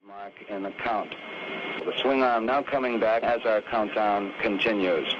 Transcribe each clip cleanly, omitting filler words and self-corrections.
Mark in the count. The swing arm now coming back as our countdown continues.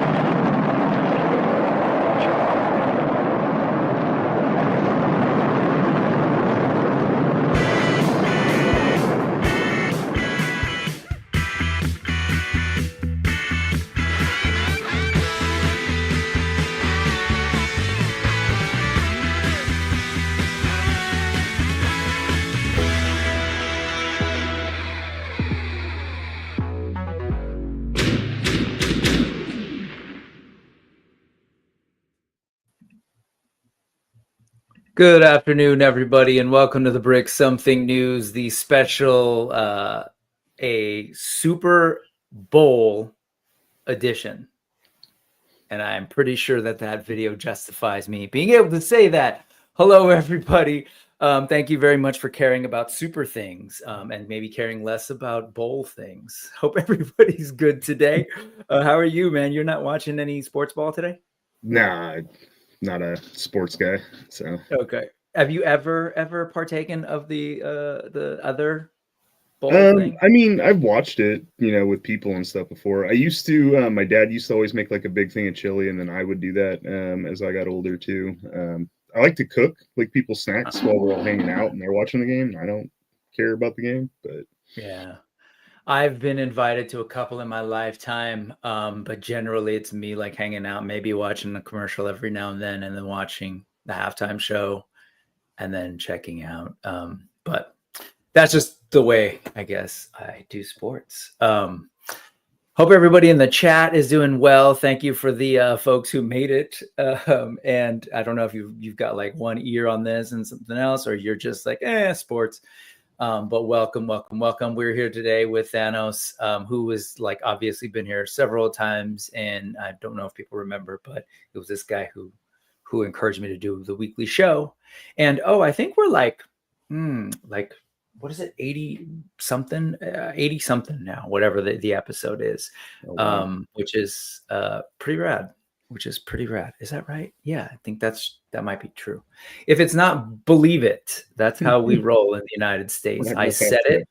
Good afternoon, everybody, and welcome to the Brick Something News, the special a Super Bowl edition. And I'm pretty sure that that video justifies me being able to say that. Hello, everybody. Thank you very much for caring about super things and maybe caring less about bowl things. Hope everybody's good today. How are you, man? You're not watching any sports ball today? Nah, not a sports guy. So okay. Have you ever partaken of the other bowl thing? I mean, I've watched it, with people and stuff before. I used to. My dad used to always make like a big thing of chili, and then I would do that as I got older too. I like to cook, like people's snacks while we're all hanging out and they're watching the game. I don't care about the game, but yeah. I've been invited to a couple in my lifetime, but generally it's me like hanging out, maybe watching a commercial every now and then watching the halftime show and then checking out. But that's just the way, I guess, I do sports. Hope everybody in the chat is doing well. Thank you for the folks who made it. And I don't know if you've got like one ear on this and something else, or you're just like, sports. But welcome. We're here today with Thanos, who has like obviously been here several times, and I don't know if people remember, but it was this guy who encouraged me to do the weekly show. And I think we're like what is it, 80 something now, whatever the episode is. Which is pretty rad. Is that right? Yeah, I think that might be true. If it's not, believe it. That's how we roll in the United States. I said it.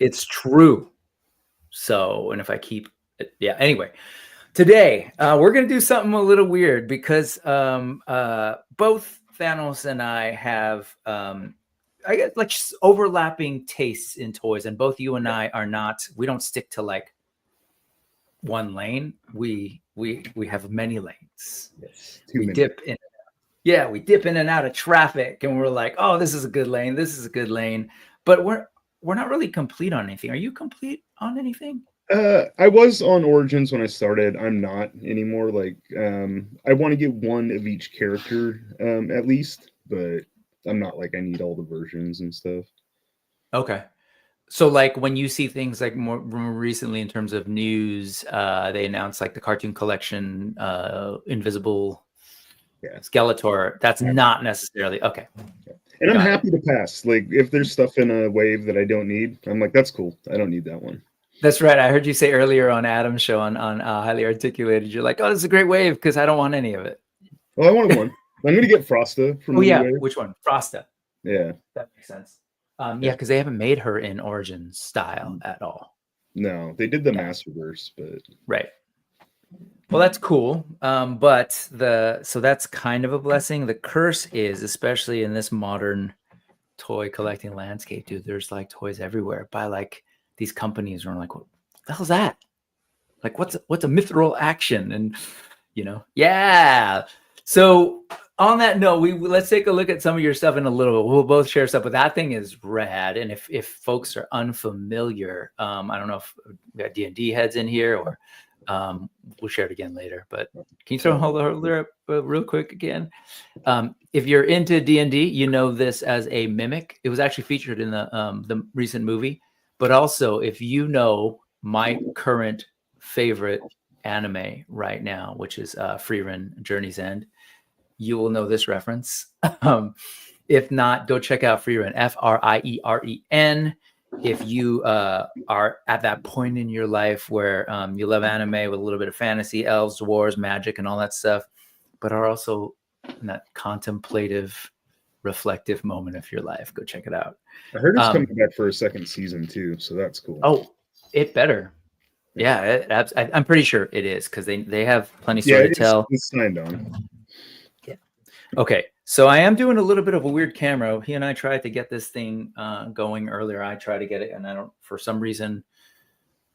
It's true. So, and if I keep it, yeah. Anyway, today we're going to do something a little weird because both Thanos and I have, I guess, like overlapping tastes in toys, and both you and I are not. We don't stick to like one lane. We have many lanes. Yes, we dip in and out of traffic, and we're like, oh, this is a good lane, but we're not really complete on anything. Are you complete on anything? I was on Origins when I started. I'm not anymore. Like I want to get one of each character at least, but I'm not like I need all the versions and stuff. Okay. So like when you see things like more recently in terms of news, they announced like the cartoon collection, Invisible Skeletor. That's not necessarily okay. And I'm happy to pass. Like if there's stuff in a wave that I don't need, I'm like, that's cool. I don't need that one. That's right. I heard you say earlier on Adam's show on Highly Articulated, you're like, oh, this is a great wave because I don't want any of it. Well, I wanted one. I'm going to get Frosta from the wave. Which one? Frosta. Yeah. That makes sense. Because they haven't made her in Origin style at all. No, they did the Masterverse, but right. Well, that's cool. But so that's kind of a blessing. The curse is, especially in this modern toy collecting landscape, dude, there's like toys everywhere by like these companies where I'm like, what the hell's that? Like, what's a mithril action? And yeah. So on that note, let's take a look at some of your stuff in a little bit. We'll both share stuff, but that thing is rad. And if folks are unfamiliar, I don't know if we got D&D heads in here, or we'll share it again later. But can you hold her up real quick again? If you're into D&D, you know this as a mimic. It was actually featured in the recent movie. But also, if you know my current favorite anime right now, which is Frieren Journey's End, you will know this reference. If not, go check out Frieren, Frieren. If you are at that point in your life where you love anime with a little bit of fantasy, elves, dwarves, magic, and all that stuff, but are also in that contemplative reflective moment of your life. Go check it out. I heard it's coming back for a second season too, so that's cool. Oh, it better. Yeah, I'm pretty sure it is because they have plenty story to tell. It's signed on. Yeah. Okay, so I am doing a little bit of a weird camera. He and I tried to get this thing going earlier. I tried to get it, and I don't, for some reason,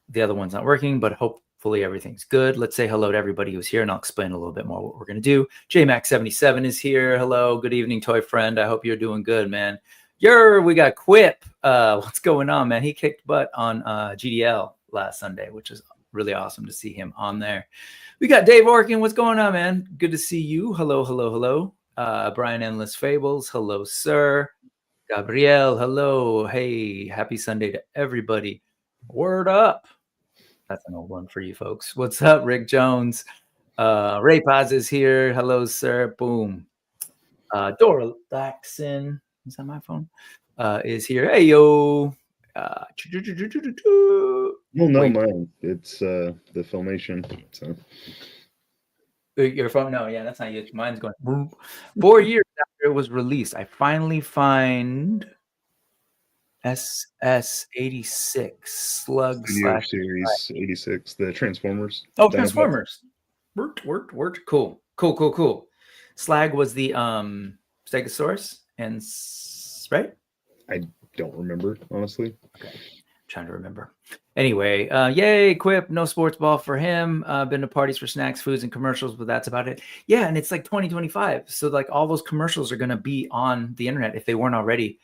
the other one's not working, but hopefully everything's good. Let's say hello to everybody who's here, and I'll explain a little bit more what we're going to do. JMax77 is here. Hello, good evening, toy friend. I hope you're doing good, man. We got Quip. What's going on, man? He kicked butt on GDL last Sunday, which is really awesome to see him on there. We got Dave Orkin. What's going on, man? Good to see you. Hello, hello, hello. Brian Endless Fables. Hello, sir. Gabrielle. Hello. Hey, happy Sunday to everybody. Word up. That's an old one for you folks. What's up, Rick Jones? Ray Paz is here. Hello, sir. Boom. Dora Laxon. Is that my phone? Is here. Hey, yo. You'll know mine. It's the Filmation. So. Your phone? No, yeah, that's not you. Mine's going. 4 years after it was released, I finally find SS86 Slug Studio Series 86, the Transformers. Oh, Transformers. Worked. Cool. Slag was the Stegosaurus and right? I don't remember, honestly. Okay. Trying to remember. Anyway, yay, Quip, no sports ball for him. Been to parties for snacks, foods, and commercials, but that's about it. Yeah, and it's like 2025. So like all those commercials are going to be on the internet if they weren't already.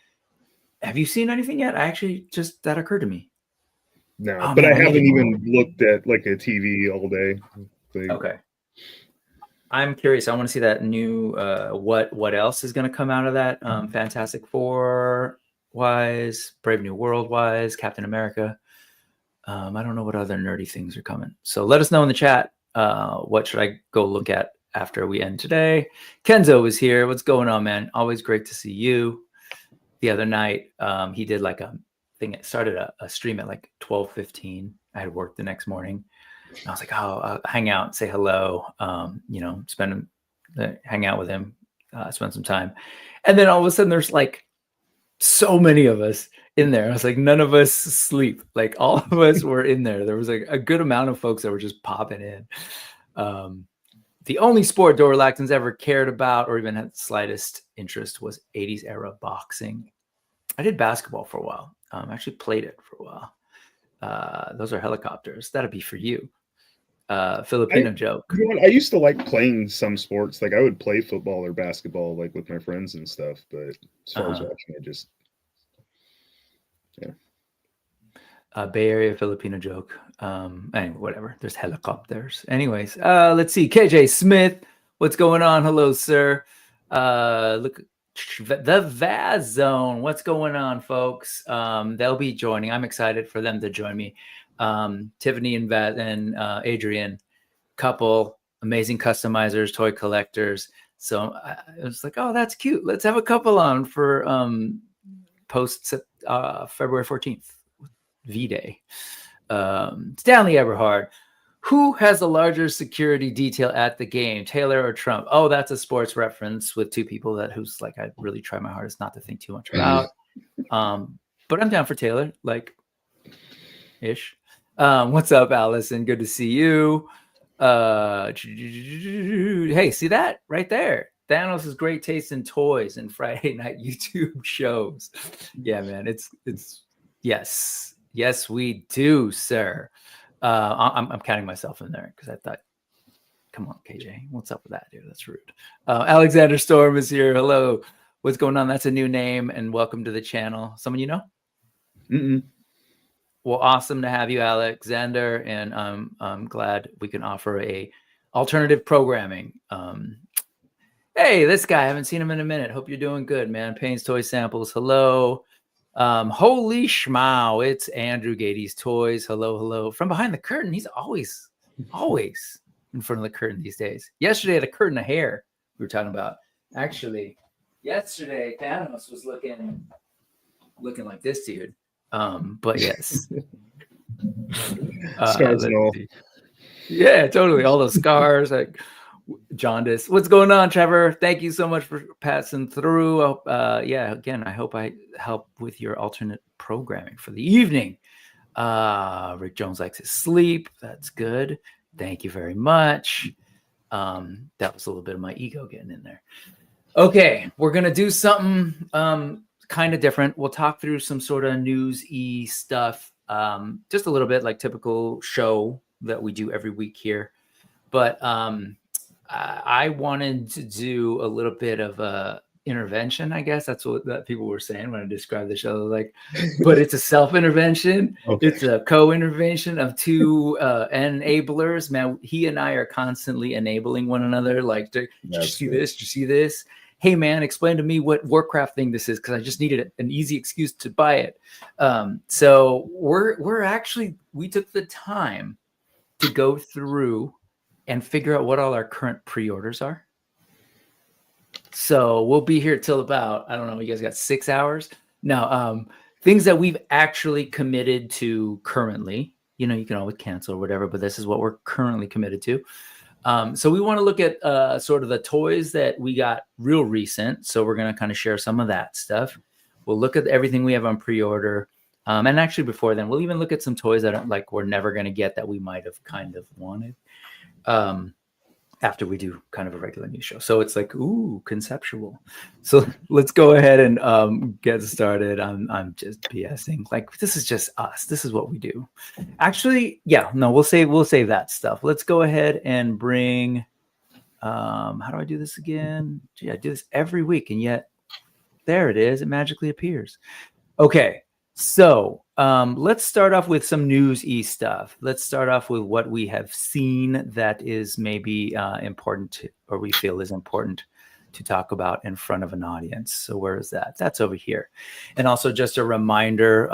Have you seen anything yet? I actually that occurred to me. No, but I haven't even looked at like a TV all day. Okay. I'm curious. I want to see that new what else is going to come out of that? Fantastic Four wise, Brave New World wise, Captain America. I don't know what other nerdy things are coming. So let us know in the chat. What should I go look at after we end today? Kenzo is here. What's going on, man? Always great to see you. The other night, he did like a thing. It started a stream at like 12:15. I had work the next morning. And I was like, oh, I'll hang out and say hello. Hang out with him, spend some time. And then all of a sudden there's like so many of us in there. I was like, none of us sleep. Like all of us were in there. There was like a good amount of folks that were just popping in. The only sport Dora Lacton's ever cared about or even had the slightest interest was 80s era boxing. I did basketball for a while. Actually played it for a while. Those are helicopters. That'd be for you. Filipino joke. You know what, I used to like playing some sports. Like I would play football or basketball like with my friends and stuff. But as far as watching it, just Bay Area Filipino joke. Anyway, whatever. There's helicopters. Anyways, let's see. KJ Smith, what's going on? Hello, sir. Look, the Vaz Zone. What's going on, folks? They'll be joining. I'm excited for them to join me. Tiffany and Vaz and Adrian, couple amazing customizers, toy collectors. So I was like, oh, that's cute. Let's have a couple on for post February 14th. V-Day. Stanley Eberhard, who has a larger security detail at the game, Taylor or Trump? Oh, that's a sports reference with two people who's like, I really try my hardest not to think too much about. But I'm down for Taylor, like ish. What's up, Allison? Good to see you. Hey, see that right there? Thanos' great taste in toys and Friday night YouTube shows. Yeah, man, it's Yes, we do, sir. I'm counting myself in there because I thought, come on, KJ, what's up with that, dude? That's rude. Alexander Storm is here. Hello. What's going on? That's a new name, and welcome to the channel. Someone you know? Mm-mm. Well, awesome to have you, Alexander, and I'm glad we can offer a alternative programming. Hey, this guy, I haven't seen him in a minute. Hope you're doing good, man. Payne's Toy Samples, hello. Holy schmow, it's Andrew Gady's Toys. Hello. From behind the curtain, he's always in front of the curtain these days. Yesterday had a curtain of hair we were talking about. Actually, yesterday Thanos was looking like this dude. But yes. Scars and all. Yeah, totally. All those scars. Like, Jaundice. What's going on, Trevor? Thank you so much for passing through. Yeah, again, I hope I help with your alternate programming for the evening. Rick Jones likes his sleep. That's good. Thank you very much. That was a little bit of my ego getting in there. Okay, we're going to do something kind of different. We'll talk through some sort of news-y stuff, just a little bit like typical show that we do every week here. But I wanted to do a little bit of a intervention, I guess. That's what that people were saying when I described the show. Like, but it's a self-intervention. Okay. It's a co-intervention of two enablers. Man, he and I are constantly enabling one another. Like, did you see this? Did you see this? Hey, man, explain to me what Warcraft thing this is, because I just needed an easy excuse to buy it. So we took the time to go through and figure out what all our current pre-orders are. So we'll be here till about, I don't know, you guys got 6 hours? No, things that we've actually committed to currently. You know, you can always cancel or whatever, but this is what we're currently committed to. So we want to look at sort of the toys that we got real recent. So we're going to kind of share some of that stuff. We'll look at everything we have on pre-order. And actually before then, we'll even look at some toys that we're never going to get that we might have kind of wanted. After we do kind of a regular news show. So it's like, ooh, conceptual. So let's go ahead and get started. I'm just BSing. Like, this is just us. This is what we do. Actually, yeah, no, we'll save that stuff. Let's go ahead and bring, how do I do this again? Gee, I do this every week, and yet there it is. It magically appears. Okay. So let's start off with some news-y stuff. Let's start off with what we have seen that is maybe important to, or we feel is important to talk about in front of an audience. So where is that? That's over here. And also just a reminder,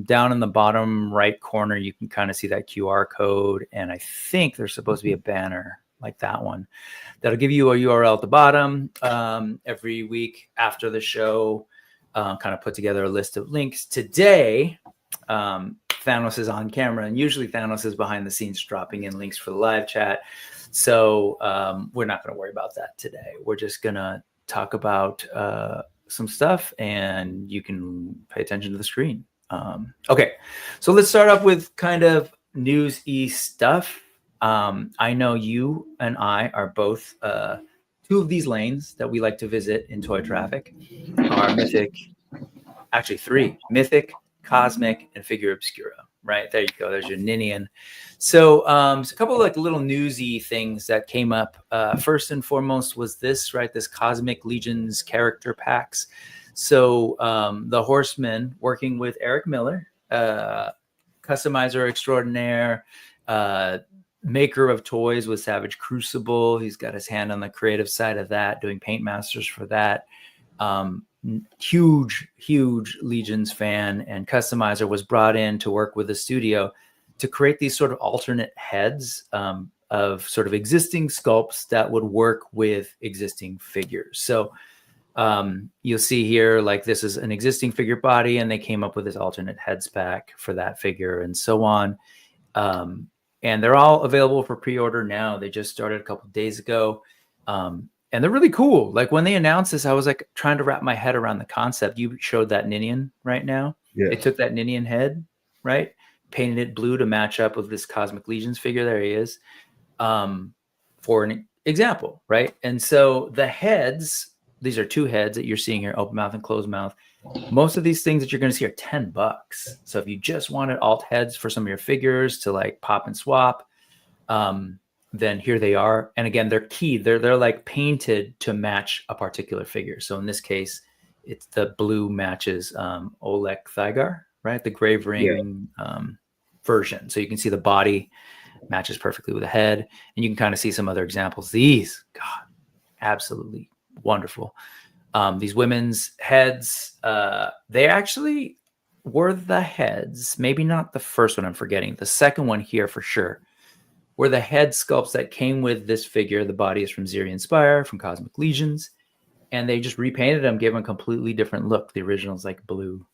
down in the bottom right corner, you can kind of see that QR code. And I think there's supposed to be a banner like that one that'll give you a URL at the bottom every week after the show. Kind of put together a list of links. Today, Thanos is on camera, and usually Thanos is behind the scenes dropping in links for the live chat. So we're not going to worry about that today. We're just going to talk about some stuff, and you can pay attention to the screen. Okay, so let's start off with kind of news-y stuff. I know you and I are both two of these lanes that we like to visit in toy traffic are Mythic, actually three, Mythic, Cosmic, and Figure Obscura, right? There you go. There's your Ninian. So a couple of like little newsy things that came up. First and foremost was this, right? This Cosmic Legions character packs. So the Horseman working with Eric Miller, customizer extraordinaire, maker of toys with Savage Crucible. He's got his hand on the creative side of that, doing paint masters for that. Huge Legions fan, and customizer was brought in to work with the studio to create these sort of alternate heads of sort of existing sculpts that would work with existing figures. So you'll see here, like this is an existing figure body, and they came up with this alternate heads pack for that figure and so on. And they're all available for pre-order now. They just started a couple of days ago. And they're really cool. Like when they announced this, I was like trying to wrap my head around the concept. You showed that Ninian right now. Yeah. They took that Ninian head, right? Painted it blue to match up with this Cosmic Legions figure. There he is. For an example, right? And so the heads, these are two heads that you're seeing here, open mouth and closed mouth. Most of these things that you're going to see are $10. So if you just wanted alt heads for some of your figures to like pop and swap, then here they are. And again, they're keyed. They're like painted to match a particular figure. So in this case, it's the blue matches Oleg Thygar, right? The Grave Ring version. So you can see the body matches perfectly with the head, and you can kind of see some other examples. These, God, absolutely wonderful. These women's heads, they actually were the heads, maybe not the first one I'm forgetting, the second one here for sure, were the head sculpts that came with this figure. The body is from Zirian Spire, from Cosmic Legions, and they just repainted them, gave them a completely different look. The original's like blue.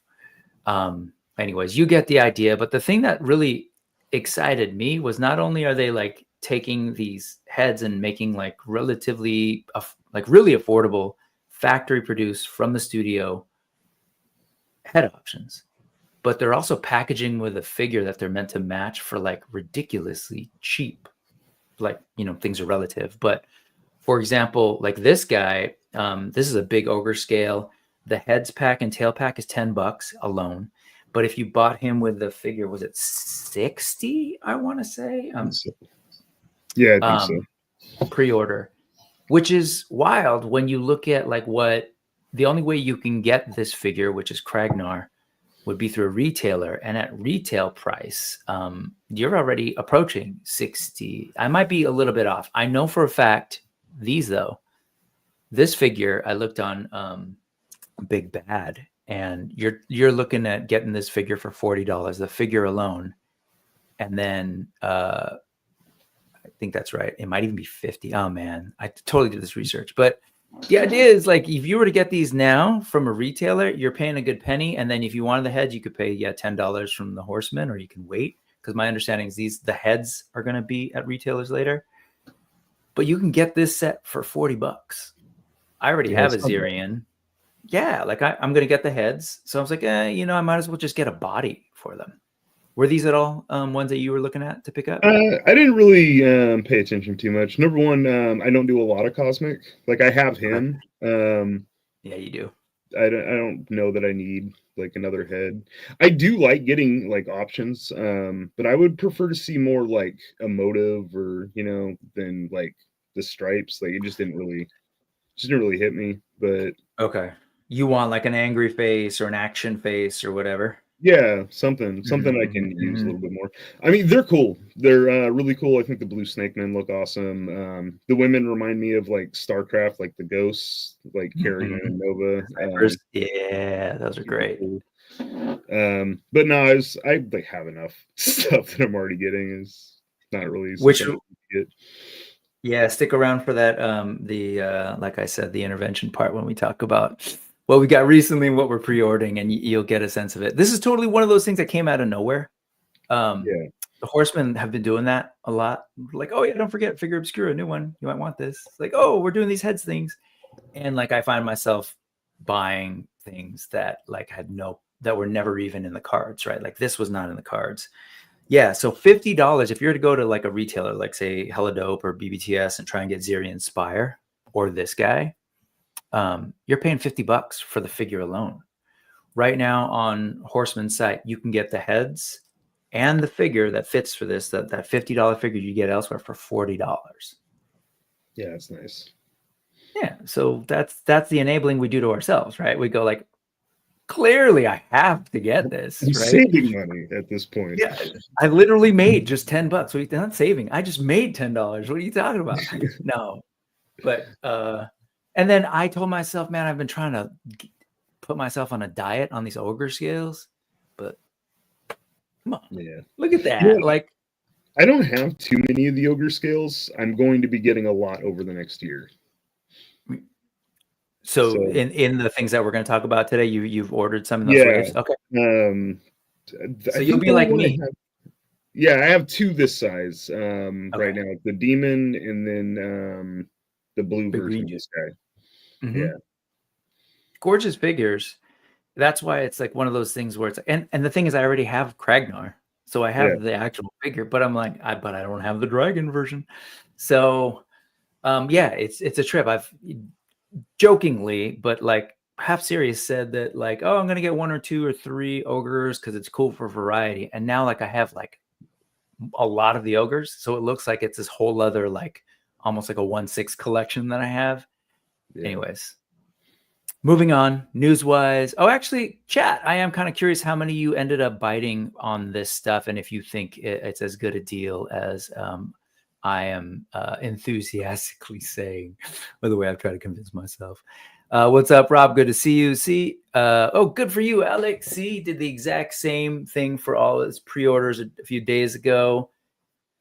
Anyways, you get the idea. But the thing that really excited me was not only are they like taking these heads and making like relatively like really affordable factory produced from the studio head options, but they're also packaging with a figure that they're meant to match for like ridiculously cheap. Like, you know, things are relative, but for example, like this guy, this is a big ogre scale. The heads pack and tail pack is $10 alone. But if you bought him with the figure, was it 60? I want to say. Yeah, I think so. Pre-order, which is wild when you look at like what the only way you can get this figure, which is Kragnar, would be through a retailer, and at retail price, you're already approaching 60. I might be a little bit off. I know for a fact this figure I looked on Big Bad, and you're looking at getting this figure for $40, the figure alone, and then I think that's right. It might even be 50. Oh man, I totally did this research, but the idea is like if you were to get these now from a retailer, you're paying a good penny, and then if you wanted the heads, you could pay $10 from the Horseman, or you can wait, because my understanding is the heads are going to be at retailers later. But you can get this set for $40. I already have a Zirian. Yeah, like I'm going to get the heads, so I was like, you know, I might as well just get a body for them. Were these at all ones that you were looking at to pick up? I didn't really pay attention too much. Number one, I don't do a lot of cosmic. Like I have him. Yeah, you do. I don't know that I need like another head. I do like getting like options, but I would prefer to see more like a motive, or you know, than like the stripes. Like it just didn't really hit me. But okay, you want like an angry face or an action face or whatever. Yeah, something I can use a little bit more. I mean, they're cool. They're really cool. I think the blue snake men look awesome. The women remind me of like StarCraft, like the ghosts, like Carrie and Nova. Yeah, those are great. Cool. But no, I like have enough stuff that I'm already getting. Is not really yeah, stick around for that. Like I said, the intervention part when we talk about what we got recently and what we're pre-ordering, and you'll get a sense of it. This is totally one of those things that came out of nowhere. The Horsemen have been doing that a lot. Like, oh yeah, don't forget, figure Obscura, new one. You might want this. It's like, oh, we're doing these heads things, and like I find myself buying things that like that were never even in the cards, right? Like this was not in the cards. Yeah, so $50 if you're to go to like a retailer, like say Hella Dope or BBTS, and try and get Zirian Spire or this guy. You're paying $50 for the figure alone. Right now on Horseman's site, you can get the heads and the figure that fits for this, that $50 figure you get elsewhere for $40. Yeah, that's nice. Yeah, so that's the enabling we do to ourselves, right? We go like, clearly I have to get this. I'm saving money at this point. Yeah, I literally made just $10. What not saving? I just made $10. What are you talking about? No, but and then I told myself, man, I've been trying to put myself on a diet on these ogre scales, but come on, look at that. Yeah. Like, I don't have too many of the ogre scales. I'm going to be getting a lot over the next year. So in the things that we're going to talk about today, you've ordered some of those waves. Okay. So you'll be like me. I have two this size right now. The demon and then the blue version of this guy. Mm-hmm. Yeah. Gorgeous figures. That's why it's like one of those things where it's and the thing is I already have Kragnar. So I have the actual figure, but I'm like, but I don't have the dragon version. So it's a trip. I've jokingly, but like half serious said that like, oh, I'm gonna get 1 or 2 or 3 ogres because it's cool for variety. And now like I have like a lot of the ogres, so it looks like it's this whole other like almost like a 1/6 collection that I have. Anyways, moving on, news-wise. Oh, actually, chat, I am kind of curious how many of you ended up biting on this stuff, and if you think it's as good a deal as I am enthusiastically saying, by the way I've tried to convince myself. What's up, Rob? Good to see you. See, good for you, Alex. See, did the exact same thing for all his pre-orders a few days ago.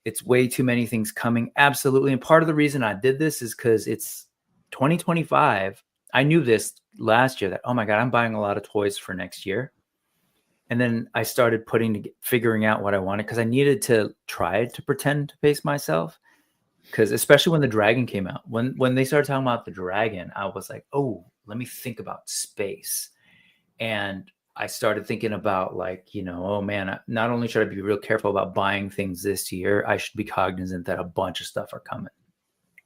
It's way too many things coming. Absolutely. And part of the reason I did this is because it's 2025. I knew this last year that, oh my God, I'm buying a lot of toys for next year. And then I started figuring out what I wanted because I needed to try to pretend to pace myself. because especially when the dragon came out, when they started talking about the dragon, I was like, oh, let me think about space. And I started thinking about like, oh man, not only should I be real careful about buying things this year, I should be cognizant that a bunch of stuff are coming,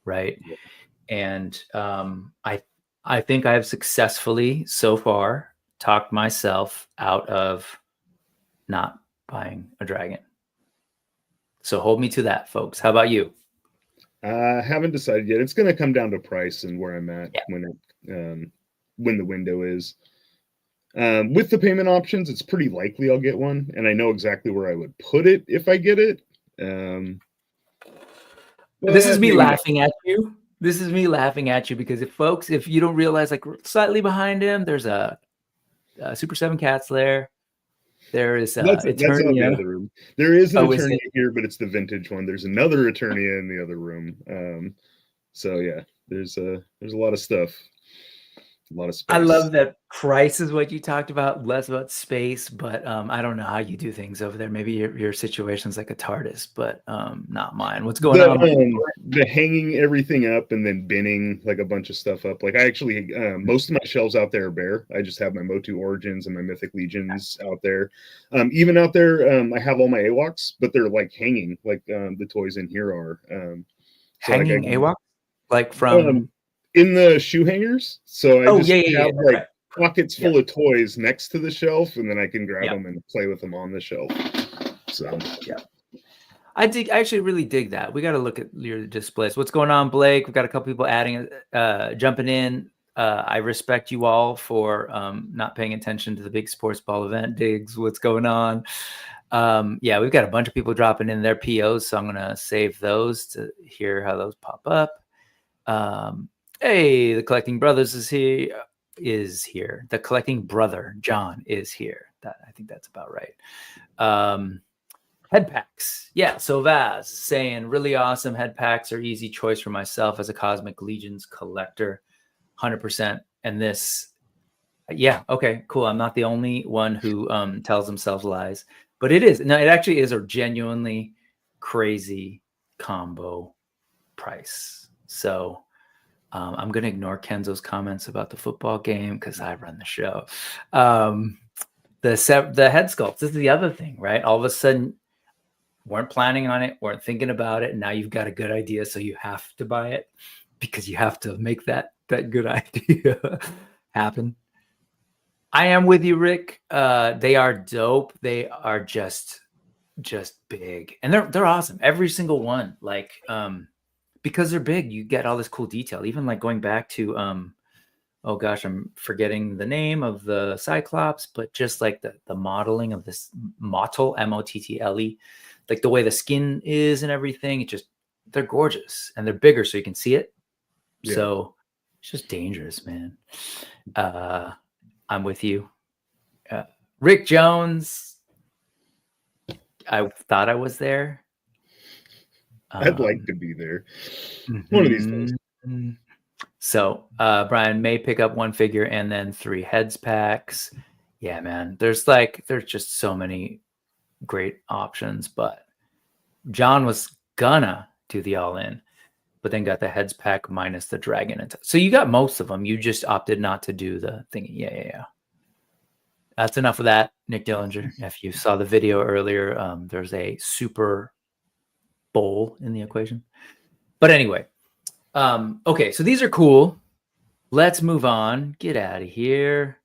right? Yeah. And I think I have successfully so far talked myself out of not buying a dragon. So hold me to that, folks. How about you? Haven't decided yet. It's going to come down to price and where I'm at Yeah. when the window is. With the payment options, it's pretty likely I'll get one, and I know exactly where I would put it if I get it. This is me laughing at you. This is me laughing at you because if you don't realize, like slightly behind him, there's a Super 7 Cats there. There is that's out the other room. There is an Eternia here, but it's the vintage one. There's another Eternia in the other room. So yeah, there's a lot of stuff. A lot of space. I love that price is what you talked about, less about space, but I don't know how you do things over there. Maybe your situation's like a TARDIS, but not mine. What's going on? The hanging everything up and then binning like a bunch of stuff up. Like I actually, most of my shelves out there are bare. I just have my Motu Origins and my Mythic Legions out there. Even out there, I have all my AWOCs, but they're like hanging, like the toys in here are. Hanging AWOC? Like from... in the shoe hangers, so I have like pockets full of toys next to the shelf, and then I can grab them and play with them on the shelf. So yeah, I actually really dig that. We got to look at your displays. What's going on, Blake? We've got a couple people adding, jumping in. I respect you all for not paying attention to the big sports ball event. Diggs, what's going on? Yeah, we've got a bunch of people dropping in their POs, so I'm gonna save those to hear how those pop up. Hey, the Collecting Brothers is here. The Collecting Brother, John, is here. I think that's about right. Head packs. Yeah, so Vaz saying, really awesome. Head packs are easy choice for myself as a Cosmic Legions collector. 100%. And this, yeah, okay, cool. I'm not the only one who tells themselves lies. But it is. No, it actually is a genuinely crazy combo price. So... I'm going to ignore Kenzo's comments about the football game because I run the show. The head sculpts, this is the other thing, right? All of a sudden, weren't planning on it, weren't thinking about it, and now you've got a good idea, so you have to buy it because you have to make that good idea happen. I am with you, Rick. They are dope. They are just big, and they're awesome. Every single one, like because they're big, you get all this cool detail. Even like going back to, oh gosh, I'm forgetting the name of the Cyclops, but just like the modeling of this Mottle, Mottle, like the way the skin is and everything, they're gorgeous and they're bigger so you can see it. Yeah. So it's just dangerous, man. I'm with you. Rick Jones, I thought I was there. I'd like to be there. One of these days. So Brian may pick up one figure and then 3 heads packs. Yeah, man. There's just so many great options, but John was gonna do the all-in, but then got the heads pack minus the dragon. So you got most of them. You just opted not to do the thing. Yeah. That's enough of that, Nick Dillinger. If you saw the video earlier, there's a super bowl in the equation. But anyway, okay, so these are cool. Let's move on. Get out of here.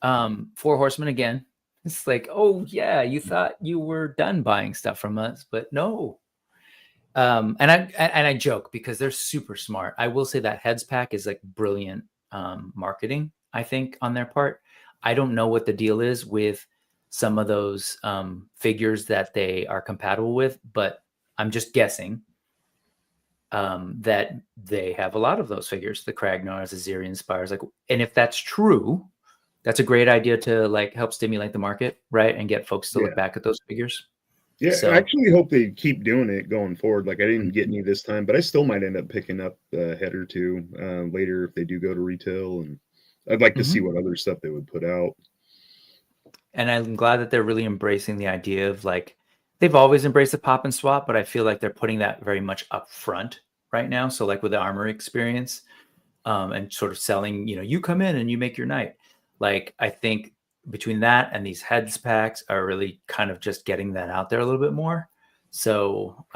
4 Horsemen again. It's like, oh yeah, you thought you were done buying stuff from us, but no. And I joke because they're super smart. I will say that heads pack is like brilliant marketing, I think, on their part. I don't know what the deal is with some of those figures that they are compatible with, but I'm just guessing that they have a lot of those figures, the Kragnars, the Azirian Spires, like, and if that's true, that's a great idea to like help stimulate the market, right, and get folks to look back at those figures. Yeah, so, I actually hope they keep doing it going forward. Like I didn't get any this time, but I still might end up picking up a head or two later if they do go to retail, and I'd like to see what other stuff they would put out. And I'm glad that they're really embracing the idea of like they've always embraced the pop and swap, but I feel like they're putting that very much up front right now. So like with the armory experience, and sort of selling, you come in and you make your night. Like I think between that and these heads packs are really kind of just getting that out there a little bit more. So,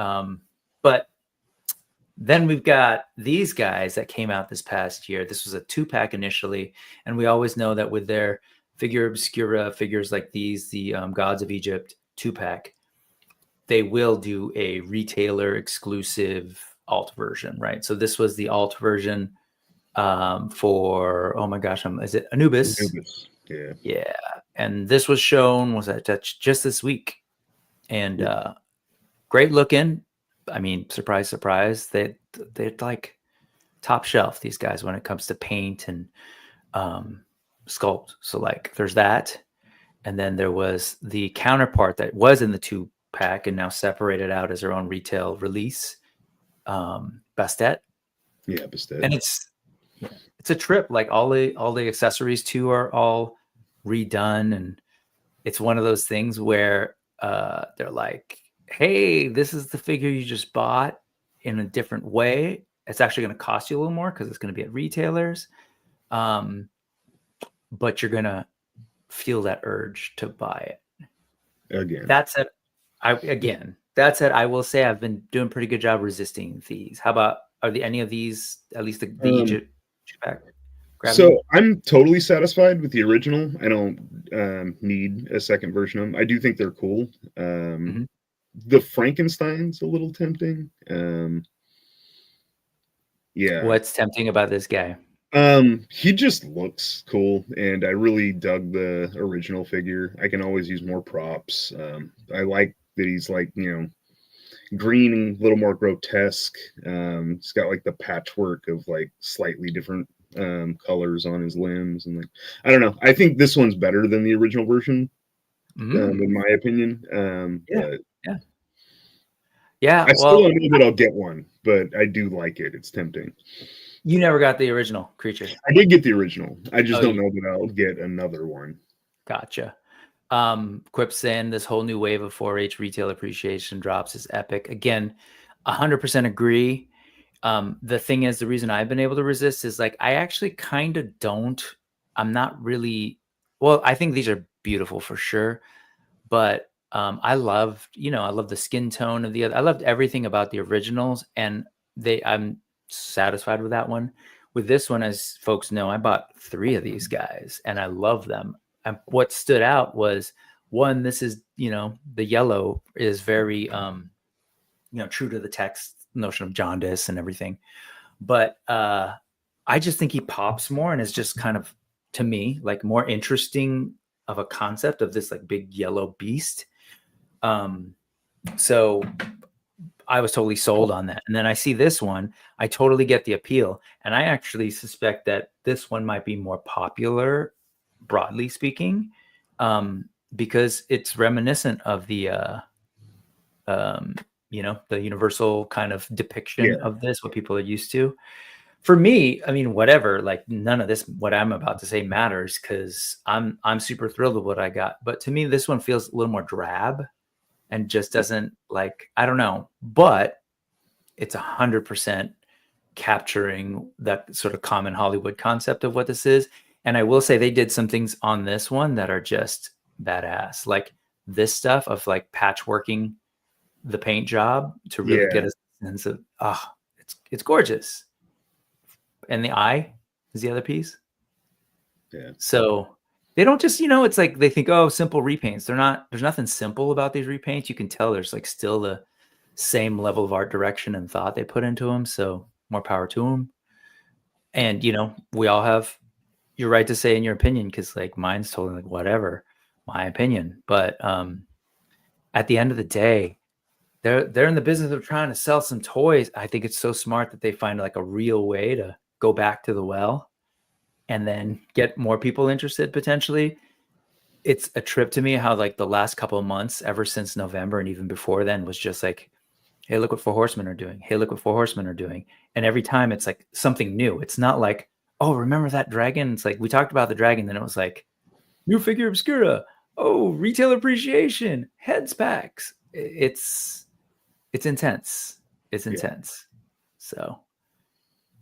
but then we've got these guys that came out this past year. This was a 2-pack initially, and we always know that with their figure Obscura figures like these, the Gods of Egypt 2-pack, they will do a retailer exclusive alt version, right? So this was the alt version for, oh my gosh, is it N.E.W.S? N.E.W.S. Yeah. And this was shown, was that just this week? And great looking. I mean, surprise, surprise. They're like top shelf, these guys, when it comes to paint and sculpt. So like there's that. And then there was the counterpart that was in the 2-pack and now separated out as their own retail release. Bastet. Yeah, Bastet. And it's a trip. Like all the accessories too are all redone, and it's one of those things where they're like, hey, this is the figure you just bought in a different way. It's actually going to cost you a little more because it's going to be at retailers, but you're going to feel that urge to buy it again. That's it. I will say I've been doing a pretty good job resisting these. How about, any of these, at least the Egypt pack? So I'm totally satisfied with the original. I don't need a second version of them. I do think they're cool. The Frankenstein's a little tempting. Yeah. What's tempting about this guy? He just looks cool, and I really dug the original figure. I can always use more props. I like that he's like, green and a little more grotesque. He's got like the patchwork of like slightly different colors on his limbs, and like, I don't know. I think this one's better than the original version, in my opinion. I still don't know that I'll get one, but I do like it. It's tempting. You never got the original creature. I did get the original. I just don't know that I'll get another one. Gotcha. Quip saying this whole new wave of 4-H retail appreciation drops is epic. Again, 100% agree. The thing is, the reason I've been able to resist is like, I actually kind of don't. I'm not really, well, I think these are beautiful for sure, but I loved, I love the skin tone of the other. I loved everything about the originals, and I'm satisfied with that one. With this one, as folks know, I bought 3 of these guys and I love them. And what stood out was, one, this is, the yellow is very, true to the text notion of jaundice and everything. But I just think he pops more and is just kind of, to me, like more interesting of a concept of this like big yellow beast. So I was totally sold on that. And then I see this one, I totally get the appeal. And I actually suspect that this one might be more popular, broadly speaking, because it's reminiscent of the, the universal kind of depiction of this, what people are used to. For me, I mean, whatever, like none of this, what I'm about to say matters, because I'm super thrilled with what I got. But to me, this one feels a little more drab and just doesn't, like, I don't know, but it's 100% capturing that sort of common Hollywood concept of what this is. And I will say they did some things on this one that are just badass, like this stuff of like patchworking the paint job to really get a sense of, it's gorgeous. And the eye is the other piece. Yeah. So they don't just, it's like they think, oh, simple repaints. There's nothing simple about these repaints. You can tell there's like still the same level of art direction and thought they put into them. So more power to them. And, we all have your right to say in your opinion, because like mine's totally like whatever, my opinion. But at the end of the day, they're in the business of trying to sell some toys. I think it's so smart that they find like a real way to go back to the well and then get more people interested potentially. It's a trip to me how like the last couple of months, ever since November and even before then, was just like, hey, look what 4 Horsemen are doing. Hey, look what 4 Horsemen are doing. And every time it's like something new. It's not like, oh, remember that dragon? It's like, we talked about the dragon. Then it was like, new figure Obscura. Oh, retail appreciation, heads packs. it's intense. It's intense. So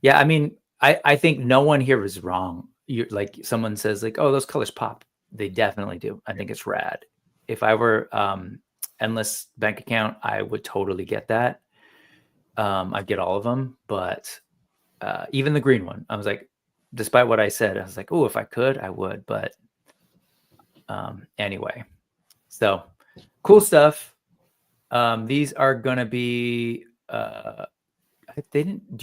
yeah, I mean, I think no one here is wrong. You like someone says like, oh, those colors pop. They definitely do. I think it's rad. If I were endless bank account, I would totally get that. I'd get all of them, but even the green one, I was like, despite what I said, I was like, oh, if I could, I would. But anyway, so cool stuff. These are gonna be. They didn't.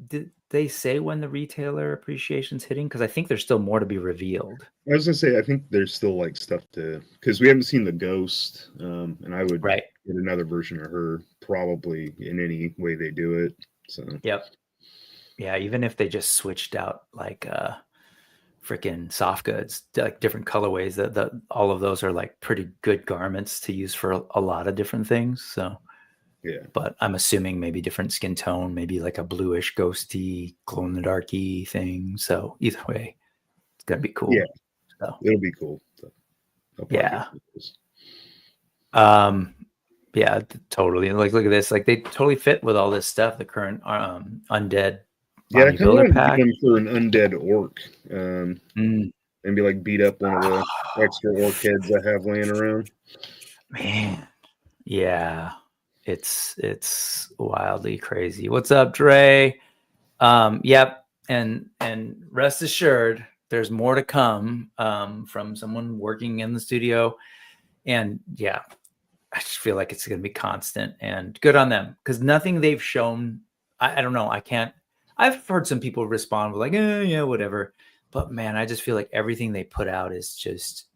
Did they say when the retailer appreciation's hitting? Because I think there's still more to be revealed. I was gonna say, I think there's still like stuff to, because we haven't seen the ghost, and I would Right. get another version of her probably in any way they do it. So Yep. Yeah, even if they just switched out like freaking soft goods, like different colorways, that all of those are like pretty good garments to use for a lot of different things. So yeah, but I'm assuming maybe different skin tone, maybe like a bluish ghosty, glow in the darky thing. So either way, it's gonna be cool. Yeah. So it'll be cool. So yeah. Yeah, totally. Like, look at this. Like, they totally fit with all this stuff. The current undead Yeah, I kind of bodybuilder want to pack. get them for an undead orc, maybe like beat up one of the extra orc heads I have laying around. Man, yeah, it's wildly crazy. What's up, Dre? Yep, and rest assured, there's more to come from someone working in the studio, and yeah, I just feel like it's going to be constant, and good on them, because nothing they've shown. I don't know. I can't. I've heard some people respond with like, yeah, whatever. But man, I just feel like everything they put out is just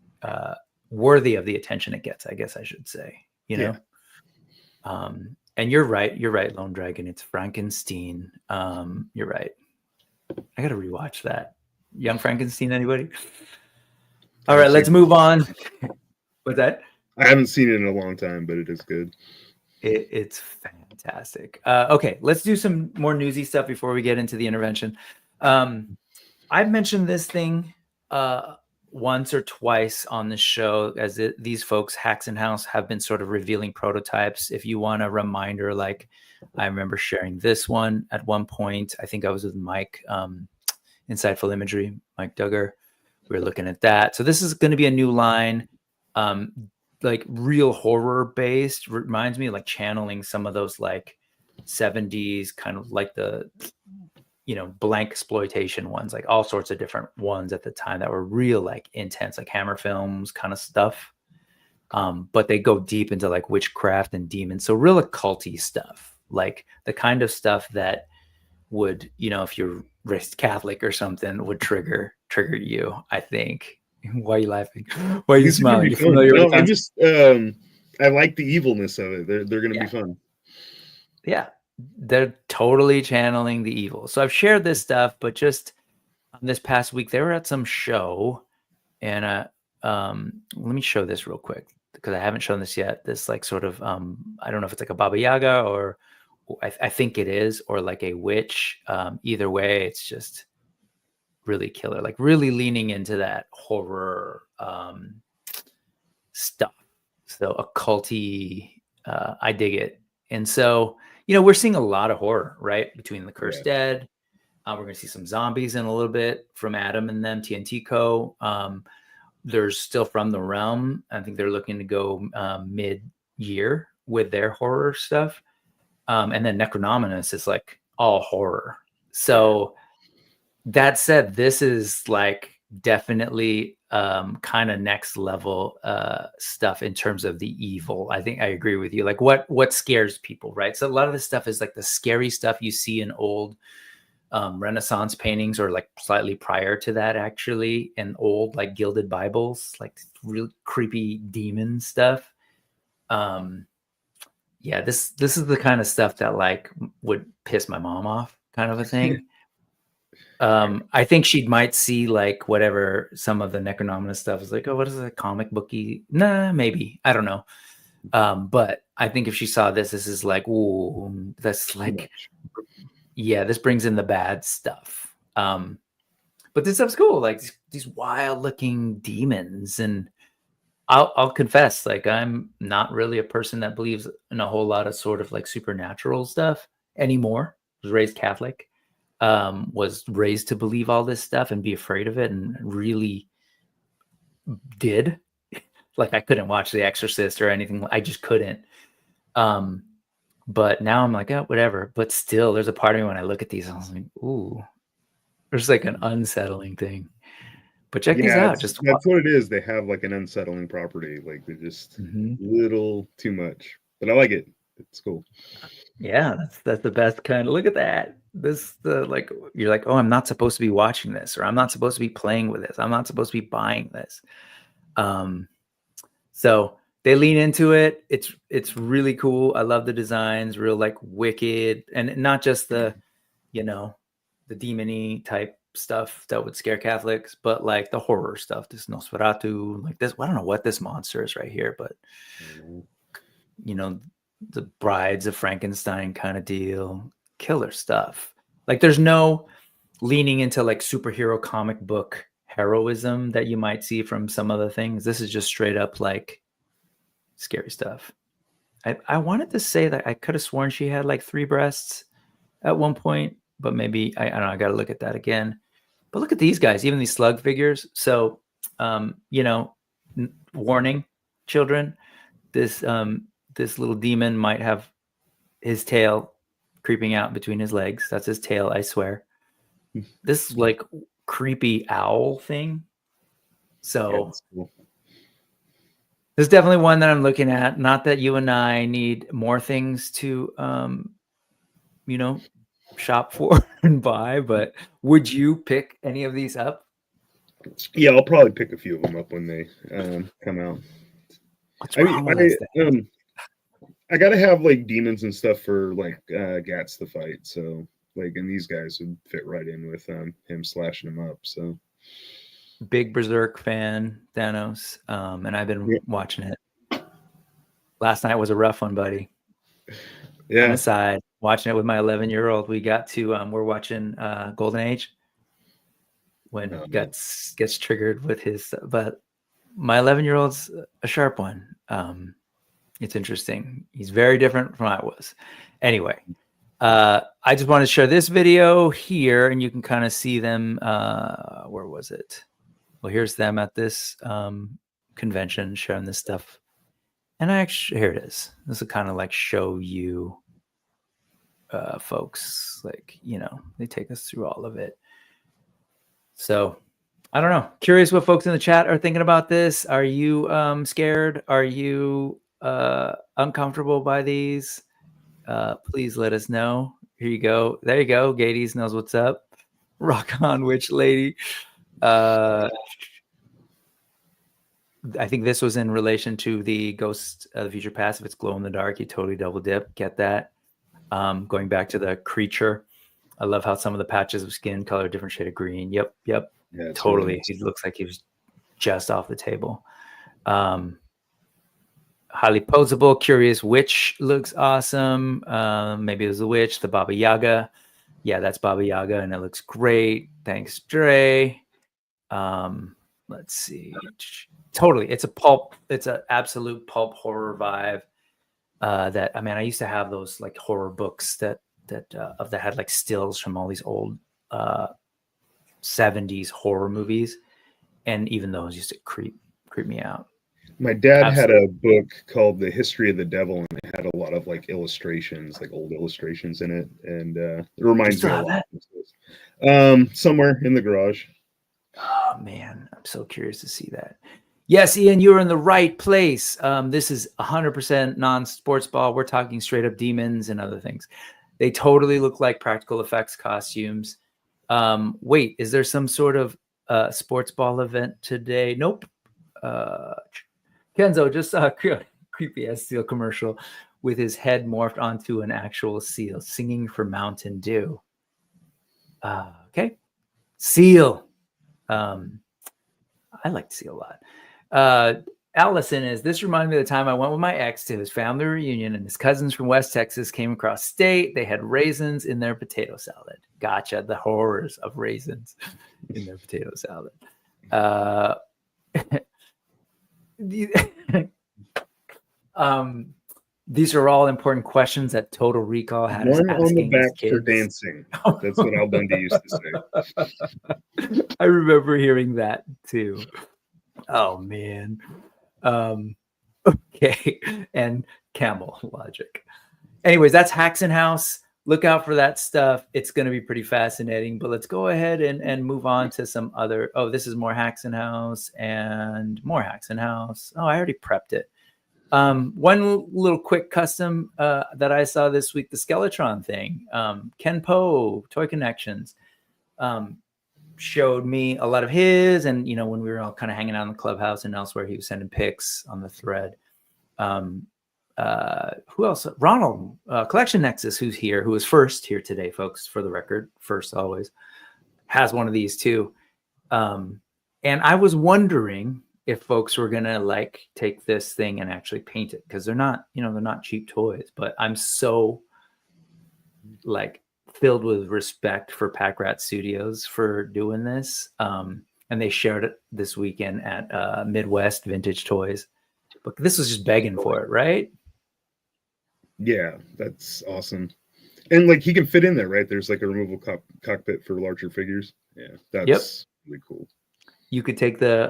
worthy of the attention it gets. I guess I should say. You know. And you're right. You're right, Lone Dragon. It's Frankenstein. You're right. I got to rewatch that. Young Frankenstein. Anybody? All right, let's move on. What's that? I haven't seen it in a long time, but it is good. It's fantastic. Okay, let's do some more newsy stuff before we get into the intervention. I've mentioned this thing once or twice on the show, as these folks, Haxan House, have been sort of revealing prototypes. If you want a reminder, like I remember sharing this one at one point. I think I was with Mike, Insightful Imagery, Mike Duggar. We were looking at that. So this is going to be a new line. Like real horror based, reminds me of like channeling some of those like 70s kind of like the blank exploitation ones, like all sorts of different ones at the time that were real like intense, like Hammer Films kind of stuff, but they go deep into like witchcraft and demons, so real occulty stuff, like the kind of stuff that would, if you're raised Catholic or something, would trigger you, I think. Why are you laughing? Why are you smiling? You familiar with I just I like the evilness of it. They're going to be fun. Yeah, they're totally channeling the evil. So I've shared this stuff, but just this past week they were at some show, and let me show this real quick because I haven't shown this yet. This like sort of I don't know if it's like a Baba Yaga or I think it is, or like a witch. Either way, it's just really killer, like really leaning into that horror stuff. So occulty, I dig it. And so, we're seeing a lot of horror, right? Between the Cursed Dead. We're going to see some zombies in a little bit from Adam and them, TNT Co. There's still From the Realm. I think they're looking to go mid-year with their horror stuff. And then Necronominus is like all horror. So that said, this is like definitely kind of next level stuff in terms of the evil. I think I agree with you. Like what scares people, right? So a lot of this stuff is like the scary stuff you see in old Renaissance paintings, or like slightly prior to that, actually, in old like gilded Bibles, like real creepy demon stuff. Yeah, this is the kind of stuff that like would piss my mom off, kind of a thing. I think she might see like whatever some of the Necronomicon stuff is like, oh, what is it, comic booky? Nah, maybe, I don't know. But I think if she saw this is like, ooh, that's like, yeah, this brings in the bad stuff. But this stuff's cool, like these wild looking demons, and I'll confess, like I'm not really a person that believes in a whole lot of sort of like supernatural stuff anymore. Was raised Catholic, was raised to believe all this stuff and be afraid of it, and really did. Like I couldn't watch The Exorcist or anything. I just couldn't. But now I'm like, oh, whatever. But still, there's a part of me when I look at these, I was like, ooh, there's like an unsettling thing. But check these out. Just that's what it is. They have like an unsettling property. Like they're just little too much. But I like it. It's cool. Yeah, that's the best kind. Look at that. This the like you're like, oh, I'm not supposed to be watching this, or I'm not supposed to be playing with this. I'm not supposed to be buying this. So they lean into it. It's really cool. I love the designs, real like wicked, and not just the, the demon-y type stuff that would scare Catholics, but like the horror stuff. This Nosferatu, like this. I don't know what this monster is right here, but the Brides of Frankenstein kind of deal. Killer stuff. Like there's no leaning into like superhero comic book heroism that you might see from some other things. This is just straight up like scary stuff. I wanted to say that I could have sworn she had like 3 breasts at one point, but maybe I don't know. I got to look at that again. But look at these guys, even these slug figures. So, warning, children, this little demon might have his tail creeping out between his legs. That's his tail, I swear. This like creepy owl thing. So cool. There's definitely one that I'm looking at. Not that you and I need more things to, shop for and buy, but would you pick any of these up? Yeah, I'll probably pick a few of them up when they come out. What's wrong with this? I gotta have like demons and stuff for like Gats to fight. So like, and these guys would fit right in with him slashing them up. So big Berserk fan, Thanos, and I've been watching it. Last night was a rough one, buddy. Yeah. On the side, watching it with my 11-year-old. We got to we're watching Golden Age when Guts gets triggered with his, but my 11-year-old's a sharp one. It's interesting. He's very different from I was. Anyway, I just want to share this video here, and you can kind of see them. Where was it? Well, here's them at this convention sharing this stuff. And here it is. This will kind of like show you folks, like, they take us through all of it. So I don't know. Curious what folks in the chat are thinking about this. Are you scared? Are you uncomfortable by these? Please let us know. Here you go. There you go. Gades knows what's up. Rock on, witch lady. I think this was in relation to the Ghost of the Future Past. If it's glow in the dark, you totally double dip. Get that. Going back to the creature. I love how some of the patches of skin color a different shade of green. Yep. Yeah, totally. Really nice. He looks like he was just off the table. Highly posable. Curious Witch looks awesome. Maybe it was the witch, the Baba Yaga. Yeah, that's Baba Yaga, and it looks great. Thanks, Dre. Let's see. Totally. It's a pulp. It's an absolute pulp horror vibe. I used to have those like horror books that had like stills from all these old 70s horror movies, and even those used to creep me out. My dad had a book called The History of the Devil, and it had a lot of like illustrations, like old illustrations in it, and it reminds me a lot. Somewhere in the garage. Oh man, I'm so curious to see that. Yes, Ian, you're in the right place. This is 100% non-sports ball. We're talking straight up demons and other things. They totally look like practical effects costumes. Wait, is there some sort of sports ball event today? Nope. Kenzo just saw a creepy ass seal commercial with his head morphed onto an actual seal singing for Mountain Dew. Okay. Seal. I like Seal a lot. Allison this reminded me of the time I went with my ex to his family reunion, and his cousins from West Texas came across state. They had raisins in their potato salad. Gotcha. The horrors of raisins in their potato salad. These are all important questions that Total Recall had us One on the asking as back for kids. dancing. That's what Al Bundy used to say. I remember hearing that too. Oh man. Okay. And camel logic. Anyways, that's Haxan House. Look out for that stuff. It's going to be pretty fascinating, but let's go ahead and move on to some other. Oh, this is more Haxan House and more Haxan House. Oh, I already prepped it. One little quick custom that I saw this week, the Skeletron thing. Ken Poe, Toy Connections, showed me a lot of his, and you know, when we were all kind of hanging out in the clubhouse and elsewhere, he was sending pics on the thread. Who else? Ronald, Collection Nexus, who's here, who was first here today, folks, for the record, first always, has one of these too. And I was wondering if folks were gonna like take this thing and actually paint it, because they're not, you know, they're not cheap toys, but I'm so like filled with respect for Pack Rat Studios for doing this. And they shared it this weekend at N.E.W.S Vintage Toys. But this was just begging for it, right? Yeah, that's awesome. And like he can fit in there, right? There's like a removable cockpit for larger figures. Yeah, that's really cool. You could take the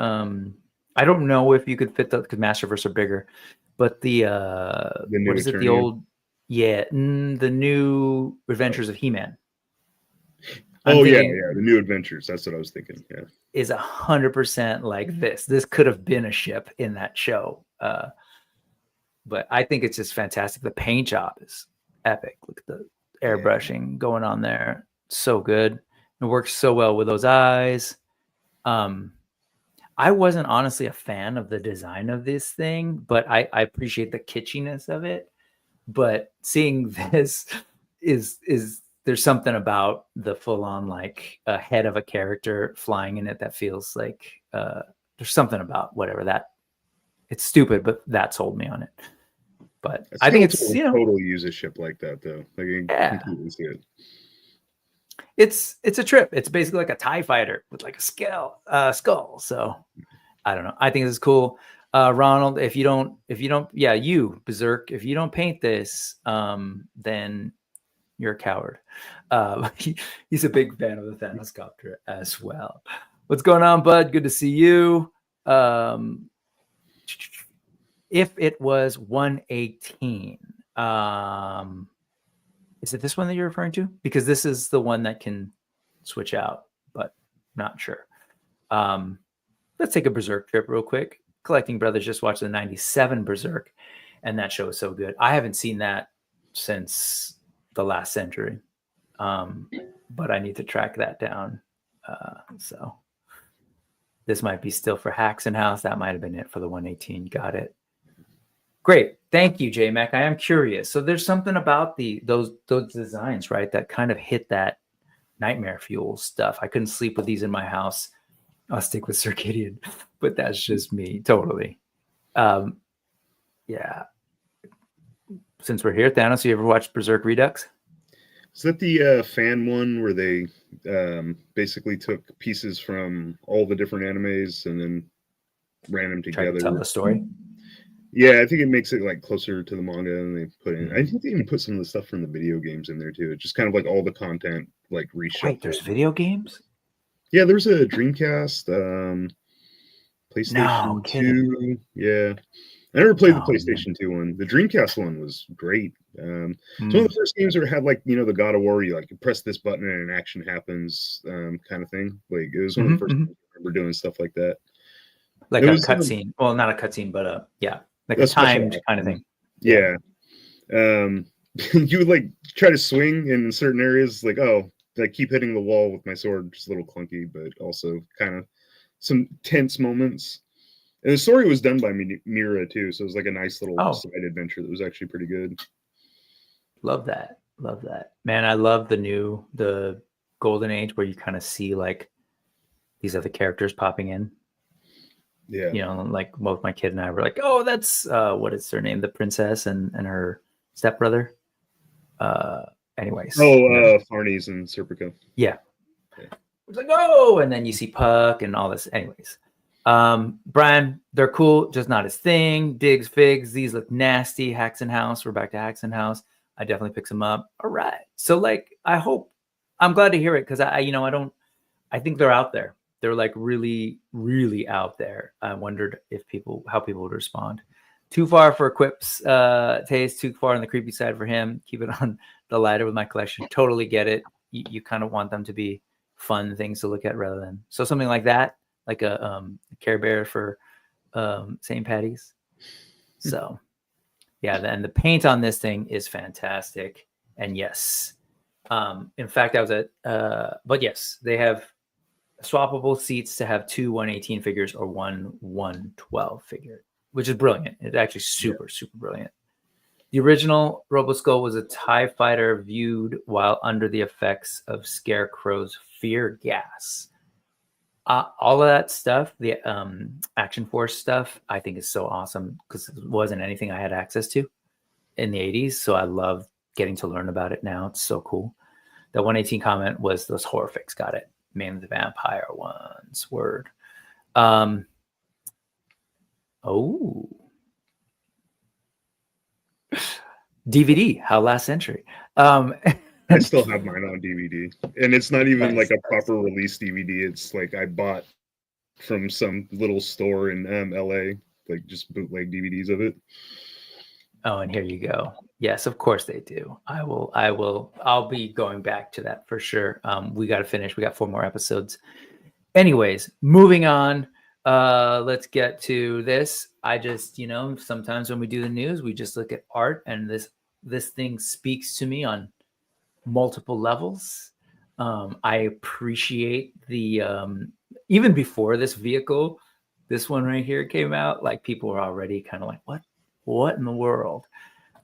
I don't know if you could fit the, because Masterverse are bigger, but the what is it? The old, the new Adventures of He-Man. Oh yeah, the New Adventures. That's what I was thinking. Yeah, is 100% like this. This could have been a ship in that show. But I think it's just fantastic. The paint job is epic. Look at the airbrushing going on there. So good. It works so well with those eyes. I wasn't honestly a fan of the design of this thing, but I appreciate the kitschiness of it. But seeing this is there's something about the full on like a head of a character flying in it that feels like there's something about whatever that. It's stupid, but that sold me on it. But I think it's, you know, totally use a ship like that though. Like completely see it. It's a trip. It's basically like a TIE fighter with like a skull. So I don't know. I think this is cool. Ronald, if you don't, you Berserk, if you don't paint this, then you're a coward. He's a big fan of the Thanos Copter as well. What's going on, bud? Good to see you. If it was 118, is it this one that you're referring to? Because this is the one that can switch out, but not sure. Let's take a Berserk trip real quick. Collecting Brothers just watched the 97 Berserk, and that show is so good. I haven't seen that since the last century, but I need to track that down. So this might be still for Haxan House. That might have been it for the 118. Got it. Great. Thank you, J-Mac. I am curious. So there's something about those designs, right, that kind of hit that nightmare fuel stuff. I couldn't sleep with these in my house. I'll stick with Circadian, but that's just me. Totally. Yeah. Since we're here, Thanos, you ever watched Berserk Redux? Is that the fan one where they basically took pieces from all the different animes and then ran them together? Try to tell the story. Yeah, I think it makes it like closer to the manga, and they put in. I think they even put some of the stuff from the video games in there too. It's just kind of like all the content like reshuffled. Wait, there's video games? Yeah, there's a Dreamcast, PlayStation 2. Yeah, I never played the PlayStation 2 one. The Dreamcast one was great. Some of the first games where it had like, you know, the God of War, you like you press this button and an action happens, kind of thing. Like it was one of the first times I remember doing stuff like that. Like a cutscene. Well, not a cutscene, but yeah. Like a timed kind of thing. Yeah. You would like try to swing in certain areas, like, oh, I keep hitting the wall with my sword, just a little clunky, but also kind of some tense moments. And the story was done by Mira too, so it was like a nice little side adventure that was actually pretty good. Love that. Man, I love the Golden Age where you kind of see like these other characters popping in. Yeah, you know, like both my kid and I were like, "Oh, that's what is her name? The princess and her stepbrother." Anyways. Farnese and Serpico. Yeah. It's like, oh, and then you see Puck and all this. Anyways, Brian, they're cool, just not his thing. Digs figs, these look nasty. Haxan House, we're back to Haxan House. I definitely pick some up. All right. So like, I'm glad to hear it because I think they're out there. They're like really, really out there. I wondered how people would respond. Too far for Quip's taste, too far on the creepy side for him. Keep it on the lighter with my collection. Totally get it. You kind of want them to be fun things to look at rather than something like that, like a Care Bear for St. Patty's. So yeah, and the paint on this thing is fantastic. And yes, in fact, I was at, but yes, they have swappable seats to have 2 118 figures or 1 112 figure, which is brilliant. It's actually super brilliant. The original Roboskull was a TIE fighter viewed while under the effects of Scarecrow's fear gas. All of that stuff, the Action Force stuff, I think is so awesome because it wasn't anything I had access to in the 80s. So I love getting to learn about it now. It's so cool. The 118 comment was those horrifics got it. Man of the Vampire ones. Word. DVD, How Last Century. I still have mine on DVD, and it's not even Nice. like a proper release DVD. It's like I bought from some little store in LA, like just bootleg DVDs of it. Oh, and here you go. Yes, of course they do. I'll be going back to that for sure. We got to finish. We got 4 more episodes. Anyways, moving on. Let's get to this. I just, sometimes when we do the news, we just look at art, and this thing speaks to me on multiple levels. I appreciate the even before this vehicle, this one right here came out, like people were already kind of like, what in the world?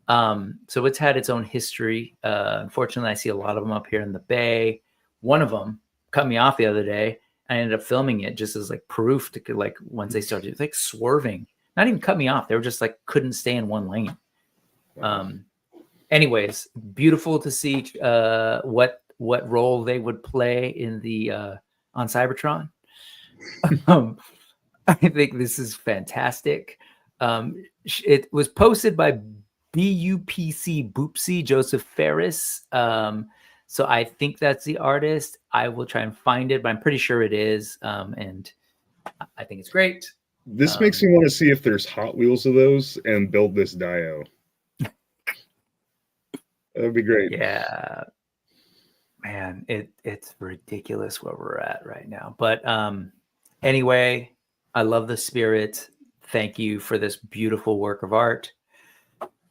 So it's had its own history. Unfortunately, I see a lot of them up here in the Bay. One of them cut me off the other day. I ended up filming it just as like proof to like once they started like swerving, not even cut me off. They were just like couldn't stay in one lane. Anyways, beautiful to see what role they would play in the on Cybertron. I think this is fantastic. It was posted by BUPC Boopsy Joseph Ferris. So I think that's the artist. I will try and find it, but I'm pretty sure it is. And I think it's great. This makes me want to see if there's Hot Wheels of those and build this Dio. That'd be great. Yeah, man, it's ridiculous where we're at right now. But anyway, I love the spirit. Thank you for this beautiful work of art.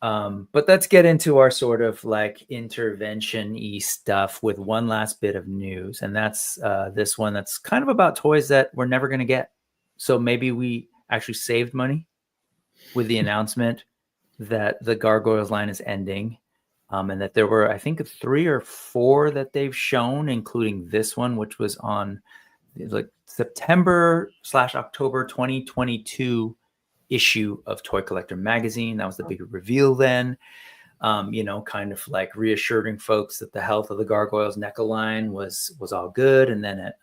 But let's get into our sort of like intervention-y stuff with one last bit of news. And that's this one that's kind of about toys that we're never going to get. So maybe we actually saved money with the announcement that the Gargoyles line is ending. And that there were, I think, 3 or 4 that they've shown, including this one, which was on like September/October 2022 issue of Toy Collector magazine. That was the big reveal then. Kind of like reassuring folks that the health of the Gargoyles NECA line was all good. And then at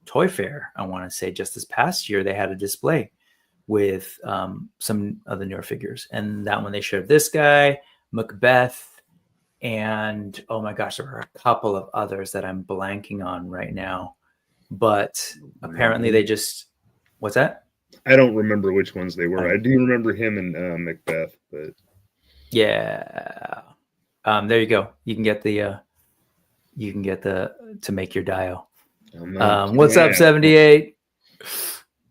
Toy Fair, I want to say just this past year, they had a display with some of the newer figures. And that one they showed this guy, Macbeth, and oh my gosh, there were a couple of others that I'm blanking on right now. But apparently they just, what's that? I don't remember which ones they were. I do remember him and Macbeth, but yeah. There you go. You can get the to make your Dio. What's up, 78?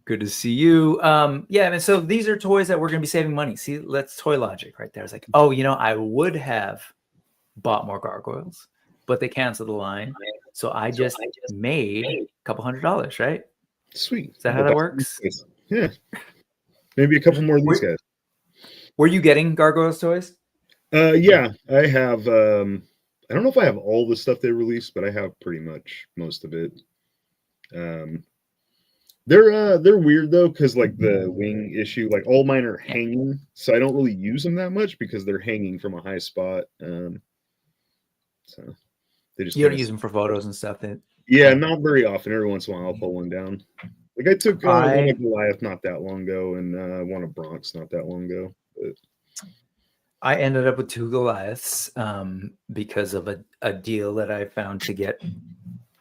Good to see you. Yeah, and so these are toys that we're going to be saving money. See, that's toy logic right there. It's like, oh, I would have bought more Gargoyles, but they canceled the line. So I just made a couple $100, right? Sweet. Is that how that works? Yeah. Maybe a couple more of these guys. Were you getting Gargoyles toys? Yeah, I have. I don't know if I have all the stuff they released, but I have pretty much most of it. They're weird though, because like the wing issue, like all mine are hanging, so I don't really use them that much because they're hanging from a high spot. So they just you don't use them for photos and stuff. Yeah, not very often. Every once in a while, I'll pull one down. Like I took one I of Goliath not that long ago, and one of Bronx not that long ago. But I ended up with 2 Goliaths because of a deal that I found to get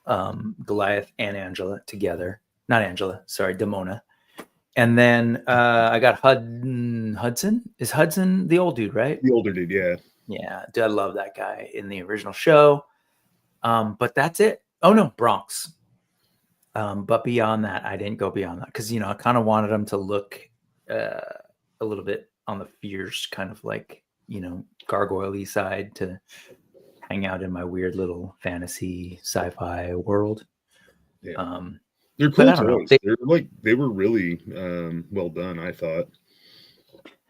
Goliath and Angela together. Not Angela, sorry, Demona. And then I got Hudson. Is Hudson the old dude, right? the older dude, yeah. Yeah, dude, I love that guy in the original show. But that's it. Oh no, Bronx. But beyond that, I didn't go beyond that because I kind of wanted him to look a little bit on the fierce, kind of like gargoyle-y side to hang out in my weird little fantasy sci-fi world. Yeah. They're cool but I don't know. toys. They were really well done, I thought.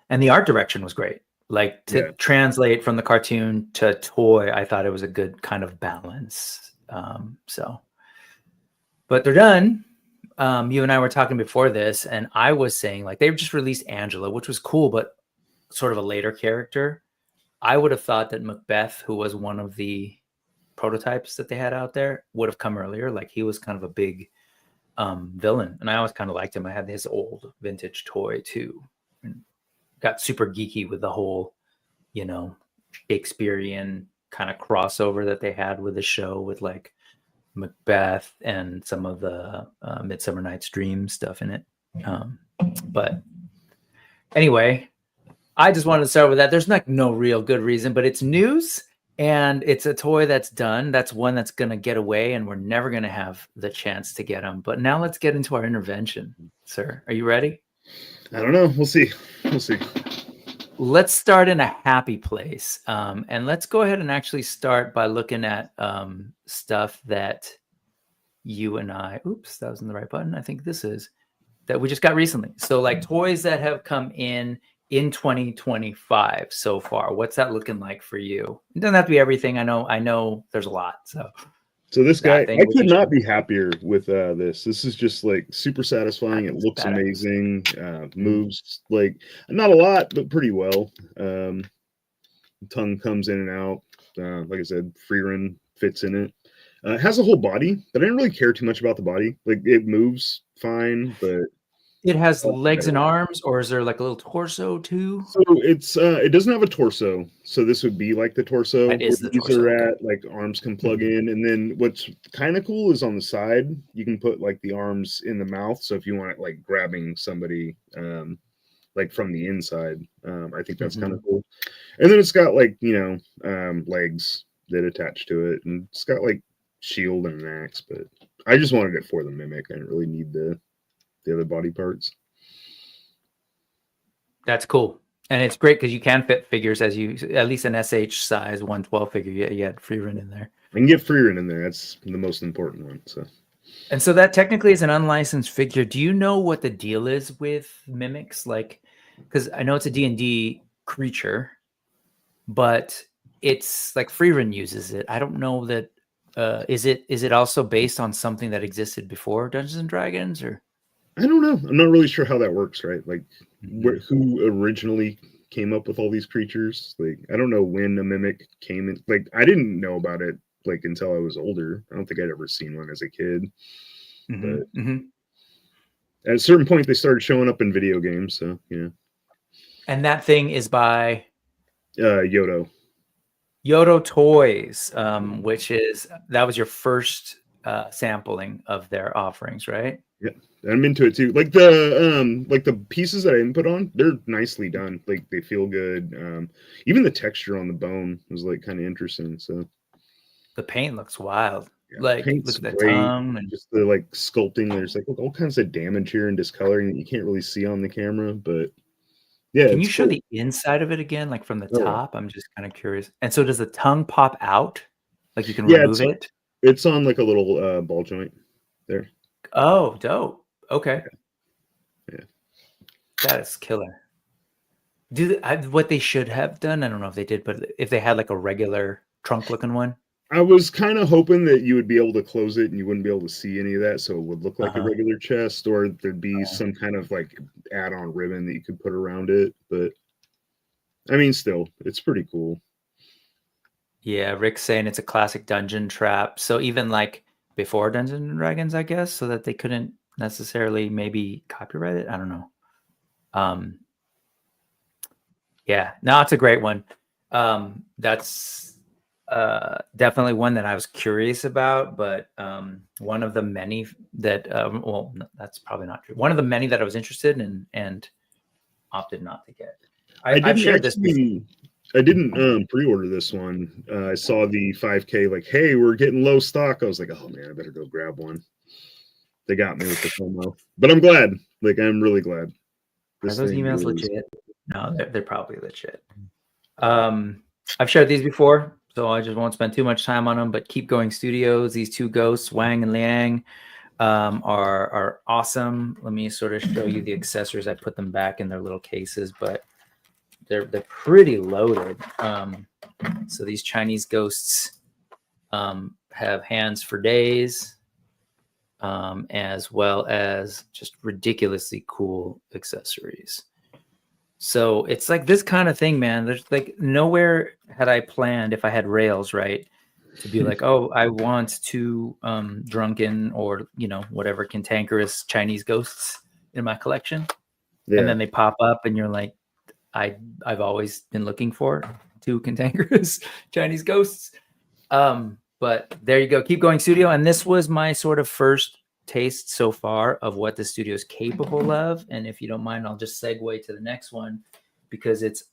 And the art direction was great. Like to translate from the cartoon to toy, I thought it was a good kind of balance. But they're done. You and I were talking before this, and I was saying like they've just released Angela, which was cool, but sort of a later character. I would have thought that Macbeth, who was one of the prototypes that they had out there, would have come earlier. Like he was kind of a big villain, and I always kind of liked him. I had his old vintage toy too, and got super geeky with the whole, Shakespearean kind of crossover that they had with the show with like Macbeth and some of the Midsummer Night's Dream stuff in it. But anyway, I just wanted to start with that. There's no real good reason, but it's news and it's a toy that's done. That's one that's going to get away and we're never going to have the chance to get them. But now let's get into our intervention, sir. Are you ready? I don't know. We'll see. Let's start in a happy place. And let's go ahead and actually start by looking at stuff that you and I, oops, that wasn't the right button. I think this is, that we just got recently. So like toys that have come in 2025 so far. What's that looking like for you? It doesn't have to be everything. I know there's a lot. So this guy, I could not be happier with this. This is just like super satisfying. It looks amazing. Moves like not a lot, but pretty well. Tongue comes in and out. Like I said, Freerin fits in it. It has a whole body, but I didn't really care too much about the body. Like it moves fine, but it has legs and arms, or is there like a little torso too? So it doesn't have a torso. So this would be like the torso. That is the These torso. are at like arms can plug in, and then what's kind of cool is on the side you can put like the arms in the mouth. So if you want it like grabbing somebody like from the inside, I think that's kind of cool. And then it's got like legs that attach to it, and it's got like shield and an axe. But I just wanted it for the mimic. I didn't really need the other body parts. That's cool. And it's great because you can fit figures as you, at least an SH size 112 figure. You had Freerin in there. I can get Freerin in there. That's the most important one. And so that technically is an unlicensed figure. Do you know what the deal is with mimics? Like, because I know it's a D&D creature, but it's like Freerin uses it. I don't know that. Is it also based on something that existed before Dungeons and Dragons, or? I don't know. I'm not really sure how that works, right? Like, who originally came up with all these creatures? Like, I don't know when a mimic came in. Like, I didn't know about it like until I was older. I don't think I'd ever seen one as a kid. But at a certain point, they started showing up in video games. So yeah. And that thing is by Yodo. Yodo Toys, which that was your first sampling of their offerings, right? Yeah, I'm into it too. Like the pieces that I input on, they're nicely done. Like they feel good. Even the texture on the bone was like kind of interesting. So the paint looks wild. Yeah, like look at the tongue and just the like sculpting. There's like all kinds of damage here and discoloring that you can't really see on the camera, but yeah. Can you show the inside of it again, like from the top? I'm just kind of curious. And so does the tongue pop out? Like you can remove it? It's on like a little ball joint there. Oh, dope. Okay. Yeah. That is killer. What they should have done, I don't know if they did, but if they had like a regular trunk looking one. I was kind of hoping that you would be able to close it and you wouldn't be able to see any of that, so it would look like a regular chest, or there'd be some kind of like add-on ribbon that you could put around it. But I mean, still, it's pretty cool. Yeah, Rick's saying it's a classic dungeon trap. So even like before Dungeons and Dragons, I guess, so that they couldn't necessarily maybe copyrighted. I don't know. Yeah, no, it's a great one. That's definitely one that I was curious about, but one of the many that well, no, that's probably not true. One of the many that I was interested in and opted not to get. I've shared this before. I didn't pre-order this one. I saw the 5K like, hey, we're getting low stock. I was like, oh man, I better go grab one. They got me with the promo, but I'm glad. Like, I'm really glad. Are those emails legit? No, they're probably legit. I've shared these before, so I just won't spend too much time on them. But Keep Going Studios, these two ghosts, Wang and Liang, are awesome. Let me sort of show you the accessories. I put them back in their little cases, but they're pretty loaded. So these Chinese ghosts have hands for days, as well as just ridiculously cool accessories. So it's like this kind of thing, man. There's like nowhere had I planned, if I had rails, right, to be like, oh, I want two drunken or, you know, whatever cantankerous Chinese ghosts in my collection. Yeah. And then they pop up and you're like, I've always been looking for two cantankerous Chinese ghosts. But there you go. Keep Going Studio. And this was my sort of first taste so far of what the studio is capable of. And if you don't mind, I'll just segue to the next one because it's,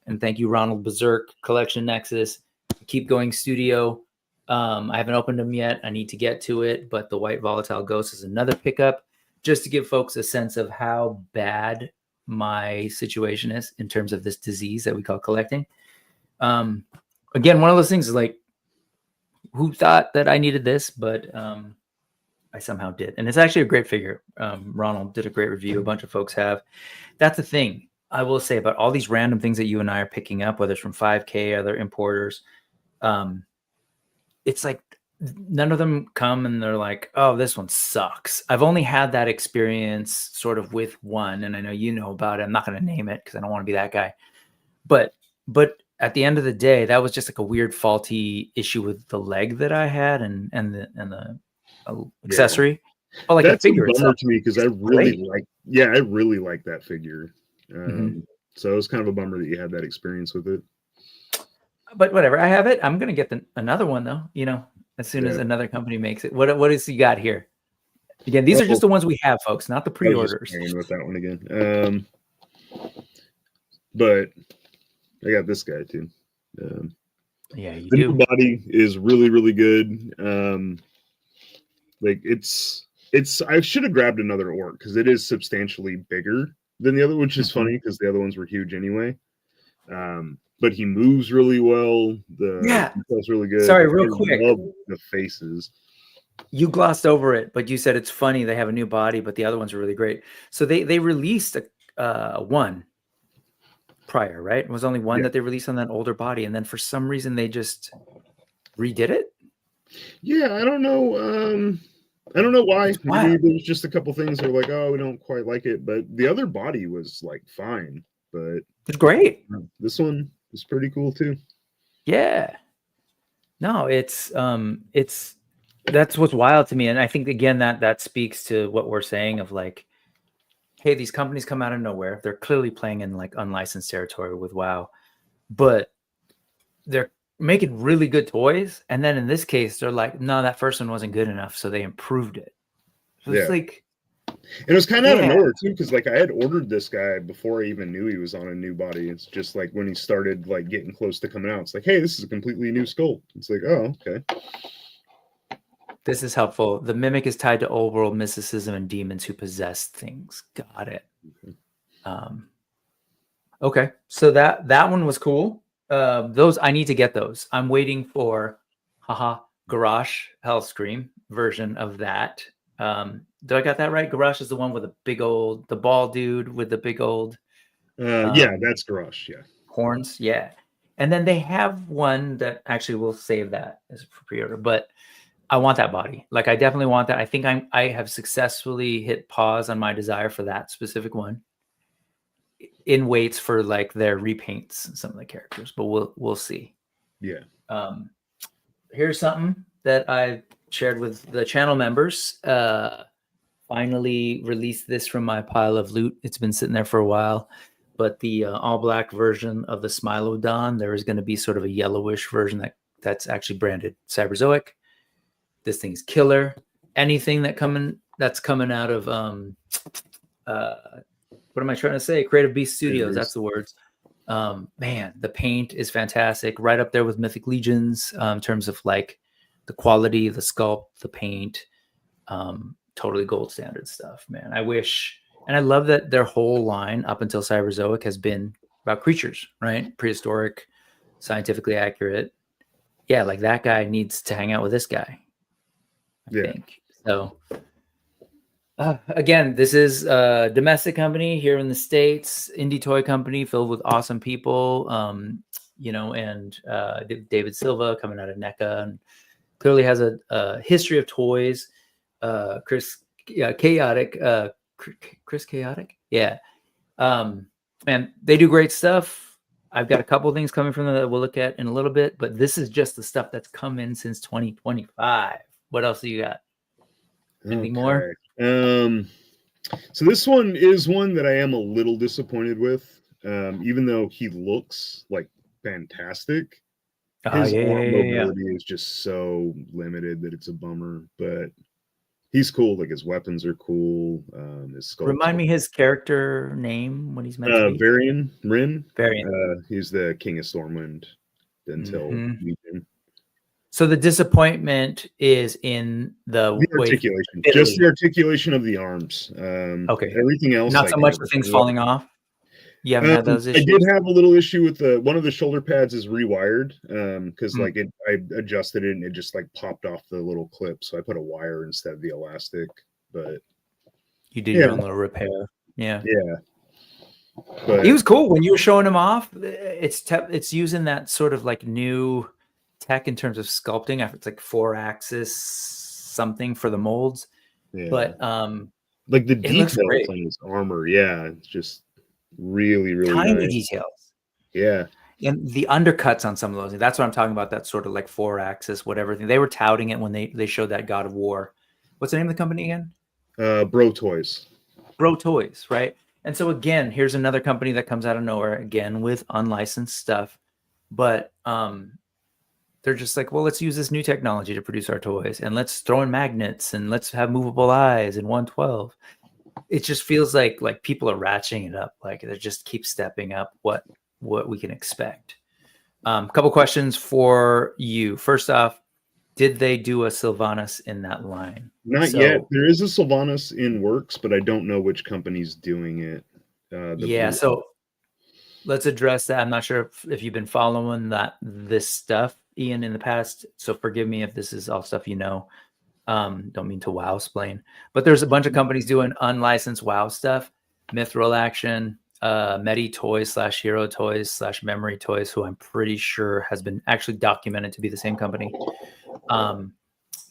and thank you, Ronald, Berserk, Collection Nexus, Keep Going Studio. I haven't opened them yet. I need to get to it, but the White Volatile Ghost is another pickup just to give folks a sense of how bad my situation is in terms of this disease that we call collecting. Again, one of those things is like, who thought that I needed this? But I somehow did. And it's actually a great figure. Ronald did a great review. A bunch of folks have. That's the thing I will say about all these random things that you and I are picking up, whether it's from 5K, other importers. It's like none of them come and they're like, oh, this one sucks. I've only had that experience sort of with one, and I know you know about it. I'm not going to name it because I don't want to be that guy. But at the end of the day, that was just like a weird faulty issue with the leg that I had and the accessory. But like that's a figure a bummer itself, to me because I really like that figure. So it was kind of a bummer that you had that experience with it. But whatever, I have it. I'm gonna get another one though. You know, as soon as another company makes it. What is you got here? Again, these are just the ones we have, folks, not the pre-orders. I was just with that one again. But I got this guy too. Yeah, you the do. New body is really, really good. Like it's. I should have grabbed another orc because it is substantially bigger than the other, which is funny because the other ones were huge anyway. But he moves really well. The detail's really good. Sorry, real quick. Love the faces. You glossed over it, but you said it's funny they have a new body, but the other ones are really great. So they released one prior, right? It was only one that they released on that older body, and then for some reason they just redid it. Yeah, I don't know. I don't know why. Maybe there's just a couple things that are like, oh, we don't quite like it, but the other body was like fine. But it's great. This one is pretty cool too. Yeah. No, it's that's what's wild to me. And I think again that speaks to what we're saying of like, hey, these companies come out of nowhere. They're clearly playing in like unlicensed territory with WoW, but they're making really good toys. And then in this case, they're like, no, that first one wasn't good enough, so they improved it. So it's like, and it was kind of out of nowhere too, because like I had ordered this guy before I even knew he was on a new body. It's just like when he started like getting close to coming out, it's like, hey, this is a completely new sculpt. It's like, oh, okay. This is helpful. The mimic is tied to old world mysticism and demons who possess things. Got it. Okay, so that one was cool. Those I need to get those. I'm waiting for Garrosh Hellscream version of that. Did I got that right? Garrosh is the one with the bald dude with the big old yeah, that's Garrosh, yeah. Horns, yeah. And then they have one that actually we'll save that as for pre-order, but I want that body. Like I definitely want that. I think I have successfully hit pause on my desire for that specific one. In waits for like their repaints some of the characters, but we'll see. Yeah. Here's something that I shared with the channel members. finally released this from my pile of loot. It's been sitting there for a while, but the all black version of the Smilodon, there is going to be sort of a yellowish version that's actually branded Cyberzoic. This thing's killer. Anything that's coming out of what am I trying to say? Creative Beast Studios. That's the words. Man, the paint is fantastic. Right up there with Mythic Legions in terms of like the quality, the sculpt, the paint. Totally gold standard stuff, man. I wish, and I love that their whole line up until Cyberzoic has been about creatures, right? Prehistoric, scientifically accurate. Yeah, like that guy needs to hang out with this guy, I think. So again, this is a domestic company here in the States, indie toy company filled with awesome people, you know, and David Silva coming out of NECA and clearly has a history of toys. Chris Chaotic. Yeah. And they do great stuff. I've got a couple things coming from them that we'll look at in a little bit, but this is just the stuff that's come in since 2025. What else do you got? Anything more? So this one is one that I am a little disappointed with, even though he looks like fantastic. His arm mobility is just so limited that it's a bummer, but he's cool. Like his weapons are cool. His Remind me his character name when he's meant to be. Varian Rin. Varian. He's the King of Stormwind until Legion. So the disappointment is in the articulation, just the articulation of the arms. Okay. Everything else, not so much the things falling off. You haven't had those issues? I did have a little issue with one of the shoulder pads is rewired because like I adjusted it and it just like popped off the little clip, so I put a wire instead of the elastic. But you did your own little repair. Yeah. But he was cool when you were showing him off. It's using that sort of like new tech in terms of sculpting. It's like 4-axis something for the molds. Yeah. But like the details on his armor, it's just really tiny nice. Details. Yeah. And the undercuts on some of those, that's what I'm talking about, that sort of like 4-axis, whatever thing. They were touting it when they showed that God of War. What's the name of the company again? Bro Toys. Bro Toys, right? And so again, here's another company that comes out of nowhere, again, with unlicensed stuff. But they're just like, well, let's use this new technology to produce our toys. And let's throw in magnets and let's have movable eyes in 112. It just feels like people are ratcheting it up. Like they just keep stepping up what we can expect. Couple questions for you. First off, did they do a Sylvanas in that line? Not yet. There is a Sylvanas in works, but I don't know which company's doing it. So let's address that. I'm not sure if you've been following this stuff, Ian, in the past. So forgive me if this is all stuff you know. Don't mean to wow-splain, but there's a bunch of companies doing unlicensed WoW stuff. Mithril Action, Medi Toys / Hero Toys / Memory Toys, who I'm pretty sure has been actually documented to be the same company. And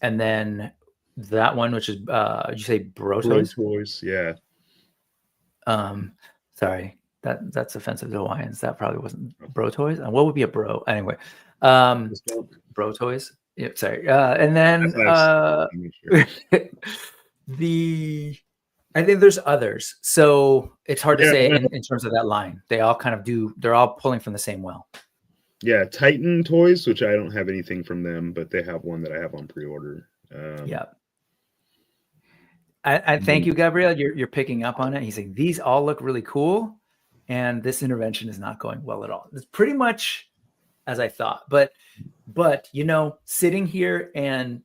then that one, which is, did you say Bro Toys? Bro Toys, yeah. Sorry, that's offensive to Hawaiians. That probably wasn't Bro Toys. What would be a bro? Anyway, Bro Toys. Yep, sorry. And then I think there's others. So it's hard to say in terms of that line. They all kind of they're all pulling from the same well. Yeah, Titan Toys, which I don't have anything from them, but they have one that I have on pre-order. I thank you, Gabriel. You're picking up on it. He's saying these all look really cool, and this intervention is not going well at all. It's pretty much as I thought, but you know, sitting here and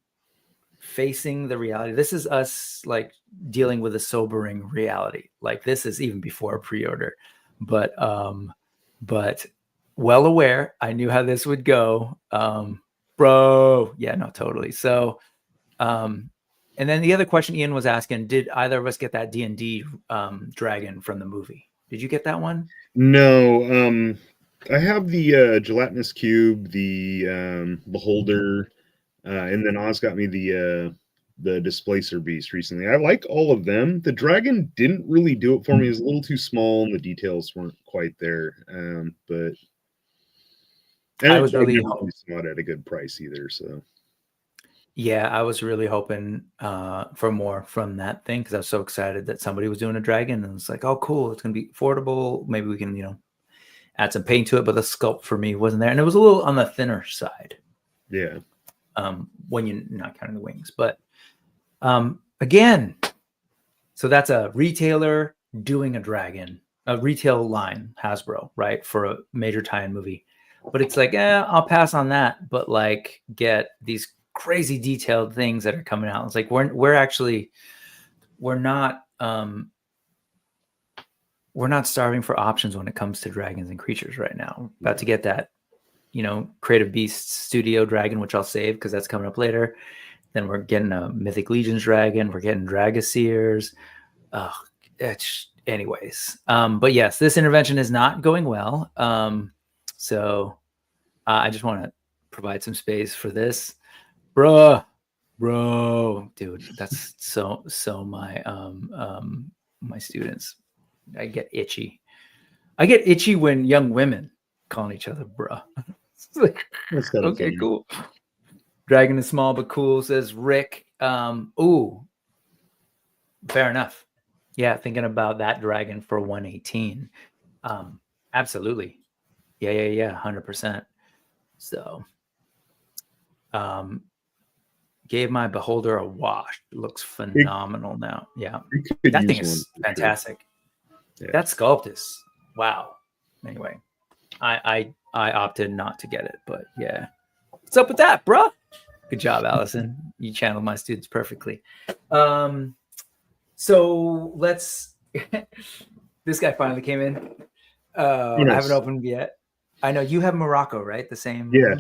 facing the reality, this is us like dealing with a sobering reality. Like this is even before pre-order, but well aware. I knew how this would go. Bro. Yeah, no, totally. So, and then the other question Ian was asking, did either of us get that D&D dragon from the movie? Did you get that one? No. I have the gelatinous cube, the beholder, and then Oz got me the displacer beast recently. I like all of them. The dragon didn't really do it for me. It was a little too small and the details weren't quite there. But I was really not at a good price either. So Yeah, I was really hoping for more from that thing because I was so excited that somebody was doing a dragon, and it's like, oh, cool, it's gonna be affordable. Maybe we can, add some paint to it. But the sculpt for me wasn't there, and it was a little on the thinner side. Yeah. When you're not counting the wings, but again, so that's a retailer doing a dragon, a retail line, Hasbro, right, for a major tie-in movie. But it's like, I'll pass on that, but like get these crazy detailed things that are coming out. It's like we're not starving for options when it comes to dragons and creatures right now. We're about to get that, Creative Beasts Studio dragon, which I'll save because that's coming up later. Then we're getting a Mythic Legions dragon. We're getting Dragoseers. Anyways. But yes, this intervention is not going well. So I just want to provide some space for this. Bro, dude, that's so my students. I get itchy. When young women calling each other bruh. It's like, okay, funny. Cool. Dragon is small but cool, says Rick. Ooh, fair enough. Yeah, thinking about that dragon for 118. Absolutely. Yeah, 100%. So, gave my beholder a wash. It looks phenomenal now. Yeah, that thing is fantastic. Yeah. That sculpt is wow. Anyway, I opted not to get it, but yeah. What's up with that, bro? Good job, Allison. You channeled my students perfectly. So let's. This guy finally came in. Yes. I haven't opened yet. I know you have Morocco, right? The same. Yeah.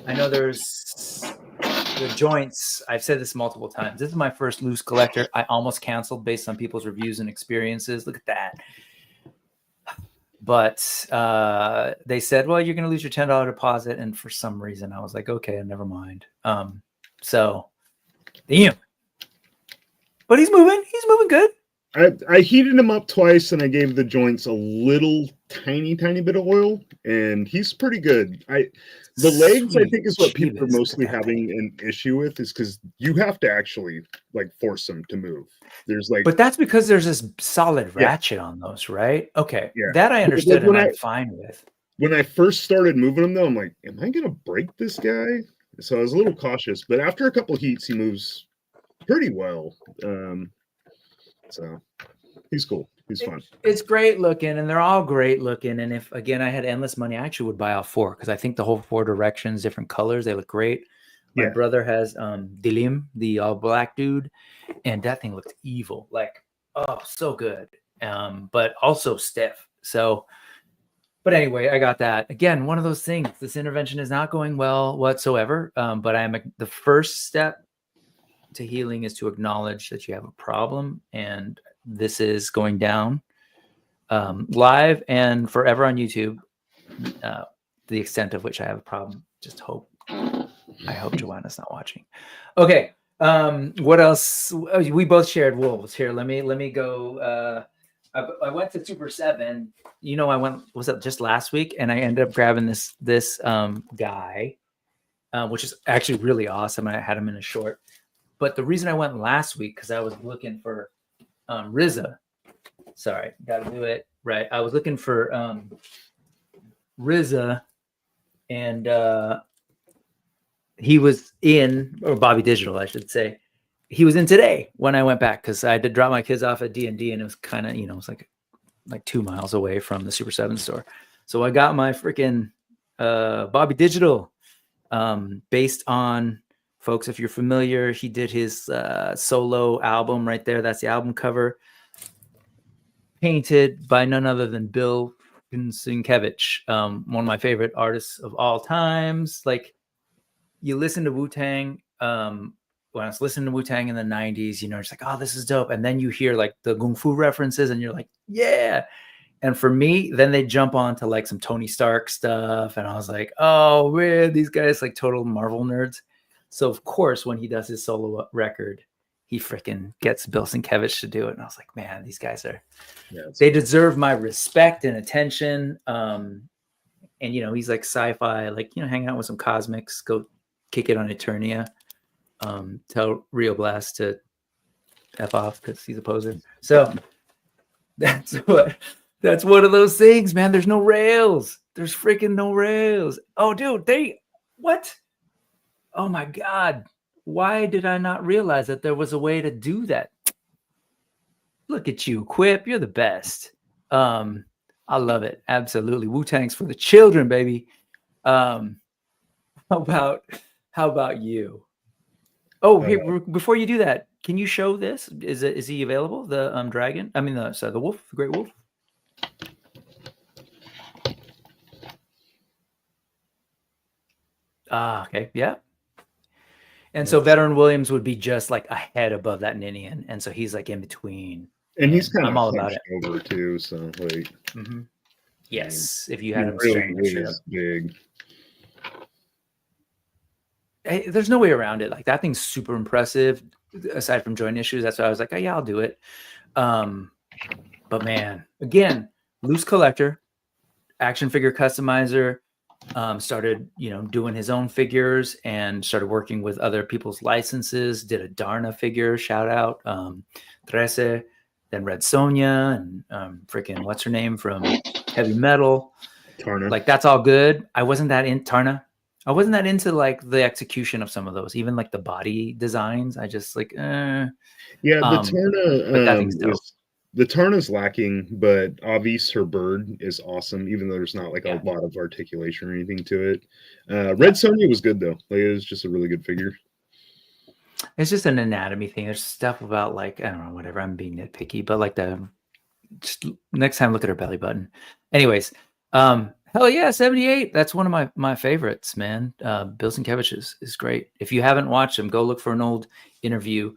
I know there's the joints. I've said this multiple times. This is my first loose collector. I almost canceled based on people's reviews and experiences. Look at that. But they said, well, you're going to lose your $10 deposit. And for some reason, I was like, okay, never mind. So, damn. But he's moving. He's moving good. I heated him up twice, and I gave the joints a little tiny bit of oil, and he's pretty good. The legs, I think, is what people are mostly having an issue with, is because you have to actually like force them to move. There's like, but that's because there's this solid ratchet on those, right? Okay, that I understood, and I'm fine with. When I first started moving him, though, I'm like, am I gonna break this guy? So I was a little cautious, but after a couple heats, he moves pretty well. So he's cool. He's fun. It's great looking, and they're all great looking. And if, again, I had endless money, I actually would buy all four because I think the whole four directions, different colors, they look great. My brother has Dilim, the all black dude, and that thing looked evil. Like, oh, so good. But also stiff. So, but anyway, I got that. Again, one of those things. This intervention is not going well whatsoever. But the first step to healing is to acknowledge that you have a problem, and this is going down live and forever on YouTube. The extent of which I have a problem. I hope Joanna's not watching. Okay. What else? We both shared wolves here. Let me go. I went to Super 7. Was it just last week? And I ended up grabbing this guy, which is actually really awesome. I had him in a short. But the reason I went last week, because I was looking for Riza. Sorry, got to do it right. I was looking for Riza, and he was in, or Bobby Digital, I should say. He was in today when I went back because I had to drop my kids off at D&D, and it was kind of, it was like 2 miles away from the Super 7 store. So I got my freaking Bobby Digital based on... Folks, if you're familiar, he did his solo album right there. That's the album cover. Painted by none other than Bill Sienkiewicz, one of my favorite artists of all times. Like, you listen to Wu-Tang, when I was listening to Wu-Tang in the 90s, it's like, oh, this is dope. And then you hear like the Kung Fu references and you're like, yeah. And for me, then they jump on to like some Tony Stark stuff. And I was like, oh, man, these guys like total Marvel nerds. So, of course, when he does his solo record, he freaking gets Bill Sienkiewicz to do it. And I was like, man, these guys they deserve my respect and attention. And, he's like sci-fi, like, hanging out with some cosmics, go kick it on Eternia. tell Rio Blast to F off because he's a poser. So that's one of those things, man. There's no rails. There's freaking no rails. Oh, dude, what? Oh my God. Why did I not realize that there was a way to do that? Look at you, Quip. You're the best. I love it. Absolutely. Wu-Tang's for the children, baby. How about you? Oh, here, before you do that, can you show this? Is he available? The dragon? I mean, the wolf, the great wolf. Okay, yeah. And so Veteran Williams would be just like a head above that Ninian, and so he's like in between. And he's kind of all about it over too. So like, yes, if you had him really is big. Hey, there's no way around it. Like that thing's super impressive. Aside from joint issues, that's why I was like, oh yeah, I'll do it. But man, again, loose collector, action figure customizer. Started, doing his own figures and started working with other people's licenses. Did a Darna figure, shout out, Trece, then Red Sonja, and freaking what's her name from Heavy Metal. Tarna. Like that's all good. I wasn't that into like the execution of some of those, even like the body designs. I just like, yeah, the Tarna. The Tarna's lacking, but Avis, her bird, is awesome, even though there's not like a lot of articulation or anything to it. Red Sonja was good, though. Like, it was just a really good figure. It's just an anatomy thing. There's stuff about, like, I don't know, whatever. I'm being nitpicky, but like just next time, look at her belly button. Anyways, hell yeah, 78. That's one of my favorites, man. Bill Sienkiewicz is great. If you haven't watched him, go look for an old interview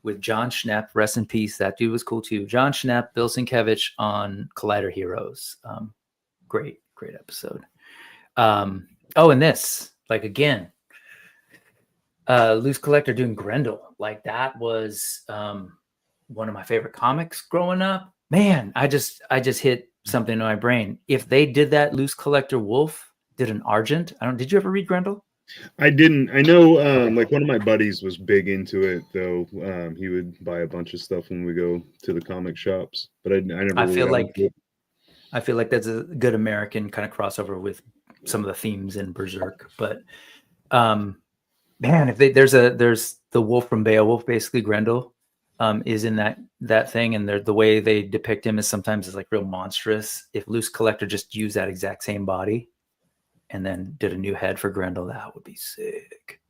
with John Schnepp, rest in peace. That dude was cool too. John Schnepp, Bill Sienkiewicz on Collider Heroes. Great episode. And this, like again, Loose Collector doing Grendel. Like that was one of my favorite comics growing up. Man, I just hit something in my brain. If they did that, Loose Collector Wolf did an Argent. Did you ever read Grendel? I didn't. I know, like one of my buddies was big into it, though. He would buy a bunch of stuff when we go to the comic shops, but I never. I feel like that's a good American kind of crossover with some of the themes in Berserk. But man, if there's the wolf from Beowulf, basically Grendel, is in that thing, and the way they depict him is sometimes like real monstrous. If Loose Collector just used that exact same body and then did a new head for Grendel, that would be sick.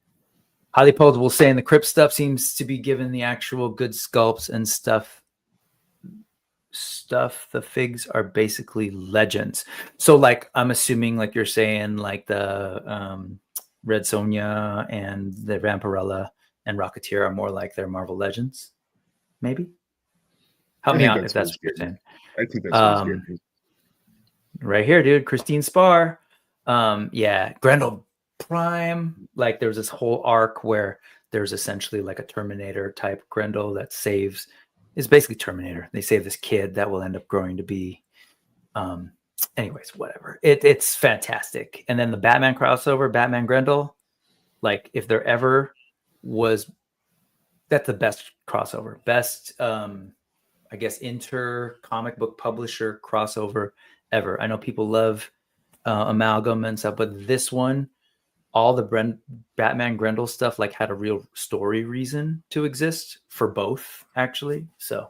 Highly Posable saying the Crypt stuff seems to be given the actual good sculpts and stuff. The figs are basically legends. So like, I'm assuming like you're saying like the Red Sonja and the Vampirella and Rocketeer are more like their Marvel legends. Maybe? Help me out if that's what you're saying. I think that's right here, dude. Christine Spar. Grendel Prime. Like there's this whole arc where there's essentially like a Terminator type Grendel that saves. It's basically Terminator. They save this kid that will end up growing to be. Anyways, whatever. It's fantastic. And then the Batman crossover, Batman Grendel. Like if there ever was, that's the best crossover. Best, I guess, inter comic book publisher crossover ever. I know people love Amalgam and stuff, but this one, all the Batman Grendel stuff like had a real story reason to exist for both, actually. So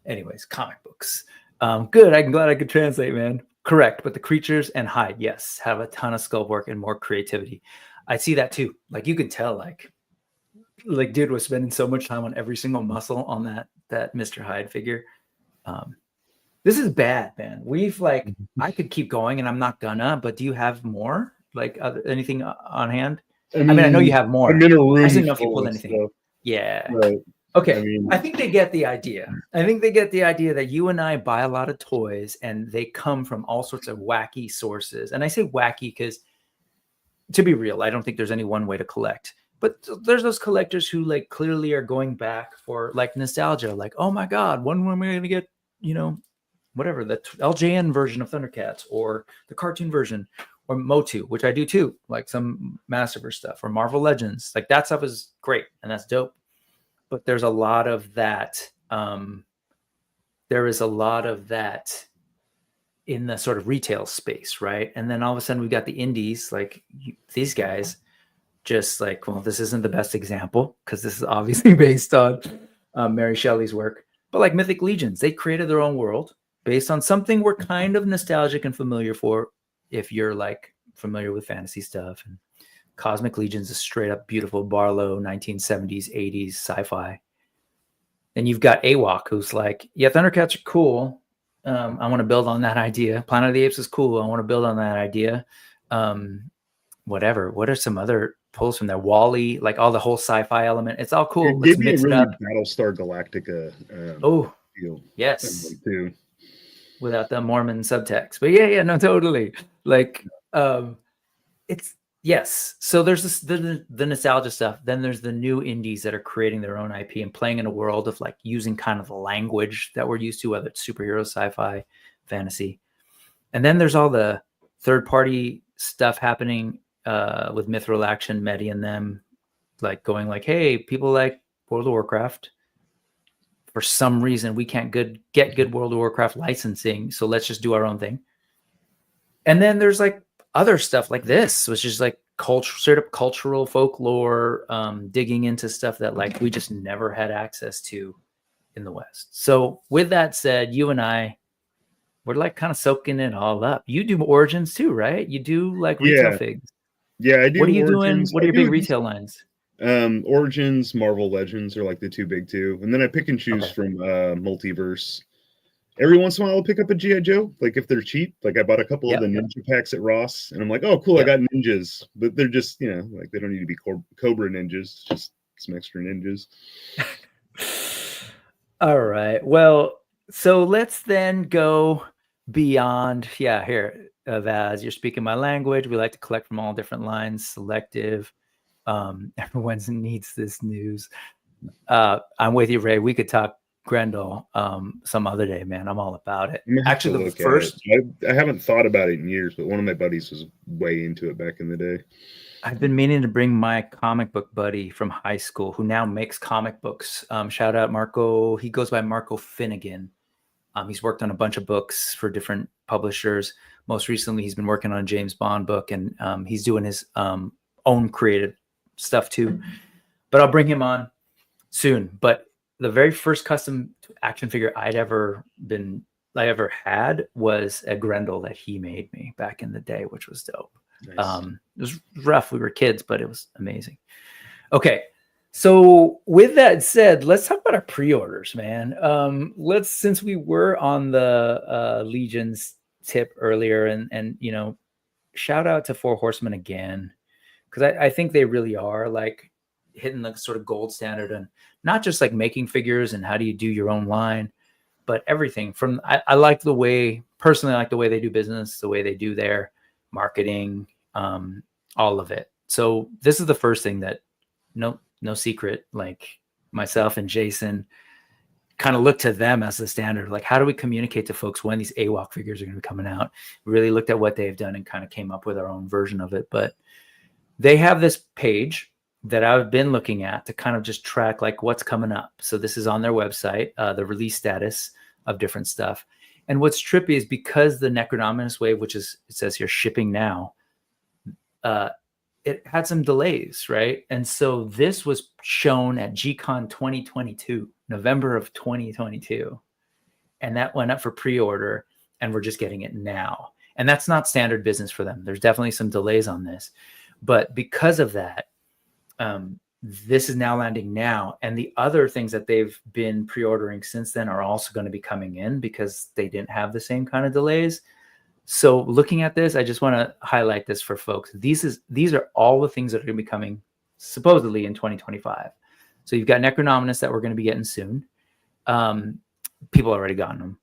anyways, comic books. Good. I'm glad I could translate, man. Correct. But the creatures and hide, yes, have a ton of sculpt work and more creativity. I see that too. Like you can tell, like dude was spending so much time on every single muscle on that Mr. Hyde figure. This is bad, man. We've like, I could keep going and I'm not gonna, but do you have more? Like anything on hand? I mean, I know you have more. I'm in a room. I didn't know if you pulled anything. Stuff. Yeah. Right. Okay. I think they get the idea. I think they get the idea that you and I buy a lot of toys and they come from all sorts of wacky sources. And I say wacky because, to be real, I don't think there's any one way to collect. But there's those collectors who like clearly are going back for like nostalgia. Like, oh my God, when am I going to get, whatever, the LJN version of Thundercats or the cartoon version or Motu, which I do too, like some Masterverse stuff, or Marvel Legends. Like that stuff is great and that's dope. But there's a lot of that. There is a lot of that in the sort of retail space, right? And then all of a sudden we've got the indies, like these guys, just like, well, this isn't the best example because this is obviously based on Mary Shelley's work, but like Mythic Legions, they created their own world based on something we're kind of nostalgic and familiar for if you're like familiar with fantasy stuff. And Cosmic Legions is straight up beautiful Barlow 1970s 80s sci-fi. Then you've got AWOC, who's like, yeah, Thundercats are cool. I want to build on that idea. Planet of the Apes is cool. I want to build on that idea. Whatever. What are some other pulls from there? Wall-E, like all the whole sci-fi element. It's all cool. Let's mix it up. Battlestar Galactica. Feel yes. Too. Without the Mormon subtext. But yeah, no, totally. Like, it's, yes. So there's the nostalgia stuff. Then there's the new indies that are creating their own IP and playing in a world of like using kind of the language that we're used to, whether it's superhero, sci-fi, fantasy. And then there's all the third-party stuff happening with Mithril Action, Medi, and them, like going like, hey, people like World of Warcraft. For some reason, we can't get good World of Warcraft licensing, so let's just do our own thing. And then there's like other stuff like this, which is like straight up cultural folklore, digging into stuff that like we just never had access to in the West. So with that said, you and I, we're like kind of soaking it all up. You do Origins too, right? You do like retail figs. Yeah, I do. What are you Origins. doing? What are your big retail lines? Origins, Marvel Legends are like the two big two. And then I pick and choose from Multiverse. Every once in a while, I'll pick up a G.I. Joe, like if they're cheap. Like I bought a couple of the ninja packs at Ross, and I'm like, oh, cool, I got ninjas. But they're just, like they don't need to be Cobra ninjas, just some extra ninjas. All right. Well, so let's then go beyond. Yeah, here, Vaz, you're speaking my language. We like to collect from all different lines, selective. Everyone needs this news. I'm with you, Ray. We could talk Grendel some other day, man. I'm all about it. Actually, the first I haven't thought about it in years, but one of my buddies was way into it back in the day. I've been meaning to bring my comic book buddy from high school who now makes comic books. Shout out Marco. He goes by Marco Finnegan. He's worked on a bunch of books for different publishers. Most recently, he's been working on a James Bond book, and he's doing his own creative stuff too. But I'll bring him on soon. But the very first custom action figure I ever had was a Grendel that he made me back in the day, which was dope. Nice. It was rough. We were kids, but it was amazing. Okay. So with that said, let's talk about our pre-orders, man. Since we were on the Legions tip earlier, and shout out to Four Horsemen again, because I think they really are like hitting the sort of gold standard, and not just like making figures and how do you do your own line, but everything from, I like the way they do business, the way they do their marketing, all of it. So this is the first thing that no secret, like myself and Jason kind of looked to them as the standard. Like, how do we communicate to folks when these AWOC figures are going to be coming out? We really looked at what they've done and kind of came up with our own version of it. But they have this page that I've been looking at to kind of just track like what's coming up. So this is on their website, the release status of different stuff. And what's trippy is because the Necronominus wave, which is, it says here, shipping now, it had some delays, right? And so this was shown at G-Con 2022, November of 2022. And that went up for pre-order, and we're just getting it now. And that's not standard business for them. There's definitely some delays on this. But because of that, this is now landing now. And the other things that they've been pre-ordering since then are also going to be coming in because they didn't have the same kind of delays. So looking at this, I just want to highlight this for folks. These are all the things that are going to be coming supposedly in 2025. So you've got Necronominus that we're going to be getting soon. People already gotten them.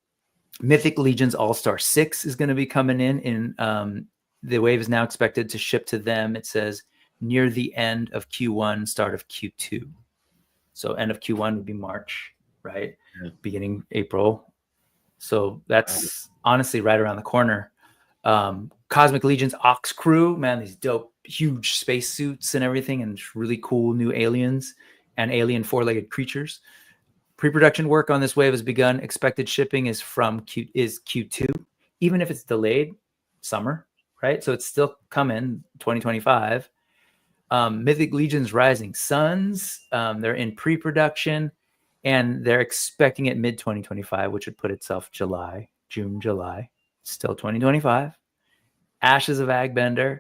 Mythic Legions All-Star 6 is going to be coming in. The wave is now expected to ship to them. It says near the end of Q1, start of Q2. So end of Q1 would be March, right? Yeah. Beginning April. So that's honestly right around the corner. Cosmic Legion's Ox Crew, man, these dope, huge space suits and everything, and really cool new aliens and alien four-legged creatures. Pre-production work on this wave has begun. Expected shipping is Q2, even if it's delayed, summer, right? So it's still coming 2025. Mythic Legion's Rising Suns, they're in pre-production, and they're expecting it mid-2025, which would put itself June, July, still 2025. Ashes of Agbender,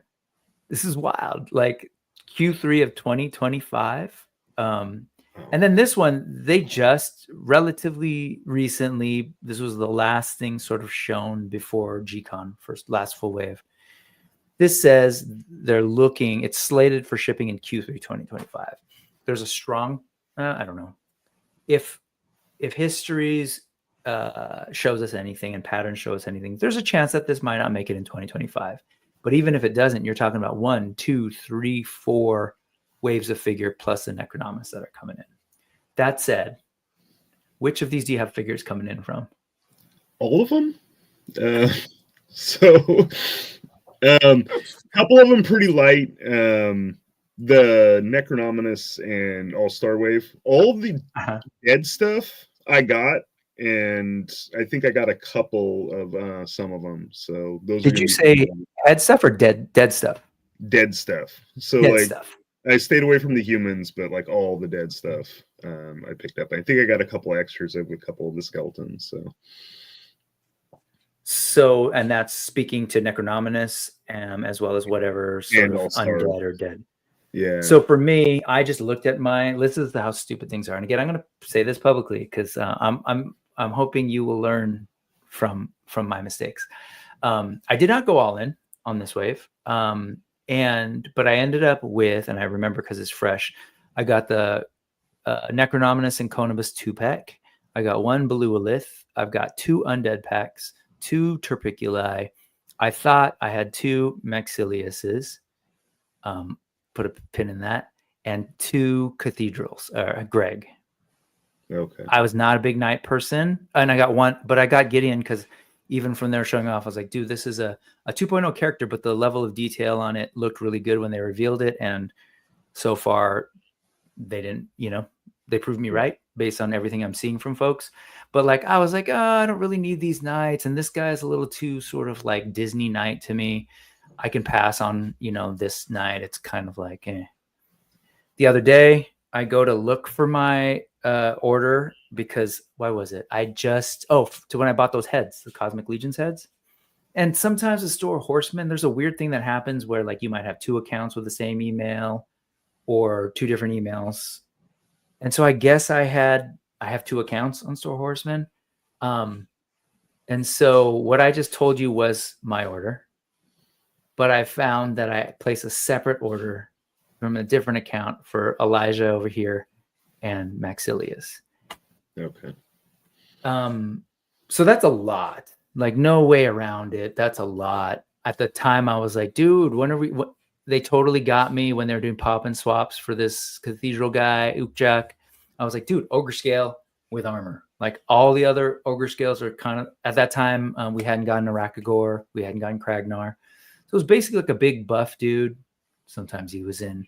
this is wild, like Q3 of 2025. And then this one, they just relatively recently, this was the last thing sort of shown before G-Con, last full wave. This says they're looking, it's slated for shipping in Q3 2025. There's a strong, I don't know, if histories shows us anything and patterns show us anything, there's a chance that this might not make it in 2025. But even if it doesn't, you're talking about 1, 2, 3, 4 waves of figure plus the Necronominus that are coming in. That said, which of these do you have figures coming in from? All of them. A couple of them pretty light. The Necronominus and All-Star Wave. All of the dead stuff I got, and I think I got a couple of some of them. So those. Did you say head stuff or dead stuff? Dead stuff. So dead like stuff. I stayed away from the humans, but like all the dead stuff I picked up. I think I got a couple extras of a couple of the skeletons. So, and that's speaking to Necronominus, as well as whatever sort of undead or dead. Yeah. So for me, I just looked at this is how stupid things are. And again, I'm going to say this publicly because I'm hoping you will learn from my mistakes. I did not go all in on this wave. But I ended up with, and I remember because it's fresh, I got the Necronominus and Conibus 2-pack. I got 1 Belualith. I've got 2 undead packs, 2 Turpiculi. I thought I had 2 Maxiliuses. Put a pin in that. And 2 Cathedrals, Greg. Okay. I was not a big knight person, and I got 1, but I got Gideon because even from there showing off, I was like, dude, this is a 2.0 character, but the level of detail on it looked really good when they revealed it. And so far they didn't, they proved me right based on everything I'm seeing from folks. But like, I was like, I don't really need these knights. And this guy's a little too sort of like Disney knight to me. I can pass on, this knight. It's kind of like, The other day I go to look for my order because why was it? To when I bought those heads, the Cosmic Legion's heads. And sometimes the store Horsemen, there's a weird thing that happens where like you might have 2 accounts with the same email or 2 different emails. And so I guess I have 2 accounts on Store Horsemen. And so what I just told you was my order, but I found that I placed a separate order from a different account for Elijah over here and Maxilius. Okay. So that's a lot. Like no way around it. That's a lot. At the time I was like, dude, they totally got me when they were doing pop and swaps for this cathedral guy, Ukjak. I was like, dude, ogre scale with armor. Like all the other ogre scales are kind of, at that time, we hadn't gotten Arakagor, we hadn't gotten Kragnar. So it was basically like a big buff dude. Sometimes he was in,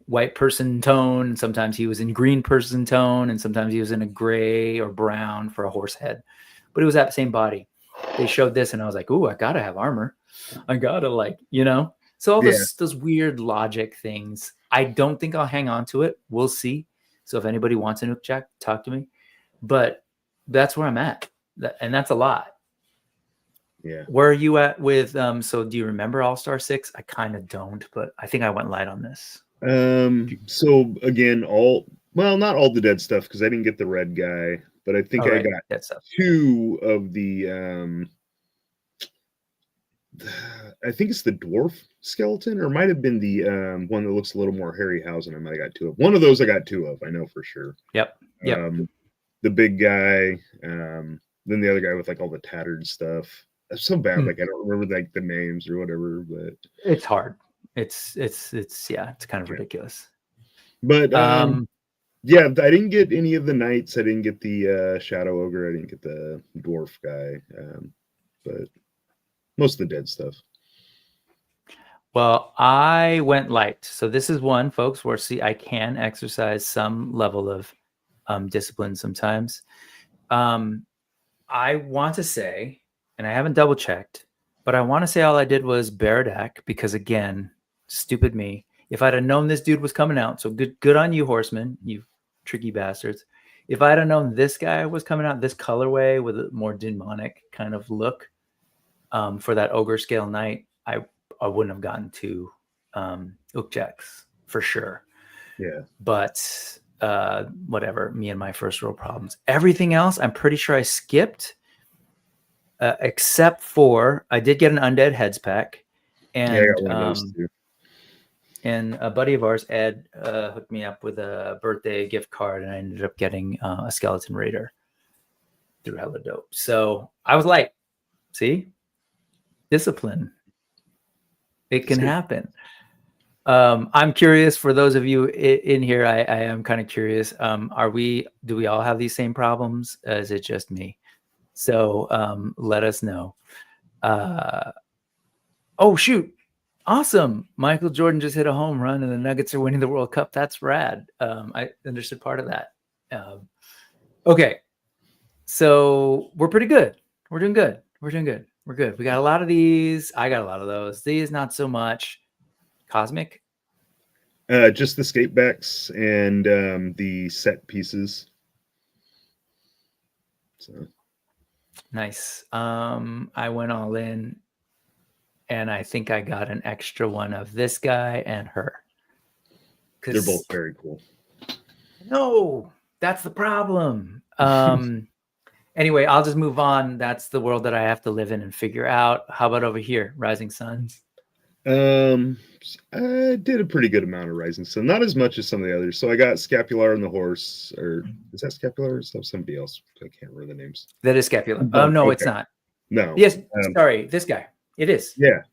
white person tone, and sometimes he was in green person tone, and sometimes he was in a gray or brown for a horse head. But it was that same body. They showed this, and I was like, ooh, I gotta have armor. I gotta So all those weird logic things. I don't think I'll hang on to it. We'll see. So if anybody wants an Ukjak, talk to me. But that's where I'm at. And that's a lot. Yeah. Where are you at with so do you remember All-Star 6? I kind of don't, but I think I went light on this. So again, not all the dead stuff because I didn't get the red guy, but I think I got dead stuff. 2 of the I think it's the dwarf skeleton, or it might have been the one that looks a little more Harryhausen. I might have got 2 of. One of those I got 2 of, I know for sure. Yep. The big guy, then the other guy with like all the tattered stuff. That's so bad. Like I don't remember like the names or whatever, but it's hard. It's kind of ridiculous. But I didn't get any of the knights. I didn't get the shadow ogre. I didn't get the dwarf guy. But Most of the dead stuff. Well, I went light. So this is one, folks, where see I can exercise some level of discipline sometimes. I want to say, and I haven't double checked, but I want to say all I did was Baradak because again, stupid me. If I'd have known this dude was coming out, so good on you, horsemen, you tricky bastards. If I'd have known this guy was coming out, this colorway with a more demonic kind of look for that ogre scale knight, I wouldn't have gotten to Ukjaks for sure. Yeah. But whatever, me and my first world problems. Everything else, I'm pretty sure I skipped, except for I did get an Undead Heads pack, and I got one of those too. And a buddy of ours, Ed, hooked me up with a birthday gift card, and I ended up getting a Skeleton Raider through Hella Dope. So I was like, see, discipline. It can happen. I'm curious for those of you in here. I am kind of curious. Do we all have these same problems? Is it just me? So let us know. Oh shoot. Awesome. Michael Jordan just hit a home run and the Nuggets are winning the World Cup. That's rad. I understood part of that. Okay. So we're pretty good. We're doing good. We're good. We got a lot of these. I got a lot of those. These, not so much. Cosmic? Just the skatebacks and the set pieces. So nice. I went all in, and I think I got an extra one of this guy and her. They're both very cool. No, that's the problem. Anyway, I'll just move on. That's the world that I have to live in and figure out. How about over here, Rising Suns? I did a pretty good amount of Rising Sun, not as much as some of the others. So I got Scapular on the horse, or is that Scapular or is that somebody else? I can't remember the names. That is Scapular. Oh no, okay. It's not. No. Yes, sorry, this guy. It is. Yeah.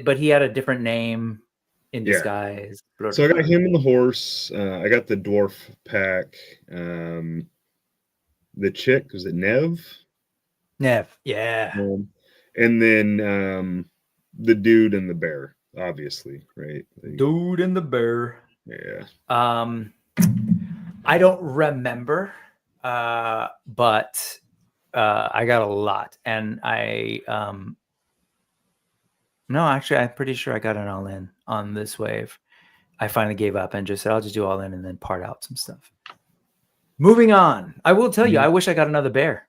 But he had a different name in disguise. Yeah. So I got him and the horse. I got the dwarf pack. The chick, was it N.E.W.S? N.E.W.S, yeah. And then the dude and the bear, obviously, right? Dude and the bear. Yeah. I don't remember, but I got a lot, and no, actually, I'm pretty sure I got an all in on this wave. I finally gave up and just said I'll just do all in and then part out some stuff. Moving on, I will tell you, I wish I got another bear.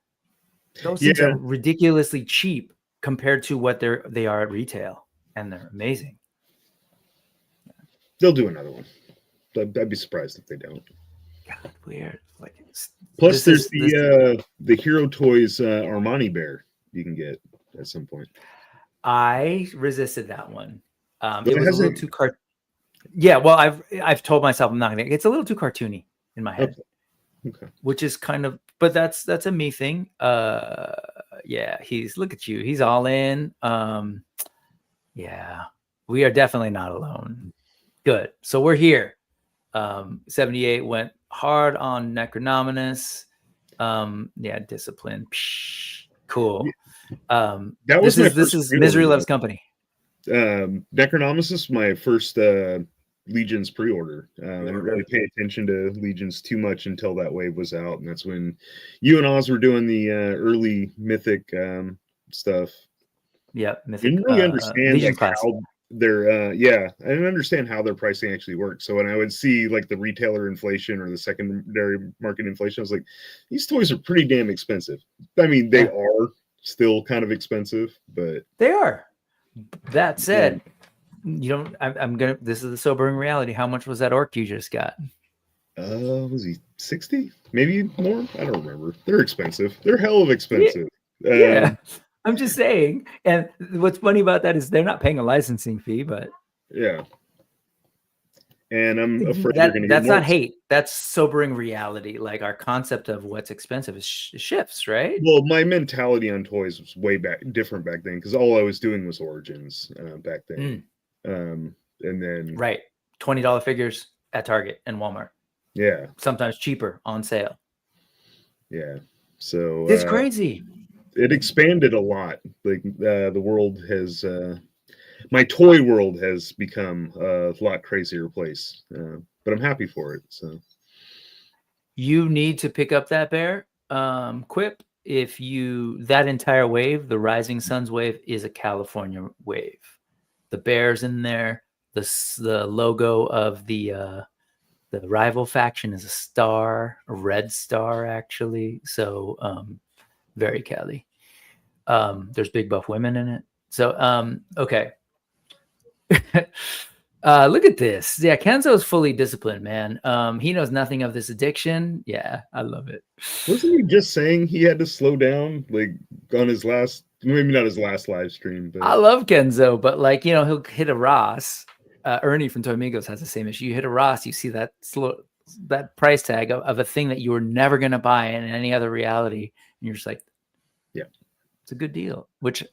Those things are ridiculously cheap compared to what they are at retail, and they're amazing. They'll do another one. I'd be surprised if they don't. God, weird. Like, plus, there's the Hero Toys Armani bear you can get at some point. I resisted that one. It was a little too Yeah, well, I've told myself I'm not gonna. It's a little too cartoony in my head. Okay. Which is kind of, but that's a me thing. Yeah, look at you. He's all in. Yeah, we are definitely not alone. Good. So we're here. 78 went hard on Necronominus. Yeah, discipline. Psh, cool. This is Misery Loves Company. Necronominus is my first Legions pre-order. I didn't really pay attention to Legions too much until that wave was out, and that's when you and Oz were doing the early Mythic stuff. Yeah, Mythic. I didn't really understand like how their I didn't understand how their pricing actually worked. So when I would see like the retailer inflation or the secondary market inflation, I was like, these toys are pretty damn expensive. I mean, they are still kind of expensive, but they are. That said, you don't. I'm gonna. This is the sobering reality. How much was that orc you just got? Was he 60? Maybe more? I don't remember. They're expensive. They're hell of expensive. Yeah. I'm just saying. And what's funny about that is they're not paying a licensing fee, but yeah. And I'm afraid that's not hate. That's sobering reality. Like our concept of what's expensive shifts, right? Well, my mentality on toys was way different back then because all I was doing was Origins back then. And then right, $20 figures at Target and Walmart. Yeah, sometimes cheaper on sale. Yeah, so it's crazy. it expanded a lot. Like the world has, my toy world has become a lot crazier place. But I'm happy for it. So You need to pick up that bear. Quip. If you that entire wave, the Rising Suns wave, is a California wave. The bear's in there. The logo of the rival faction is a star, a red star actually. So very Cali. There's big buff women in it. So okay. Look at this. Yeah, Kenzo is fully disciplined, man. He knows nothing of this addiction. Yeah, I love it. wasn't he just saying he had to slow down, like on his last, maybe not his last live stream, but I love Kenzo, but like, you know, he'll hit a Ross. Ernie from Toy Amigos has the same issue. You hit a Ross, you see that price tag of a thing that you were never going to buy in any other reality, and you're just like, yeah, it's a good deal, which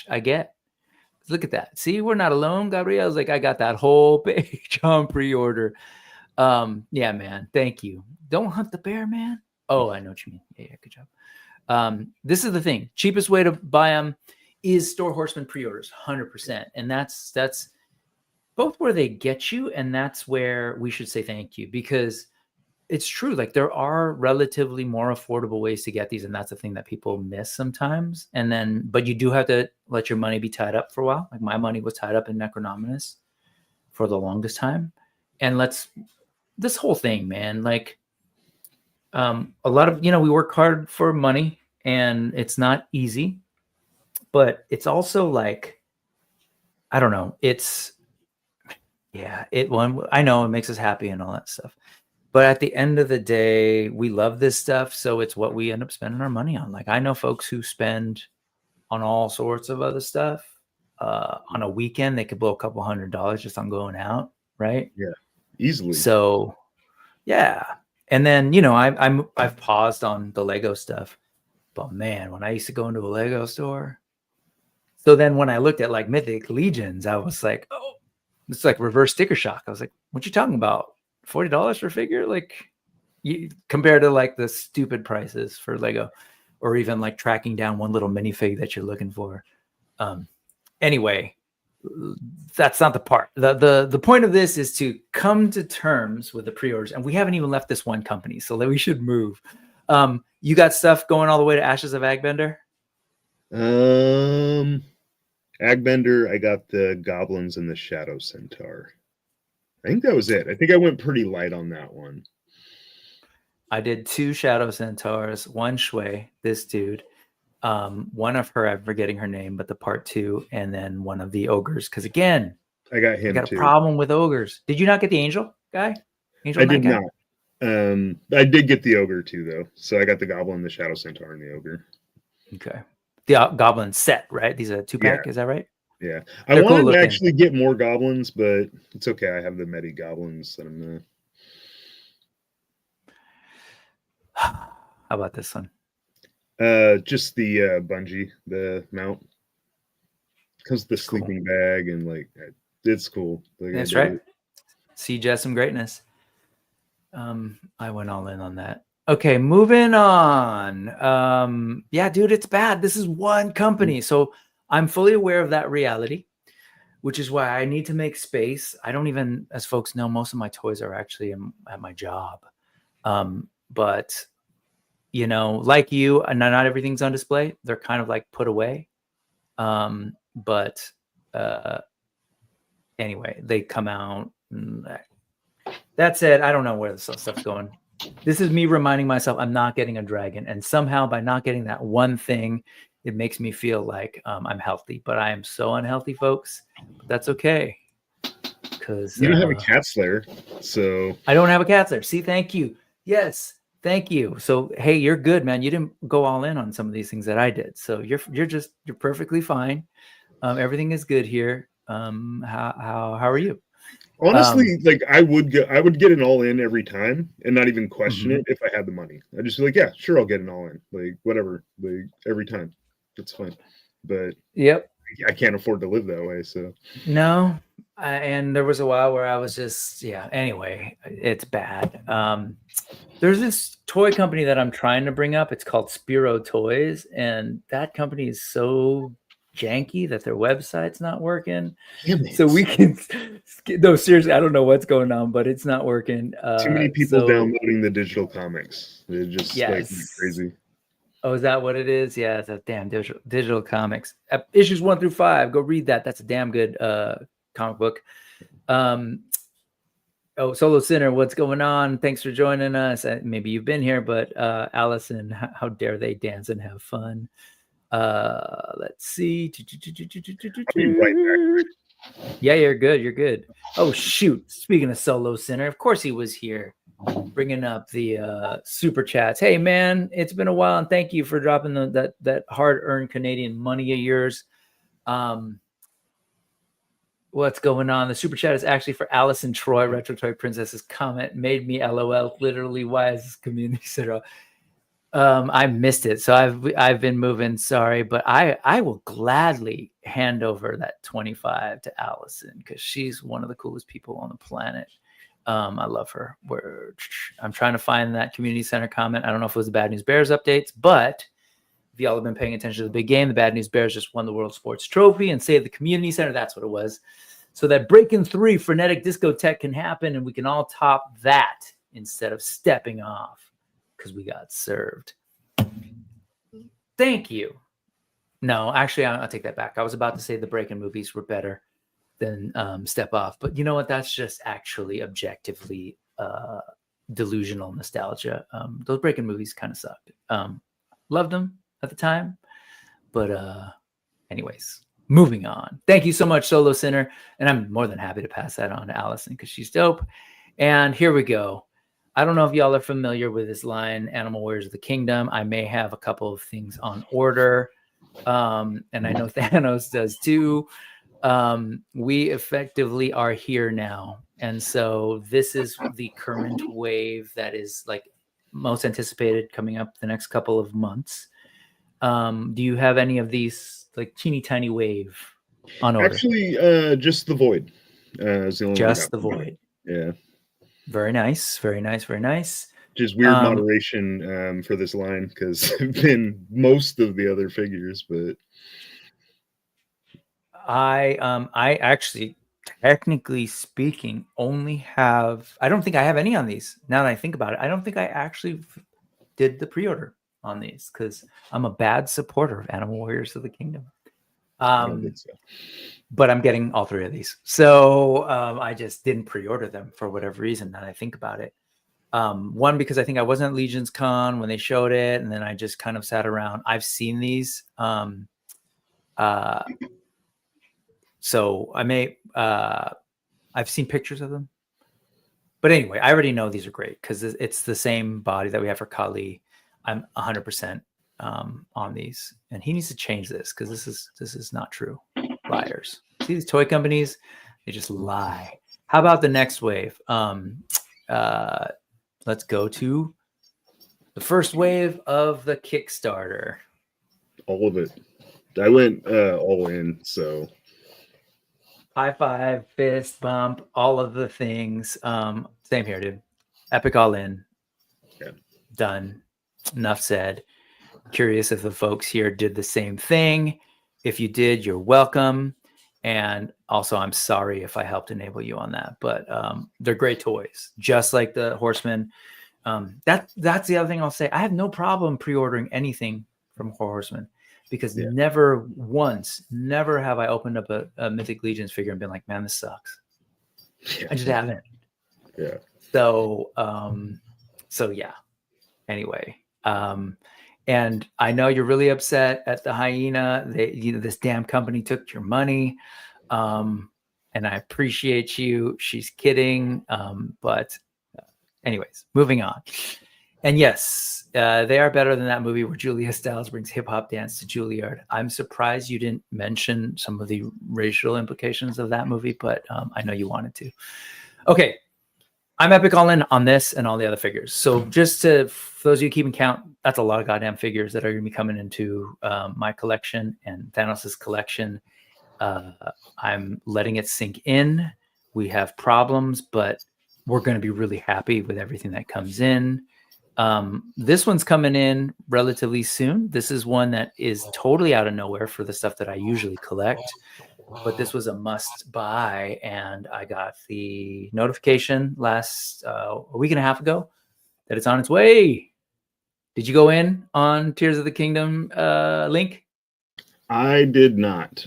I get. Look at that. See, we're not alone. Gabriel's like, I got that whole page on pre-order. Yeah, man. Thank you. Don't hunt the bear, man. Oh, I know what you mean. Yeah, good job. This is the thing. Cheapest way to buy them is Store Horseman pre-orders, 100%. And that's both where they get you, and that's where we should say thank you, because it's true. Like, there are relatively more affordable ways to get these, and that's the thing that people miss sometimes. And then, but you do have to let your money be tied up for a while. Like, my money was tied up in Necronominus for the longest time. And this whole thing, man, like, a lot of, we work hard for money, and it's not easy, but it's also like, I don't know. I know it makes us happy and all that stuff. But at the end of the day, we love this stuff. So it's what we end up spending our money on. Like, I know folks who spend on all sorts of other stuff. On a weekend, they could blow a couple $100 just on going out. Right. Yeah. Easily. So, yeah. And then, I've paused on the Lego stuff, but man, when I used to go into a Lego store. So then when I looked at like Mythic Legions, I was like, oh, it's like reverse sticker shock. I was like, what you talking about? $40 for a figure? Like, compared to like the stupid prices for Lego, or even like tracking down one little minifig that you're looking for. Anyway, that's not the part. The point of this is to come to terms with the pre-orders, and we haven't even left this one company, so we should move. You got stuff going all the way to Ashes of Agbender? Agbender, I got the Goblins and the Shadow Centaur. I think that was it. I think I went pretty light on that one. I did 2 Shadow Centaurs, 1 Shui, this dude, one of her, I'm forgetting her name, but the part 2, and then one of the ogres. Because again, I got him. I got a problem with ogres. Did you not get the angel guy? I did not. I did get the ogre too, though. So I got the Goblin, the Shadow Centaur, and the ogre. Okay. The Goblin set, right? These are a 2-pack. Yeah. Is that right? Yeah, I wanted to actually get more goblins, but it's okay. I have the Medi goblins that I'm gonna. How about this one? Just the bungee, the mount. Comes with the sleeping bag, and like it's cool. Like, that's right. Siege has some greatness. I went all in on that. Okay, moving on. Yeah, dude, it's bad. This is one company, so I'm fully aware of that reality, which is why I need to make space. I don't even, as folks know, most of my toys are actually at my job. But, like you, not everything's on display. They're kind of like put away. But anyway, they come out. That said, I don't know where this stuff's going. This is me reminding myself I'm not getting a dragon. And somehow by not getting that one thing, it makes me feel like I'm healthy, but I am so unhealthy, folks. But that's okay. Because you don't have a cat slayer, so I don't have a cat slayer. See, thank you. Yes, thank you. So hey, you're good, man. You didn't go all in on some of these things that I did. So you're perfectly fine. Everything is good here. How are you? Honestly, like I would get an all in every time and not even question it if I had the money. I'd just be like, yeah, sure, I'll get an all in, like whatever, like every time. It's fine. But yep, I can't afford to live that way. So no, And there was a while where I was just, anyway, it's bad. There's this toy company that I'm trying to bring up. It's called Spiro Toys, and that company is so janky that their website's not working. Damn it. So we can, no, seriously, I don't know what's going on, but it's not working. Too many people downloading the digital comics. They're just like crazy. Oh, is that what it is? Yeah, it's a damn digital comics. Issues 1 through 5. Go read that. That's a damn good comic book. Solo Sinner, what's going on? Thanks for joining us. Maybe you've been here, but Allison, how dare they dance and have fun? Let's see. Yeah, you're good. You're good. Oh, shoot. Speaking of Solo Sinner, of course he was here bringing up the super chats. Hey, man, it's been a while, and thank you for dropping that hard-earned Canadian money of yours. What's going on? The super chat is actually for Allison Troy. Retro Toy Princess's comment made me LOL. Literally, why is this community center? I missed it, so I've been moving. Sorry, but I will gladly hand over that 25 to Allison because she's one of the coolest people on the planet. I love her. I'm trying to find that community center comment. I don't know if it was the Bad News Bears updates, but if y'all have been paying attention to the big game, the Bad News Bears just won the World Sports Trophy and saved the community center. That's what it was. So that Breaking 3 frenetic discotheque can happen, and we can all top that instead of stepping off because we got served. Thank you. No, actually, I'll take that back. I was about to say the Breaking movies were better than Step Off, but you know what? That's just actually objectively delusional nostalgia. Those Breaking movies kind of sucked. Loved them at the time, but anyways, moving on. Thank you so much, Solo Sinner, and I'm more than happy to pass that on to Allison because she's dope. And here we go. I don't know if y'all are familiar with this line, Animal Warriors of the Kingdom. I may have a couple of things on order, and I know Thanos does too. We effectively are here now, and so this is the current wave that is like most anticipated coming up the next couple of months. Do you have any of these like teeny tiny wave on order? Actually, just the Void. Is the only just the Void. Yeah. Very nice. Very nice. Very nice. Just weird moderation for this line because I've been most of the other figures, but I actually, technically speaking, only have. I don't think I have any on these. Now that I think about it, I don't think I actually did the pre-order on these because I'm a bad supporter of Animal Warriors of the Kingdom. I don't think so. But I'm getting all three of these. So I just didn't pre-order them for whatever reason that I think about it. One, because I think I wasn't at Legion's Con when they showed it. And then I just kind of sat around. I've seen these. So I may, I've seen pictures of them. But anyway, I already know these are great because it's the same body that we have for Kali. I'm 100% on these. And he needs to change this because this is not true. Liars. See these toy companies, they just lie. How about the next wave? Let's go to the first wave of the Kickstarter. All of it. I went all in, so high five, fist bump, all of the things. Same here, dude. Epic all in. Yeah. Done. Enough said. Curious if the folks here did the same thing. If you did, you're welcome. And also, I'm sorry if I helped enable you on that. But they're great toys, just like the Horsemen. That's the other thing I'll say. I have no problem pre-ordering anything from Horsemen because never have I opened up a Mythic Legions figure and been like, man, this sucks. Yeah. I just haven't. Yeah. So yeah. Anyway. And I know you're really upset at the Hyena. This damn company took your money. And I appreciate you. She's kidding. But anyways, moving on. And yes, they are better than that movie where Julia Stiles brings hip hop dance to Juilliard. I'm surprised you didn't mention some of the racial implications of that movie, but I know you wanted to. Okay. I'm epic all in on this and all the other figures. So just for those of you keeping count, that's a lot of goddamn figures that are going to be coming into my collection and Thanos's collection. I'm letting it sink in. We have problems, but we're going to be really happy with everything that comes in. This one's coming in relatively soon. This is one that is totally out of nowhere for the stuff that I usually collect, but this was a must buy, and I got the notification last a week and a half ago that it's on its way. Did you go in on Tears of the Kingdom link? I did not.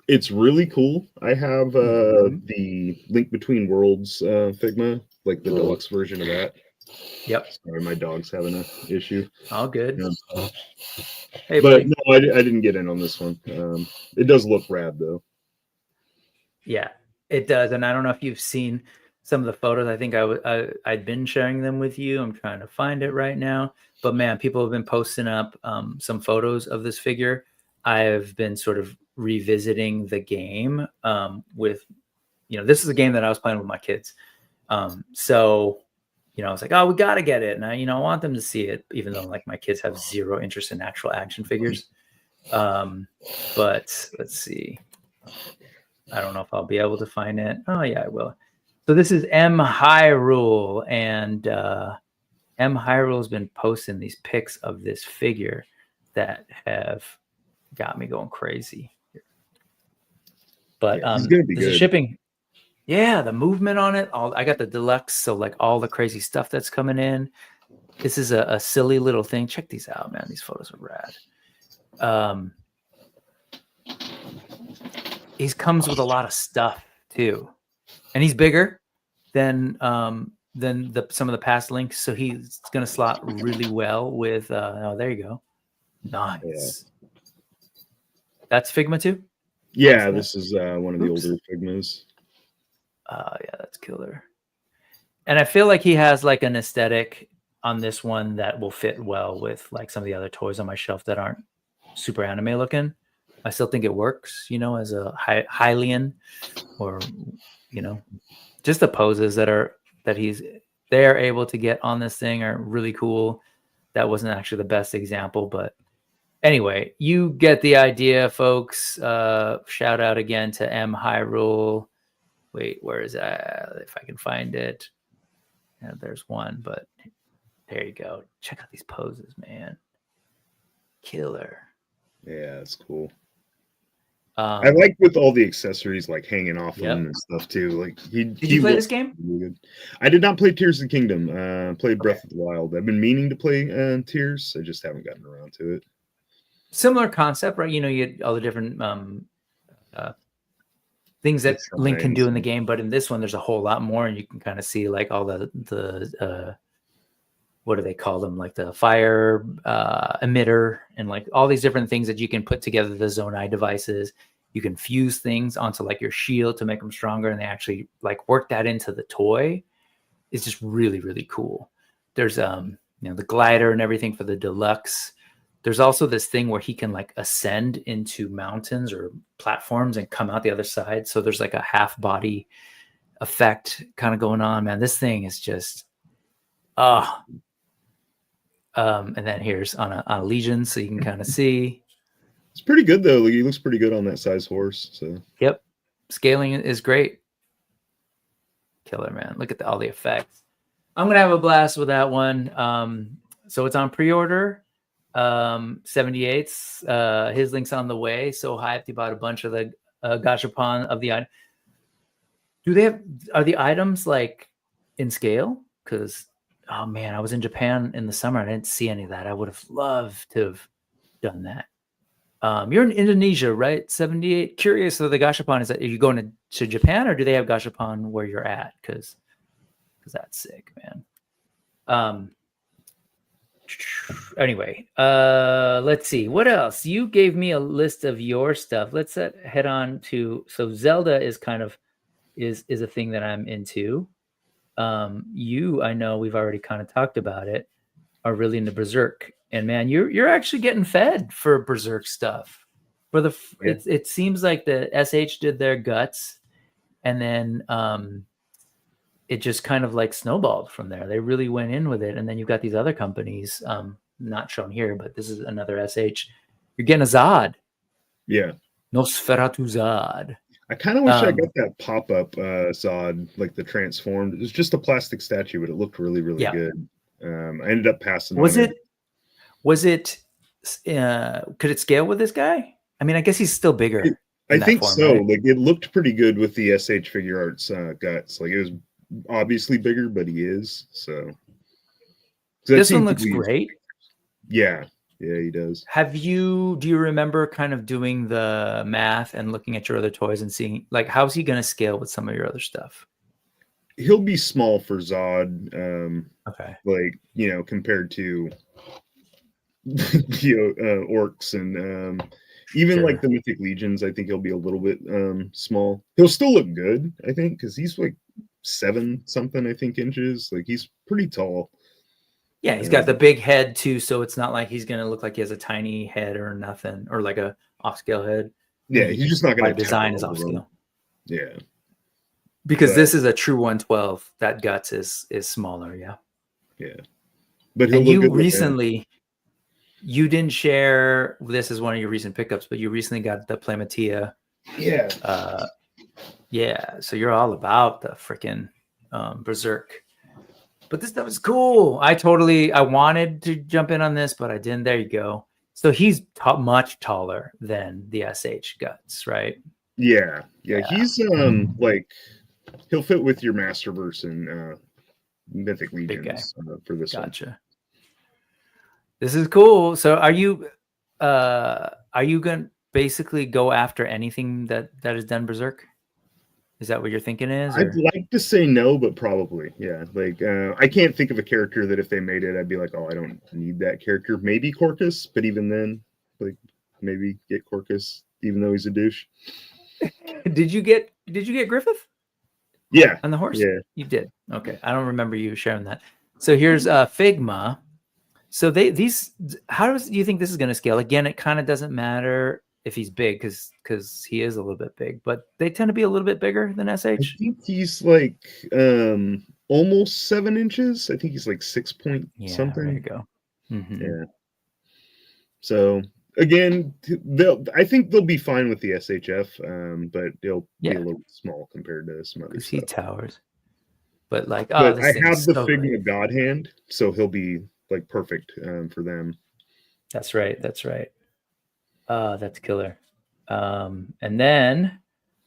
It's really cool. I have the Link Between Worlds Figma, like the deluxe version of that. Yep. Sorry, my dog's having an issue. All good. Hey, but no, I didn't get in on this one. It does look rad, though. Yeah, it does. And I don't know if you've seen some of the photos. I think I'd been sharing them with you. I'm trying to find it right now. But man, people have been posting up some photos of this figure. I've been sort of revisiting the game with, this is a game that I was playing with my kids. So, I was like, oh, we got to get it. And I want them to see it, even though like my kids have zero interest in actual action figures. But let's see. I don't know if I'll be able to find it. Oh, yeah, I will. So this is M. Hyrule, and M. Hyrule has been posting these pics of this figure that have got me going crazy. But the shipping, yeah, the movement on it. I got the deluxe, so like all the crazy stuff that's coming in. This is a silly little thing. Check these out, man. These photos are rad. He comes with a lot of stuff too, and he's bigger than some of the past links, so he's going to slot really well with. Oh, there you go. Nice. Yeah. That's Figma too. Yeah, this is one of the older Figmas. Yeah, that's killer. And I feel like he has like an aesthetic on this one that will fit well with like some of the other toys on my shelf that aren't super anime looking. I still think it works, as a Hylian, or just the poses that they're able to get on this thing are really cool. That wasn't actually the best example, but anyway, you get the idea, folks. Shout out again to M. Hyrule. Wait, where is that? If I can find it. Yeah, there's one, but there you go. Check out these poses, man. Killer. Yeah, that's cool. I like with all the accessories like hanging off them and stuff too. Like did you play this game? Really good. I did not play Tears of the Kingdom. Played Breath of the Wild. I've been meaning to play Tears. I just haven't gotten around to it. Similar concept, right? You had all the different things that Link can do in the game, but in this one, there's a whole lot more, and you can kind of see like all the what do they call them? Like the fire emitter and like all these different things that you can put together, the Zonai devices. You can fuse things onto like your shield to make them stronger, and they actually like work that into the toy. It's just really, really cool. There's the glider and everything for the deluxe. There's also this thing where he can like ascend into mountains or platforms and come out the other side. So there's like a half body effect kind of going on, man. This thing is just, and then here's on a Legion, so you can kind of see. It's pretty good though. He looks pretty good on that size horse. So yep, scaling is great. Killer, man. Look at all the effects. I'm gonna have a blast with that one. So it's on pre-order. 78s. His link's on the way. So hyped. He bought a bunch of the gachapon of the item. Are the items like in scale? Because oh man, I was in Japan in the summer. I didn't see any of that. I would have loved to have done that. You're in Indonesia, right? 78. Curious. So the gachapon are you going to Japan, or do they have gachapon where you're at? Because that's sick, man. Anyway, let's see what else. You gave me a list of your stuff. Let's head on to. So Zelda is kind of is a thing that I'm into. I know we've already kind of talked about it, are really into Berserk, and man, you're actually getting fed for Berserk stuff. For the it seems like the SH did their guts, and then it just kind of like snowballed from there. They really went in with it, and then you've got these other companies, not shown here, but this is another SH. You're getting a Zod. Yeah. Nosferatu Zod. I kind of wish I got that pop-up Zod, like the transformed. It was just a plastic statue, but it looked really, really Yeah. good. I ended up passing Was on it? Was it? Could it scale with this guy? I mean, I guess he's still bigger. I in that think form, so. right? Like it looked pretty good with the SH Figure Arts guts. Like it was obviously bigger, but he is. So 'cause I've This seen one looks people use- great. Yeah, yeah, he does. Do you remember kind of doing the math and looking at your other toys and seeing like how's he going to scale with some of your other stuff? He'll be small for Zod. Okay. Like compared to orcs and even Sure. like the Mythic Legions. I think he'll be a little bit small. He'll still look good, I think, because he's like 7 something, I think, inches. Like he's pretty tall. Yeah, he's got the big head too, so it's not like he's gonna look like he has a tiny head or nothing, or like a off-scale head. Yeah, he's just not By gonna design is tower over him. off-scale. Yeah, Because But- this is a true 112. That guts is smaller, yeah. yeah. But he'll And look you good with that. recently, you didn't share this is one of your recent pickups, but you recently got the Plamatia. Yeah. Yeah, so you're all about the freaking Berserk. But this stuff is cool. I wanted to jump in on this, but I didn't. There you go. So he's much taller than the SH guts, right? Yeah. He's like he'll fit with your Masterverse and Mythic Legions for this one. Gotcha. This is cool. So are you gonna basically go after anything that has done Berserk? Is that what you're thinking is? I'd like to say no, but probably. Yeah. Like I can't think of a character that if they made it, I'd be like, oh, I don't need that character. Maybe Corcus, but even then, like maybe get Corcus, even though he's a douche. Did you get Griffith? Yeah. On the horse? Yeah. You did. Okay. I don't remember you sharing that. So here's Figma. So how do you think this is going to scale? Again, it kind of doesn't matter if he's big because he is a little bit big, but they tend to be a little bit bigger than SH. I think he's like almost 7 inches. I think he's like 6 point something. There you go. Mm-hmm. Yeah. So again, I think they'll be fine with the SHF, but they'll be a little small compared to some other stuff. He towers. But like, but this I thing have is the so Figma great. God Hand, so he'll be like perfect for them. That's right. That's killer. And then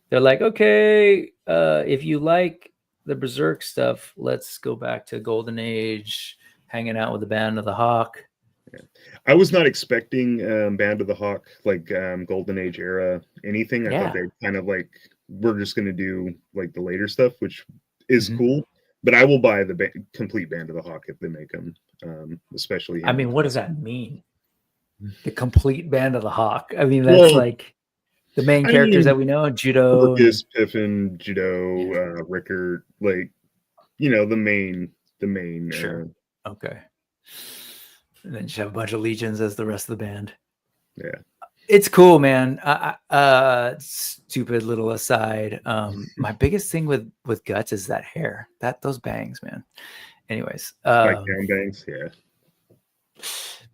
they're like, okay, if you like the Berserk stuff, let's go back to Golden Age, hanging out with the Band of the Hawk. Yeah. I was not expecting Band of the Hawk, like Golden Age era, anything. I thought they kind of like, we're just going to do like the later stuff, which is cool. But I will buy the complete Band of the Hawk if they make them, especially. I mean, what does that mean? The complete Band of the Hawk. I mean, that's like the main characters that we know, Judo, Orcus, Piffin, Judo, Rickert, like the main. Sure. Okay. And then just have a bunch of legions as the rest of the band. Yeah. It's cool, man. Stupid little aside. My biggest thing with Guts is that hair. Those bangs, man. Anyways. Like down bangs, yeah.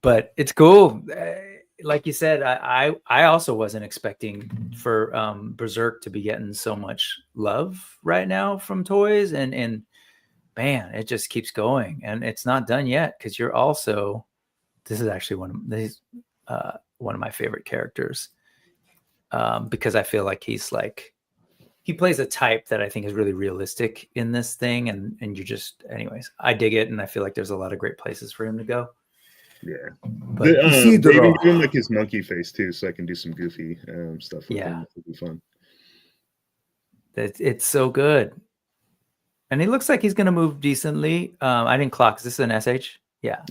But it's cool. Like you said, I also wasn't expecting for Berserk to be getting so much love right now from toys, and man, it just keeps going, and it's not done yet because you're also. This is actually one of my favorite characters because I feel like he plays a type that I think is really realistic in this thing, and you just, anyways, I dig it, and I feel like there's a lot of great places for him to go. Yeah, but they even give him like his monkey face too, so I can do some goofy stuff with him. It'll be fun. It's so good, and he looks like he's going to move decently. I didn't clock. Is this an SH? Yeah.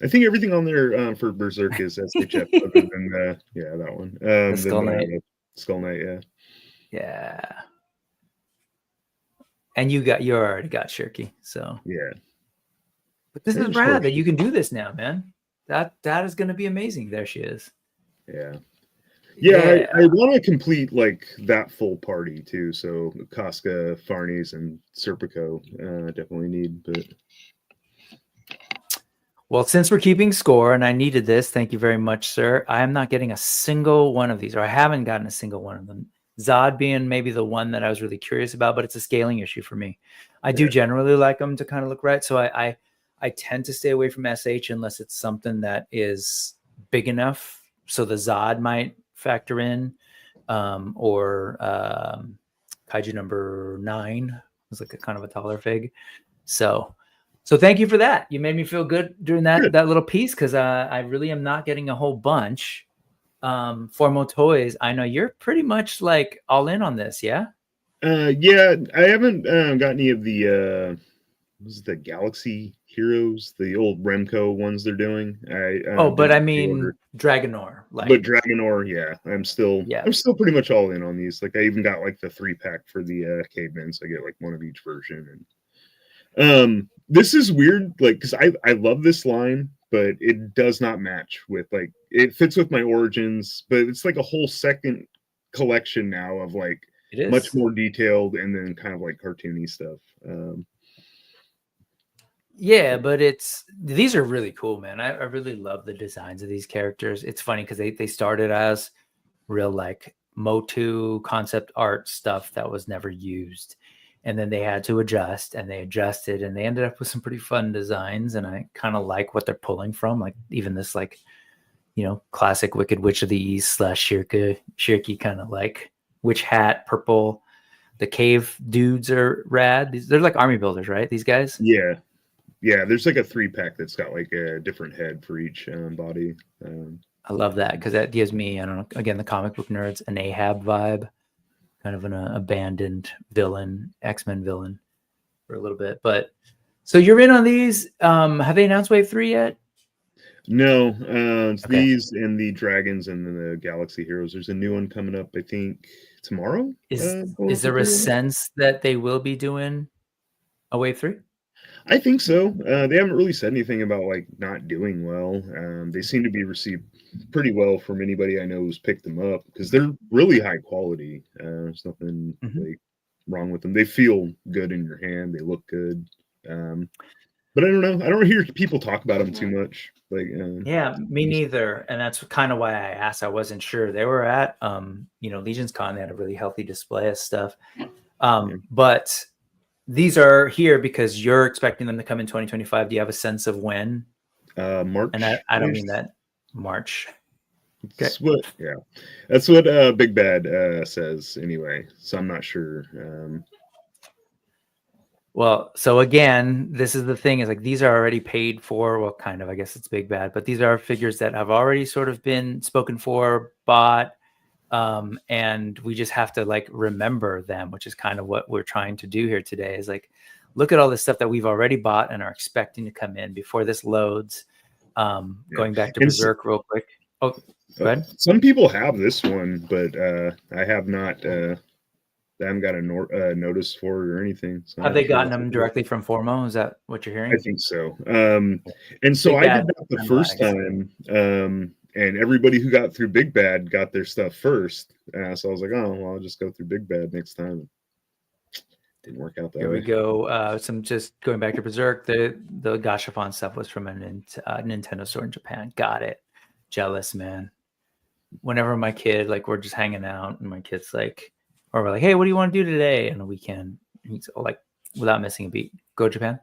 I think everything on there for Berserk is SHF, other than that one. The Skull Knight. Skull Knight, yeah. And you already got Shirky, so yeah. But this is rad that you can do this now, man. That is going to be amazing. There she is. Yeah. I want to complete like that full party too. So Casca, Farnese, and Serpico definitely need, but. Well, since we're keeping score and I needed this, thank you very much, sir. I am not getting a single one of these, or I haven't gotten a single one of them. Zod being maybe the one that I was really curious about, but it's a scaling issue for me. I do generally like them to kind of look right. So I tend to stay away from SH unless it's something that is big enough. So the Zod might factor in, or Kaiju number 9 was like a kind of a taller fig. So thank you for that. You made me feel good during that little piece, because I really am not getting a whole bunch. Formal Toys, I know you're pretty much like all in on this, yeah? Yeah, I haven't got any of the was it the Galaxy Heroes, the old Remco ones they're doing. But I mean Dragonor, like. But Dragonor, yeah, I'm still pretty much all in on these. Like I even got like the 3-pack for the cavemen, so I get like one of each version. And this is weird, like, because I love this line, but it does not match with, like, it fits with my Origins, but it's like a whole second collection now of like much more detailed and then kind of like cartoony stuff. Yeah, but these are really cool, man. I really love the designs of these characters. It's funny because they started as real like Motu concept art stuff that was never used. And then they had to adjust, and they adjusted, and they ended up with some pretty fun designs. And I kind of like what they're pulling from, like even this, like, you know, classic Wicked Witch of the East / Shirky kind of like witch hat, purple. The cave dudes are rad. They're like army builders, right? These guys. Yeah. There's like a 3-pack that's got like a different head for each body. I love that because that gives me, I don't know, again, the comic book nerds, an Ahab vibe. Kind of an abandoned villain, X-Men villain for a little bit. But so you're in on these. Have they announced Wave 3 yet? No, it's these and the Dragons and the Galaxy Heroes. There's a new one coming up, I think, tomorrow. Is there a sense that they will be doing a Wave 3? I think so. They haven't really said anything about like not doing well. They seem to be received pretty well from anybody I know who's picked them up, because they're really high quality. There's nothing like wrong with them. They feel good in your hand. They look good. But I don't know. I don't hear people talk about them too much. Like, yeah, me neither. And that's kind of why I asked. I wasn't sure. They were at Legion's Con. They had a really healthy display of stuff. But these are here because you're expecting them to come in 2025. Do you have a sense of when? March. And I don't mean that March. That's what Big Bad says anyway. So I'm not sure. Well, so again, this is the thing, is like these are already paid for. Well, kind of, I guess it's Big Bad, but these are figures that have already sort of been spoken for, bought. And we just have to like remember them, which is kind of what we're trying to do here today, is like, look at all the stuff that we've already bought and are expecting to come in before this loads. Going back to Berserk real quick. Oh, go ahead. Some people have this one, but I have not. I haven't got a notice for it or anything. So have they gotten them directly from Formo? Is that what you're hearing? I think so. And so I did that the first time. And everybody who got through Big Bad got their stuff first. So I was like, oh, well, I'll just go through Big Bad next time. Didn't work out that way. Here we go. Some just going back to Berserk. The Gashapon stuff was from a Nintendo store in Japan. Got it. Jealous, man. Whenever my kid, like, we're just hanging out and my kid's like, or we're like, hey, what do you want to do today on the weekend? And he's like, without missing a beat, go to Japan.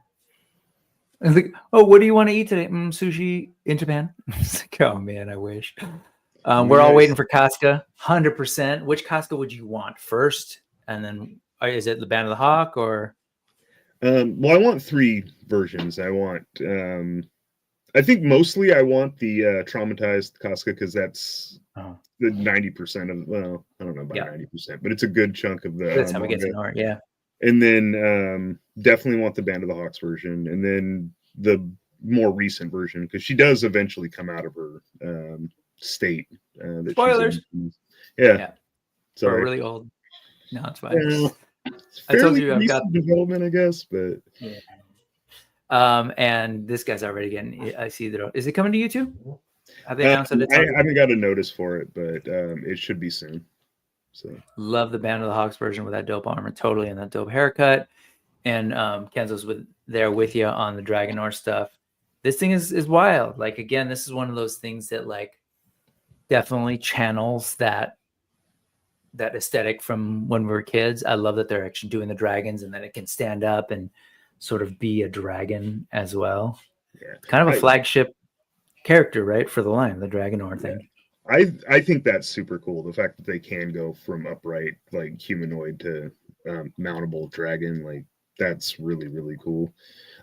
I was like, oh, what do you want to eat today? Sushi in Japan. It's like, oh man, I wish. We're all waiting for Casca, 100%. Which Casca would you want first? And then is it the Band of the Hawk or? Well, I want 3 versions. I want, I think mostly I want the traumatized Casca, because that's the 90% of, well, I don't know about 90%, but it's a good chunk of the. That's how we get to know it, yeah. And then definitely want the Band of the Hawks version, and then the more recent version, because she does eventually come out of her state. Spoilers. Yeah. Sorry. We're really old. No, it's fine. I told you I've got development, I guess, but yeah. And this guy's already getting. I see that. Is it coming to YouTube? Have they announced it? I haven't got a notice for it, but it should be soon. So love the Band of the Hawks version with that dope armor, totally, and that dope haircut. And Kenzo's there with you on the Dragonor stuff. this thing is wild. Like, again, this is one of those things that like definitely channels that aesthetic from when we were kids. I love that they're actually doing the dragons and that it can stand up and sort of be a dragon as well. Yeah. Kind of a flagship character, right, for the line, the Dragonor thing. I think that's super cool. The fact that they can go from upright, like humanoid, to mountable dragon, like that's really, really cool.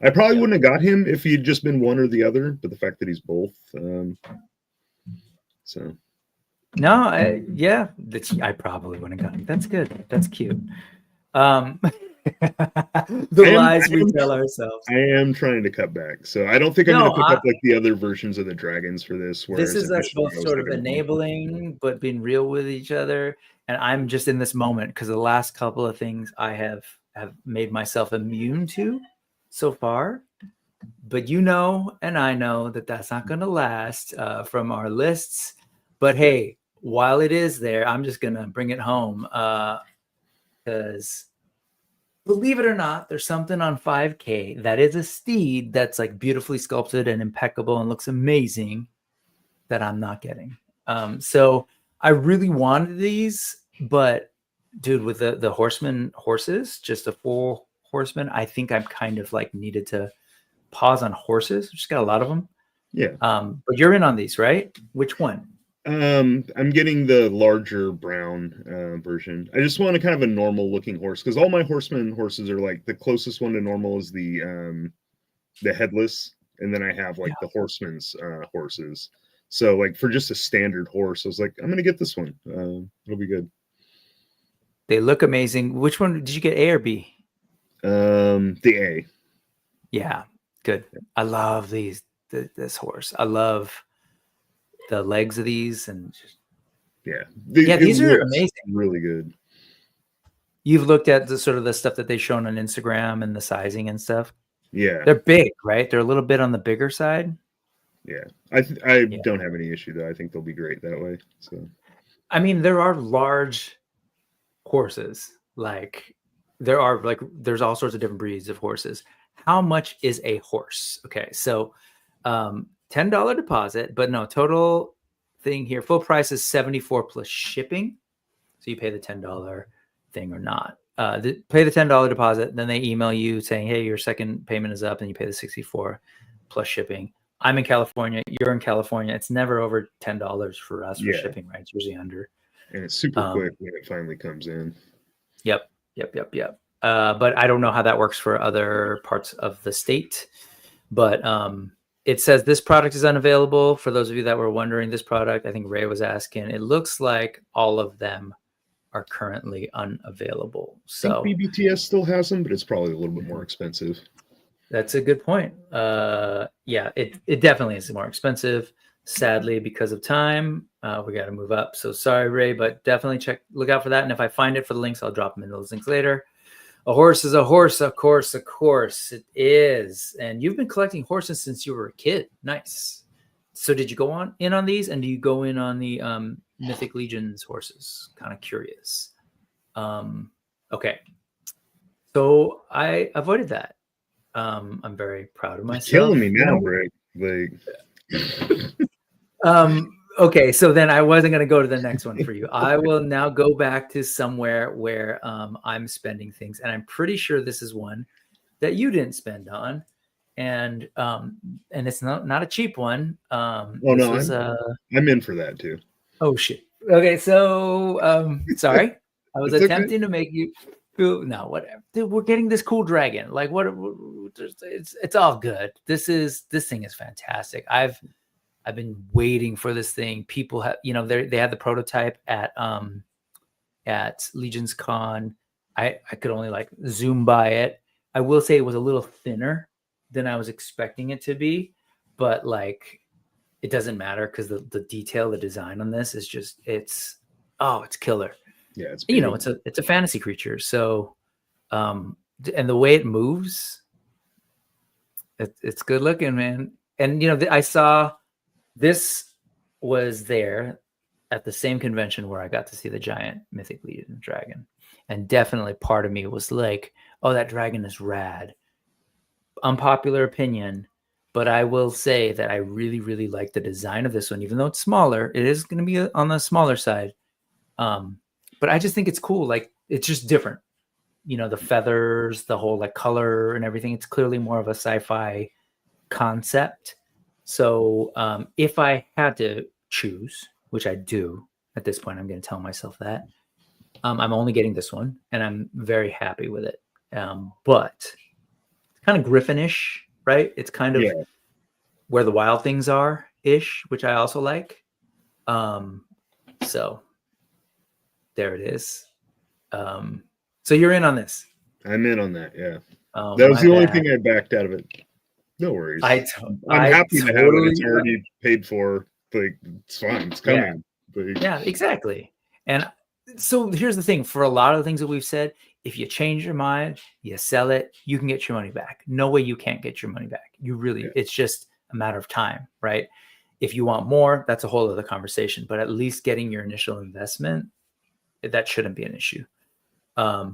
I probably wouldn't have got him if he'd just been one or the other, but the fact that he's both, so. No, I probably wouldn't have got him. That's good. That's cute. Lies we tell ourselves. I am trying to cut back, so I don't think I'm going to pick up like the other versions of the dragons for this. This is us both sort of enabling, but being real with each other. And I'm just in this moment because the last couple of things I have made myself immune to so far. But you know, and I know that that's not going to last from our lists. But hey, while it is there, I'm just going to bring it home because believe it or not, there's something on 5K that is a steed that's like beautifully sculpted and impeccable and looks amazing that I'm not getting. So I really wanted these, but dude, with the horses, just the 4 horsemen, I think I'm kind of like needed to pause on horses. Just got a lot of them. Yeah. But you're in on these, right? Which one? I'm getting the larger brown version. I just want a kind of a normal looking horse because all my horsemen horses are like the closest one to normal is the headless, and then I have like the horseman's horses. So like for just a standard horse, I was like, I'm gonna get this one. It'll be good. They look amazing. Which one did you get, A or B? The A. Yeah, good. I love this horse. I love the legs of these and just, these are amazing. Really good. You've looked at the sort of the stuff that they've shown on Instagram and the sizing and stuff. Yeah, they're big, right? They're a little bit on the bigger side. Yeah, I don't have any issue though. I think they'll be great that way. So, I mean, there are large horses. Like there's all sorts of different breeds of horses. How much is a horse? Okay, so $10 deposit, but no, total thing here, full price is $74 plus shipping. So you pay the $10 thing or not. Pay the $10 deposit, then they email you saying, hey, your second payment is up, and you pay the $64 plus shipping. I'm in California, you're in California. It's never over $10 for us for shipping, right? It's usually under. And it's super quick when it finally comes in. Yep. But I don't know how that works for other parts of the state. But it says this product is unavailable. For those of you that were wondering, this product, I think Ray was asking, it looks like all of them are currently unavailable. So I think BBTS still has them, but it's probably a little bit more expensive. That's a good point. Yeah, it definitely is more expensive. Sadly, because of time, we got to move up. So sorry, Ray, but definitely look out for that. And if I find it for the links, I'll drop them in those links later. A horse is a horse, of course it is. And you've been collecting horses since you were a kid. Nice. So did you go in on these, and do you go in on the Mythic Legions horses? Kind of curious. Okay. So I avoided that. I'm very proud of myself. You're killing me now, Ray. Okay, so then I wasn't going to go to the next one for you. I will now go back to somewhere where I'm spending things, and I'm pretty sure this is one that you didn't spend on, and it's not a cheap one. I'm in for that too. Oh shit. Okay, so sorry, I was attempting to make you feel no whatever. Dude, we're getting this cool dragon. Like what? It's all good. This thing is fantastic. I've been waiting for this thing. People have, they had the prototype at Legions Con. I could only like zoom by it. I will say it was a little thinner than I was expecting it to be, but like it doesn't matter because the detail, the design on this is just it's killer. Yeah, it's it's a fantasy creature. So and the way it moves, it's good looking, man. And I saw. This was there at the same convention where I got to see the giant Mythic Legion dragon. And definitely part of me was like, oh, that dragon is rad. Unpopular opinion. But I will say that I really, really like the design of this one, even though it's smaller. It is going to be on the smaller side. But I just think it's cool. Like, it's just different. You know, the feathers, the whole like color and everything. It's clearly more of a sci-fi concept. So if I had to choose, which I do at this point, I'm going to tell myself that I'm only getting this one, and I'm very happy with it. But it's kind of Griffinish, right? It's kind of where the wild things are ish, which I also like. So there it is. So you're in on this. I'm in on that. Yeah. Oh, That was my the only bad. thing I backed out of it. No worries. I'm happy to have it. totally- It's already paid for. Like, it's fine. It's coming. Yeah, exactly. And so here's the thing. For a lot of the things that we've said, if you change your mind, you sell it, you can get your money back. No way you can't get your money back. You really, it's just a matter of time, right? If you want more, that's a whole other conversation. But at least getting your initial investment, that shouldn't be an issue.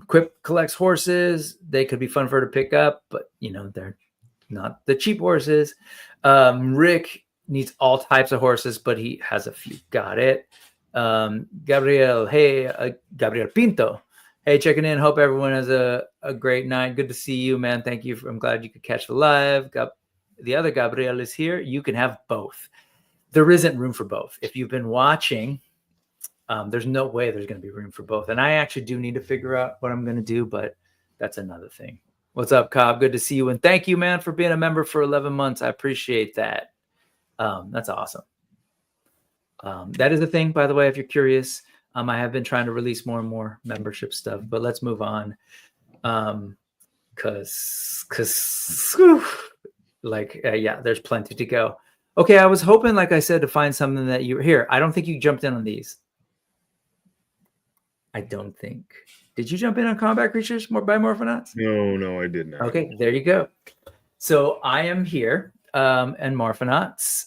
Quip collects horses. They could be fun for her to pick up, but you know, they're not the cheap horses. Rick needs all types of horses, but he has a few. Got it. Gabriel, hey, Gabriel Pinto. Hey, checking in. Hope everyone has a great night. Good to see you, man. Thank you. I'm glad you could catch the live. The other Gabriel is here. You can have both. There isn't room for both. If you've been watching, there's no way there's going to be room for both. And I actually do need to figure out what I'm going to do, but that's another thing. What's up, Cobb? Good to see you. And thank you, man, for being a member for 11 months. I appreciate that. That's awesome. That is the thing, by the way, if you're curious. I have been trying to release more and more membership stuff, but let's move on. Cause there's plenty to go. Okay, I was hoping, like I said, to find something that you were here. I don't think you jumped in on these. I don't think. Did you jump in on Combat Creatures by Morphonauts? No, I did not. Okay, there you go. So I am here, and Morphonauts.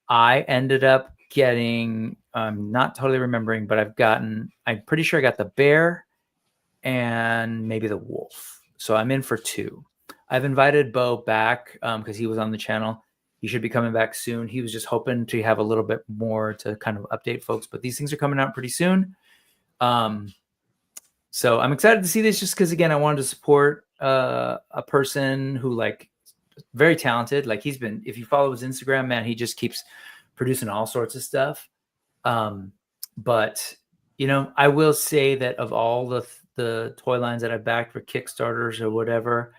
I ended up getting, I'm not totally remembering, but I'm pretty sure I got the bear and maybe the wolf. So I'm in for 2. I've invited Bo back because he was on the channel. He should be coming back soon. He was just hoping to have a little bit more to kind of update folks, but these things are coming out pretty soon. So I'm excited to see this just because, again, I wanted to support a person who, like, very talented. Like, if you follow his Instagram, man, he just keeps producing all sorts of stuff. But, you know, I will say that of all the toy lines that I've backed for Kickstarters or whatever,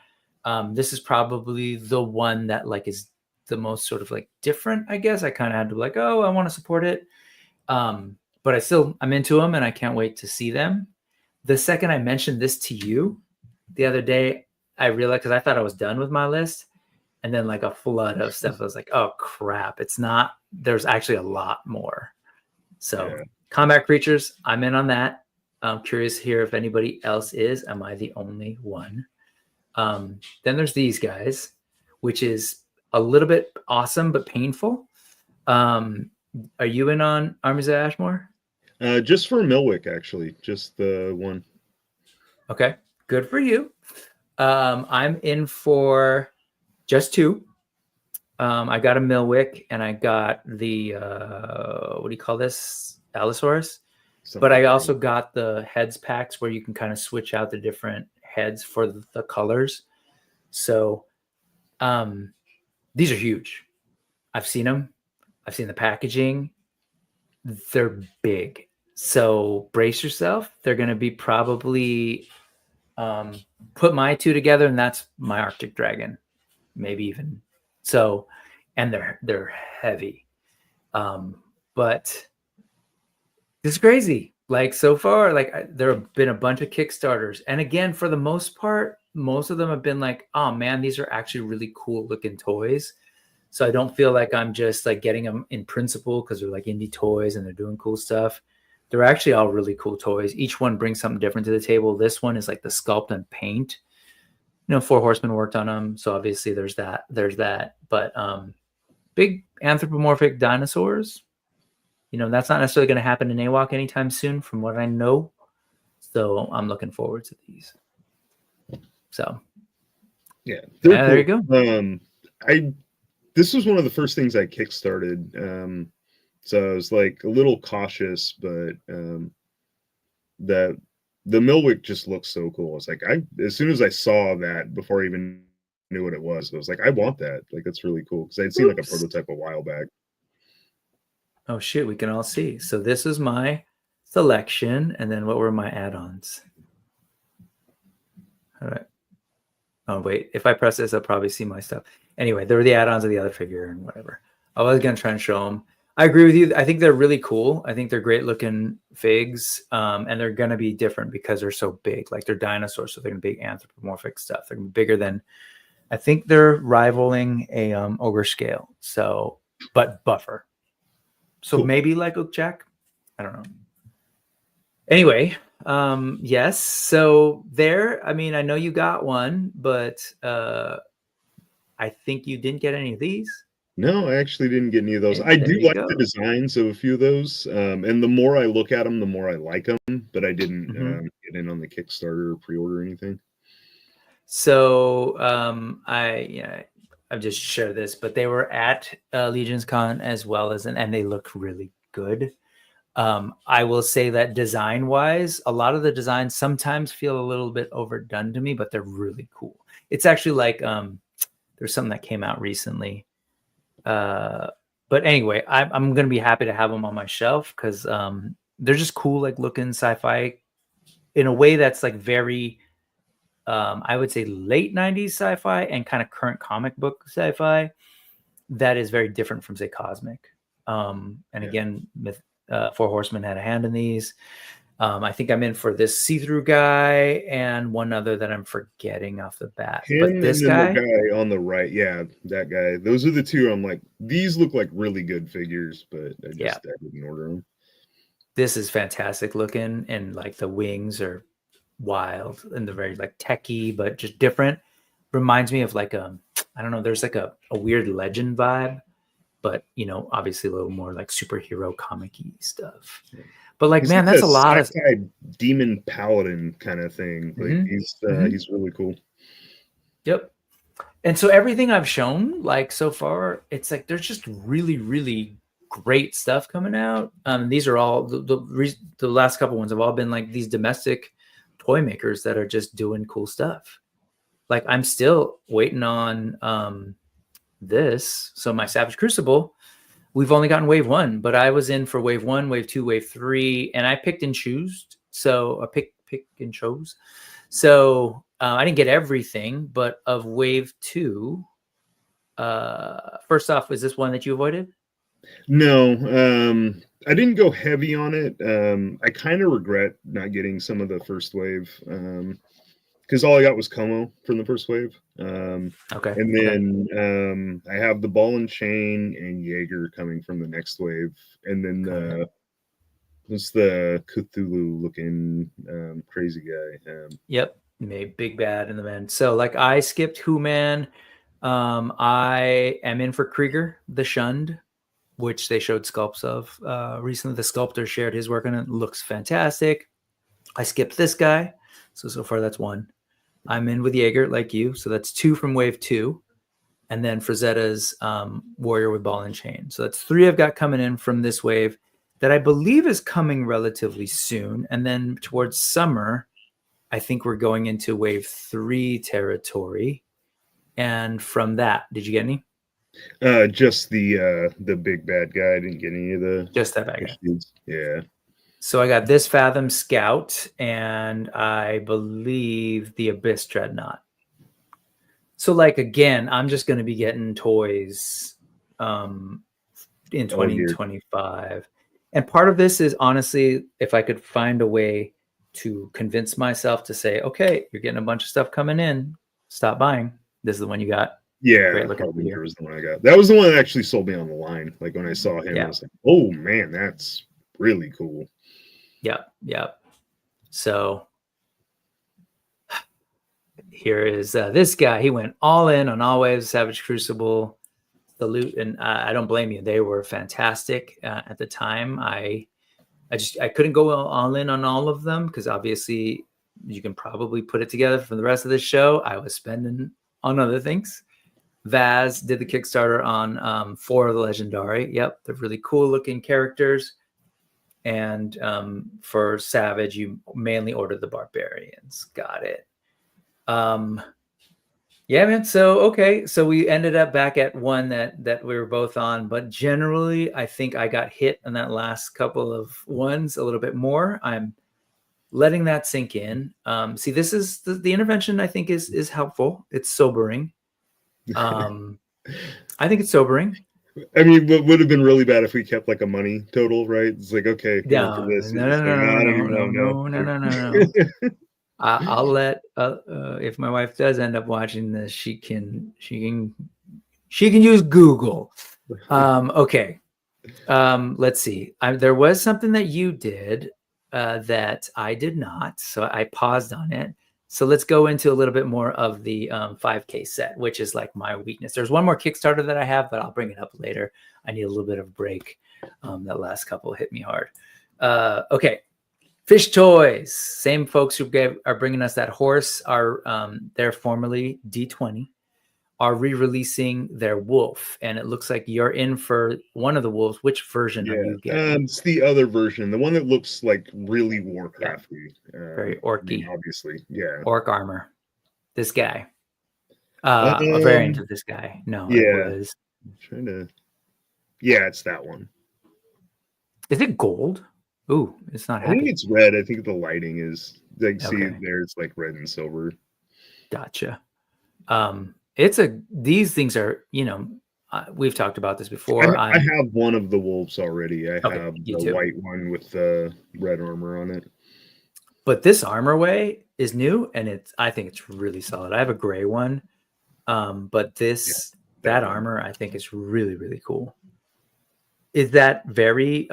this is probably the one that, like, is the most sort of, like, different, I guess. I kind of had to be like, oh, I want to support it. But I'm into them, and I can't wait to see them. The second I mentioned this to you the other day, I realized, because I thought I was done with my list, and then like a flood of stuff. I was like, oh crap, it's not. There's actually a lot more. So Combat Creatures, I'm in on that. I'm curious here if anybody else is. Am I the only one? Then there's these guys, which is a little bit awesome but painful. Are you in on Armies of Ashmore? Just for Milwick, actually. Just the one. Okay, good for you. I'm in for just 2. I got a Milwick and I got the what do you call this? Allosaurus. But I also got the heads packs where you can kind of switch out the different heads for the colors. So these are huge. I've seen them. I've seen the packaging. They're big. So brace yourself. They're going to be probably put my 2 together, and that's my Arctic Dragon, maybe even so. And they're heavy. But it's crazy. Like, so far, like, there have been a bunch of Kickstarters, and again, for the most part, most of them have been like, oh man, these are actually really cool looking toys. So I don't feel like I'm just like getting them in principle because they're like indie toys and they're doing cool stuff. They're actually all really cool toys. Each one brings something different to the table. This one is like the sculpt and paint. You know, 4 Horsemen worked on them, so obviously there's that. But big anthropomorphic dinosaurs. You know, that's not necessarily going to happen in AWOC anytime soon, from what I know. So I'm looking forward to these. So yeah, there you go. This was one of the first things I kickstarted. So I was like a little cautious, but the Millwick just looks so cool. It's like as soon as I saw that, before I even knew what it was, I was like, I want that. Like, that's really cool, because I'd seen like a prototype a while back. Oh shit, we can all see. So this is my selection, and then what were my add-ons? All right. Oh wait, if I press this, I'll probably see my stuff. Anyway, there were the add-ons of the other figure and whatever. I was gonna try and show them. I agree with you. I think they're really cool. I think they're great looking figs, and they're gonna be different because they're so big. Like, they're dinosaurs, so they're gonna be anthropomorphic stuff. They're gonna be bigger than. I think they're rivaling a ogre scale. So, but buffer. So Cool. maybe like Oakjack. I don't know. Anyway, yes. So there. I mean, I know you got one, but I think you didn't get any of these. No, I actually didn't get any of those. And I there do you like go. the designs of a few of those, and the more I look at them, the more I like them. But I didn't get in on the Kickstarter or pre-order or anything. So I've just shared this, but they were at Legion's Con as well as and they look really good. I will say that design-wise, a lot of the designs sometimes feel a little bit overdone to me, but they're really cool. It's actually like there's something that came out recently. But anyway, I'm going to be happy to have them on my shelf because they're just cool, like looking sci-fi in a way that's like very, I would say late 90s sci-fi and kind of current comic book sci-fi that is very different from, say, Cosmic. Again, Four Horsemen had a hand in these. I think I'm in for this see-through guy and one other that I'm forgetting off the bat. But this guy, the guy on the right, yeah, that guy. Those are the two. I'm like, these look like really good figures, but I didn't order them. This is fantastic looking, and like the wings are wild and they're very like techie, but just different. Reminds me of like I don't know. There's like a weird Legend vibe, but you know, obviously a little more like superhero comic-y stuff. Yeah. But like, man, that's a lot of demon paladin kind of thing. Like he's really cool. Yep. And so everything I've shown, like so far, it's like there's just really, really great stuff coming out. These are all the last couple ones have all been like these domestic toy makers that are just doing cool stuff. Like, I'm still waiting on this. So my Savage Crucible, we've only gotten wave 1, but I was in for wave 1, wave 2, wave 3, and I picked and chose. So I pick and chose. So I didn't get everything, but of wave 2, first off, is this one that you avoided? No, I didn't go heavy on it. I kind of regret not getting some of the first wave because all I got was Como from the first wave. Okay. And then I have the Ball and Chain and Jaeger coming from the next wave. And then what's the Cthulhu looking crazy guy? Yep. Made big bad in the end. So like I skipped Who-Man. I am in for Krieger, the Shunned, which they showed sculpts of recently. The sculptor shared his work on it. Looks fantastic. I skipped this guy. So far that's 1. I'm in with Jaeger like you. So that's 2 from wave 2. And then Frazetta's Warrior with Ball and Chain. So that's 3 I've got coming in from this wave that I believe is coming relatively soon. And then towards summer, I think we're going into wave 3 territory. And from that, did you get any? Just the big bad guy. I didn't get any of the just that bad guy. Yeah. So I got this Fathom Scout and I believe the Abyss Dreadnought. So like, again, I'm just going to be getting toys in 2025. And part of this is honestly, if I could find a way to convince myself to say, okay, you're getting a bunch of stuff coming in, stop buying. This is the one you got. Yeah, Harbinger was the one I got. That was the one that actually sold me on the line. Like when I saw him, I was like, oh man, that's really cool. Yep. So here is this guy. He went all in on all waves, Savage Crucible, the loot, and I don't blame you. They were fantastic at the time. I couldn't go all in on all of them because obviously you can probably put it together for the rest of the show. I was spending on other things. Vaz did the Kickstarter on 4 of the Legendary. Yep, they're really cool looking characters. And for Savage, you mainly ordered the Barbarians. Got it. Yeah, man. So okay, so we ended up back at one that we were both on, but generally, I think I got hit on that last couple of ones a little bit more. I'm letting that sink in. See, this is the intervention. I think is helpful. It's sobering. I think it's sobering. I mean, what would have been really bad if we kept like a money total, right? It's like, okay, No, for this. no, It's no, like, no, I don't no, even no, know. no, no, no, no, no. I'll let if my wife does end up watching this, she can use Google. Okay. Let's see. There was something that you did that I did not, so I paused on it. So let's go into a little bit more of the 5K set, which is like my weakness. There's one more Kickstarter that I have, but I'll bring it up later. I need a little bit of a break. That last couple hit me hard. Okay. Fish Toys, same folks who are bringing us that horse are they're formerly D20, are re-releasing their wolf, and it looks like you're in for one of the wolves. Which version are you getting? It's the other version, the one that looks like really Warcrafty. Very orky, obviously, yeah. Orc armor. This guy, a variant of this guy. No, yeah. it was. I'm trying to. Yeah, it's that one. Is it gold? Ooh, it's not. I think it's red. I think the lighting is like see there's like red and silver. Gotcha. These things are, we've talked about this before. I have one of the wolves already. I have the white one with the red armor on it. But this armor way is new, and I think it's really solid. I have a gray one, but that armor I think is really, really cool. Is that very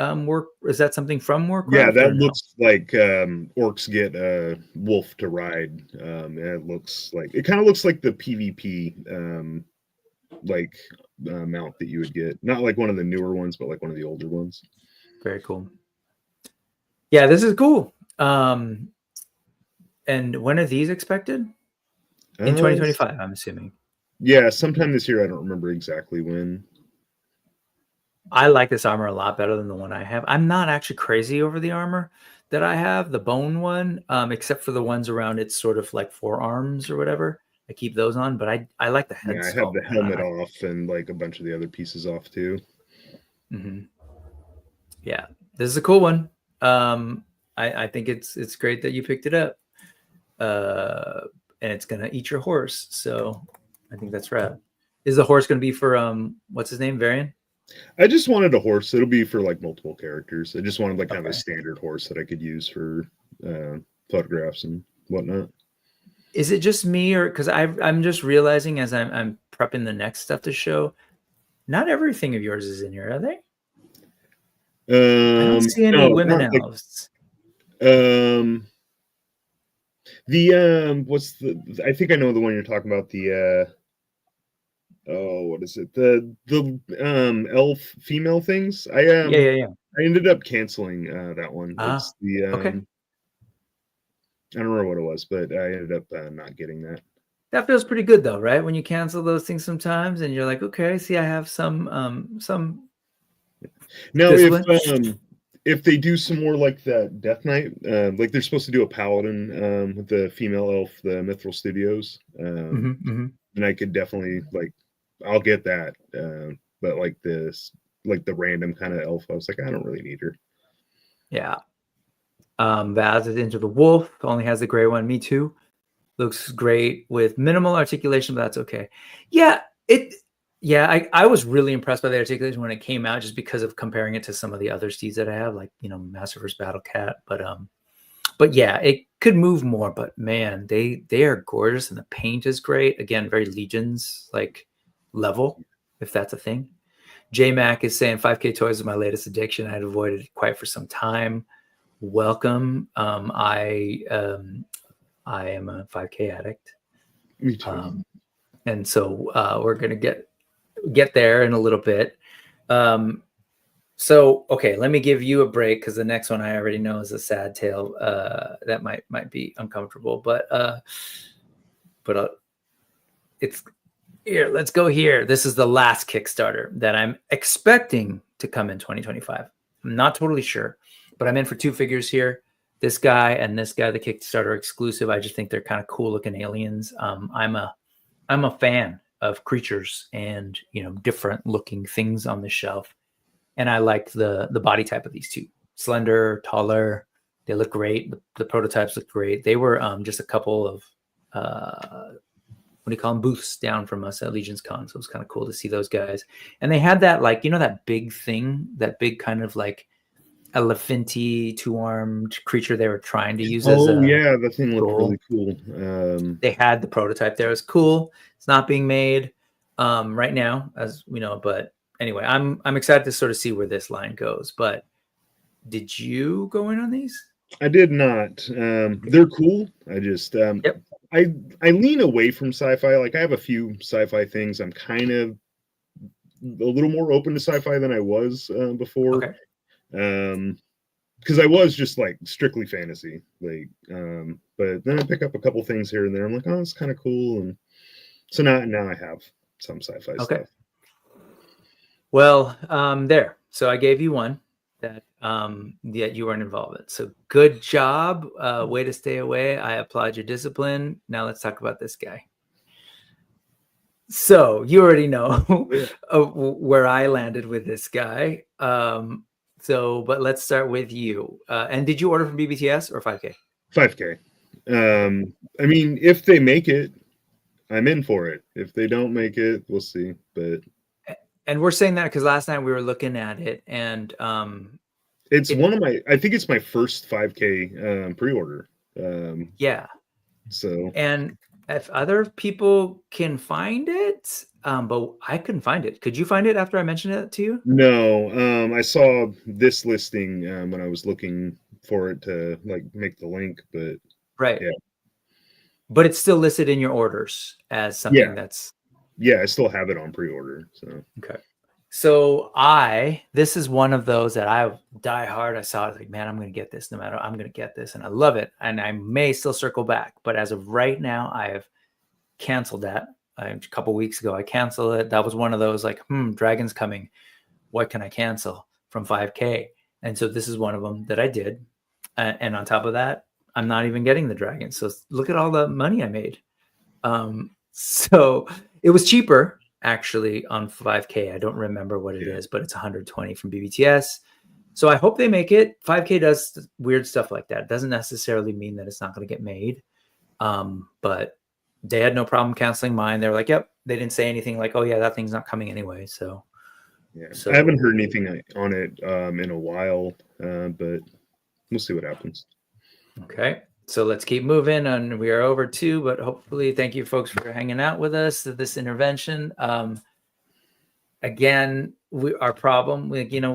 is that something from Warcraft? Yeah, that looks like orcs get a wolf to ride. It kind of looks like the PvP mount that you would get. Not like one of the newer ones, but like one of the older ones. Very cool. Yeah, this is cool. And when are these expected? In 2025, I'm assuming. Yeah, sometime this year. I don't remember exactly when. I like this armor a lot better than the one I have. I'm not actually crazy over the armor that I have, the bone one, except for the ones around its sort of like forearms or whatever. I keep those on, but I like the head. Yeah, I have the helmet off and like a bunch of the other pieces off too. Mm-hmm. Yeah, this is a cool one. I think it's great that you picked it up, and it's gonna eat your horse. So I think that's rad. Is the horse gonna be for what's his name, Varian? I just wanted a horse. It'll be for like multiple characters. I just wanted like kind of a standard horse that I could use for photographs and whatnot. Is it just me, or because I'm just realizing as I'm prepping the next stuff to show, not everything of yours is in here, are they? I don't see any women elves. What's the? I think I know the one you're talking about. The what is it? The elf female things. Yeah. I ended up canceling that one. It's the okay. I don't remember what it was, but I ended up not getting that. That feels pretty good though, right? When you cancel those things sometimes, and you're like, okay, see, I have some. Now, if they do some more like that Death Knight, like they're supposed to do a paladin with the female elf, the Mithril Studios, then I could definitely I'll get that. But like the random kind of elf, I was like, I don't really need her. Yeah. Vaz is into the wolf, only has the gray one. Me too. Looks great with minimal articulation, but that's okay. Yeah, I was really impressed by the articulation when it came out, just because of comparing it to some of the other steeds that I have, like Masterverse Battle Cat. But yeah, it could move more. But man, they are gorgeous, and the paint is great. Again, very Legions like level, if that's a thing. J-Mac is saying 5K toys is my latest addiction. I'd avoided it quite for some time. Welcome. I am a 5K addict. Me too. And so we're gonna get there in a little bit. So okay, let me give you a break, because the next one I already know is a sad tale that might be uncomfortable, but it's Here, let's go here. This is the last Kickstarter that I'm expecting to come in 2025. I'm not totally sure, but I'm in for 2 figures here. This guy and this guy, the Kickstarter exclusive. I just think they're kind of cool looking aliens. I'm a fan of creatures and, you know, different looking things on the shelf. And I like the body type of these two. Slender, taller. They look great. The prototypes look great. They were just a couple of what do you call them, booths down from us at Legion's Con. So it was kind of cool to see those guys. And they had that, like, you know, that big thing, that big kind of like elephanty 2-armed creature they were trying to use as a yeah, that thing looked goal. really cool. They had the prototype there. It was cool. It's not being made right now, as we know, but anyway, I'm excited to sort of see where this line goes. But did you go in on these? I did not. They're cool. I just Yep. I lean away from sci-fi. Like I have a few sci-fi things. I'm kind of a little more open to sci-fi than I was before. Okay. Because I was just like strictly fantasy. Like but then I pick up a couple things here and there. I'm like, oh, it's kind of cool. And so now I have some sci-fi stuff. Well, there. So I gave you one that you weren't involved in. So good job. Way to stay away. I applaud your discipline. Now let's talk about this guy. So you already know where I landed with this guy. But let's start with you. And did you order from BBTS or 5K? 5K. I mean, if they make it, I'm in for it. If they don't make it, we'll see. And we're saying that because last night we were looking at it, and it's one of my. I think it's my first 5K pre-order. Yeah. So. And if other people can find it, but I couldn't find it. Could you find it after I mentioned it to you? No. I saw this listing when I was looking for it to like make the link, but right. Yeah. But it's still listed in your orders as something that's. Yeah, I still have it on pre-order. So okay. So this is one of those that I die hard. I saw it like, man, I'm going to get this no matter. I'm going to get this, and I love it. And I may still circle back, but as of right now, I have canceled that. A couple weeks ago, I canceled it. That was one of those like, Dragon's coming. What can I cancel from 5K? And so this is one of them that I did. And on top of that, I'm not even getting the Dragon. So look at all the money I made. So it was cheaper actually on 5K. I don't remember what it is, but it's 120 from BBTS. So I hope they make it. 5K does weird stuff like that. It doesn't necessarily mean that it's not going to get made. But they had no problem canceling mine. They were like, yep. They didn't say anything like, oh yeah, that thing's not coming anyway. So I haven't heard anything on it in a while, but we'll see what happens. Okay. So let's keep moving, and we are over 2, but hopefully thank you folks for hanging out with us at this intervention. Again, our problem,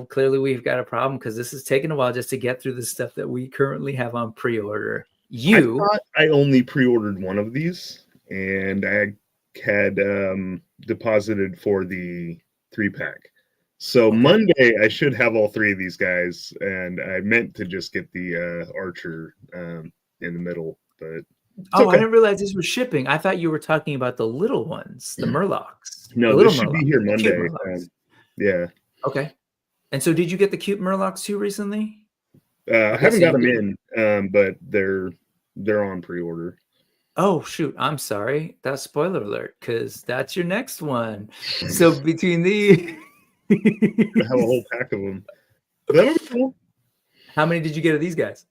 clearly we've got a problem because this is taking a while just to get through the stuff that we currently have on pre-order. I thought I only pre-ordered one of these, and I had deposited for the 3-pack. So Monday I should have all 3 of these guys, and I meant to just get the Archer in the middle, but I didn't realize this was shipping. I thought you were talking about the little ones, the Murlocs. No, this should be here Monday. Yeah. Okay. And so did you get the cute Murlocs too recently? I haven't got them in, but they're on pre-order. Oh shoot, I'm sorry. That's spoiler alert, because that's your next one. So between the I have a whole pack of them. That'll be cool. How many did you get of these guys?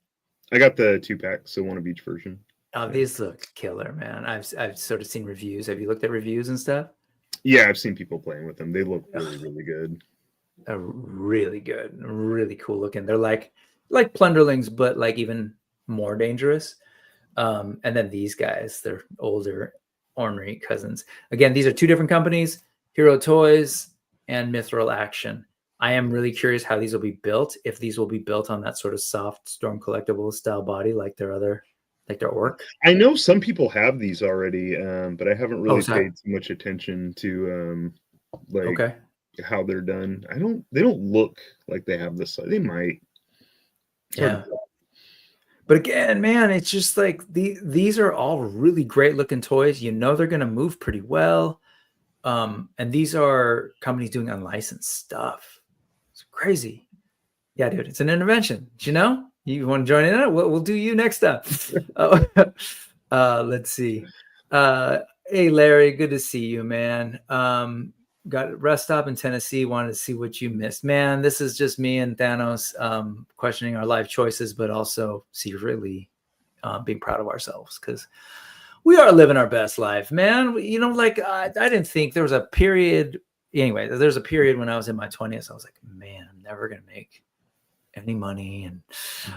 I got the 2-pack, so one of each version. Oh, these look killer, man. I've sort of seen reviews. Have you looked at reviews and stuff? Yeah, I've seen people playing with them. They look really, really good. Really good, really cool looking. They're like plunderlings, but like even more dangerous. And then these guys, they're older, ornery cousins. Again, these are 2 different companies: Hero Toys and Mithril Action. I am really curious how these will be built. If these will be built on that sort of soft Storm Collectibles style body, like their Orc. I know some people have these already, but I haven't really paid too much attention to how they're done. They don't look like they have this. They might. Yeah. But again, man, it's just like these are all really great looking toys. They're going to move pretty well. And these are companies doing unlicensed stuff. It's crazy. Yeah, dude, it's an intervention. You know, you want to join in on it? We'll do you next up. Let's see. Hey, Larry, good to see you, man. Got a rest stop in Tennessee. Wanted to see what you missed, man. This is just me and Thanos questioning our life choices, but also secretly being proud of ourselves because we are living our best life, man. You know, like I didn't think there was a period. Anyway, there's a period when I was in my 20s. I was like, man, I'm never gonna make any money, and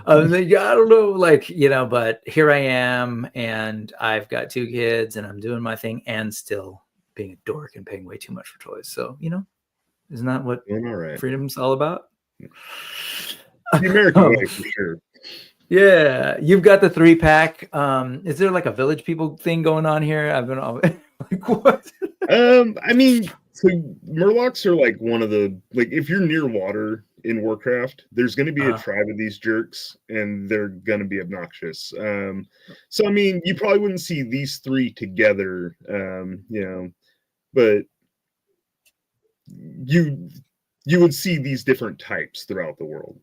I don't know, like, you know. But here I am, and I've got 2 kids, and I'm doing my thing, and still being a dork and paying way too much for toys. So, you know, isn't that what freedom's all about? The American way, for sure. Yeah, you've got the 3-pack. Is there like a Village People thing going on here? I've been all like, what? I mean, so Murlocs are like one of the, like, if you're near water in Warcraft, there's going to be a tribe of these jerks, and they're going to be obnoxious. So I mean, you probably wouldn't see these 3 together, you know, but you would see these different types throughout the world,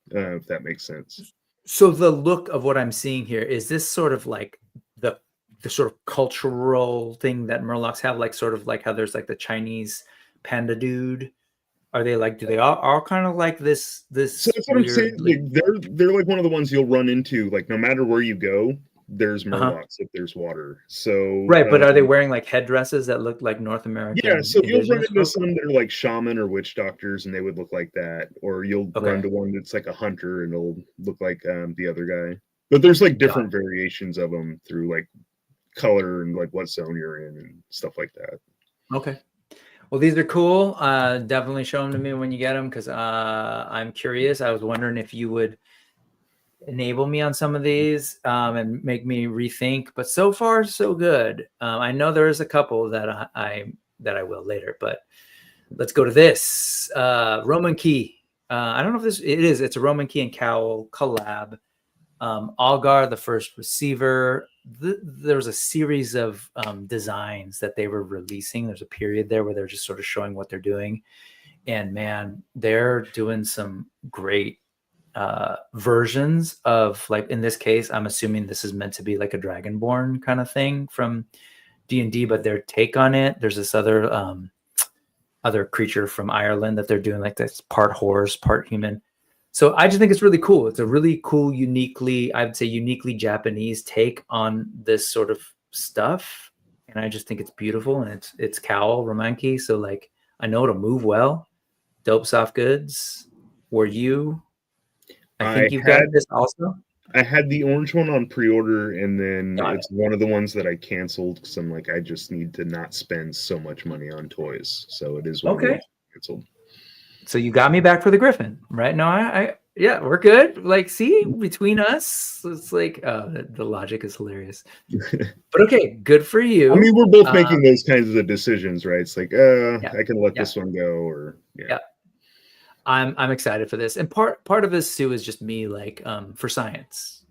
if that makes sense. So the look of what I'm seeing here, is this sort of like the sort of cultural thing that Murlocs have, like sort of like how there's like the Chinese panda dude? Are they like, do they all kind of like this? So that's what I'm saying. Like, they're like one of the ones you'll run into, like, no matter where you go, there's Murlocs if there's water. So right, but are they wearing like headdresses that look like North American? Yeah, so you'll run into some that are like shaman or witch doctors, and they would look like that. Or you'll run to one that's like a hunter, and it'll look like the other guy. But there's like different variations of them through like color and like what zone you're in and stuff like that. Okay. Well, these are cool. Definitely show them to me when you get them, because I'm curious. I was wondering if you would enable me on some of these and make me rethink. But so far, so good. I know there is a couple that I will later, but let's go to this Roman Key. I don't know if it's a Roman Key and Cowl collab. Algar, the first receiver. There was a series of designs that they were releasing. There's a period there where they're just sort of showing what they're doing, and man, they're doing some great versions of, like, in this case, I'm assuming this is meant to be like a Dragonborn kind of thing from D&D, but their take on it. There's this other creature from Ireland that they're doing, like this part horse, part human. So I just think it's really cool. It's a really cool, uniquely Japanese take on this sort of stuff. And I just think it's beautiful, and it's Cowl Romanki. So like, I know it'll move well. Dope soft goods. Were you? I think you've got this also. I had the orange one on pre-order, and then it's one of the ones that I canceled because I'm like, I just need to not spend so much money on toys. So it is one of those canceled. So you got me back for the Griffin, right? No, I yeah, we're good. Like, see, between us, it's like, the logic is hilarious. But okay, good for you. I mean, we're both making those kinds of decisions, right? It's like, I can let this one go, or I'm excited for this, and part of this too is just me, like, for science.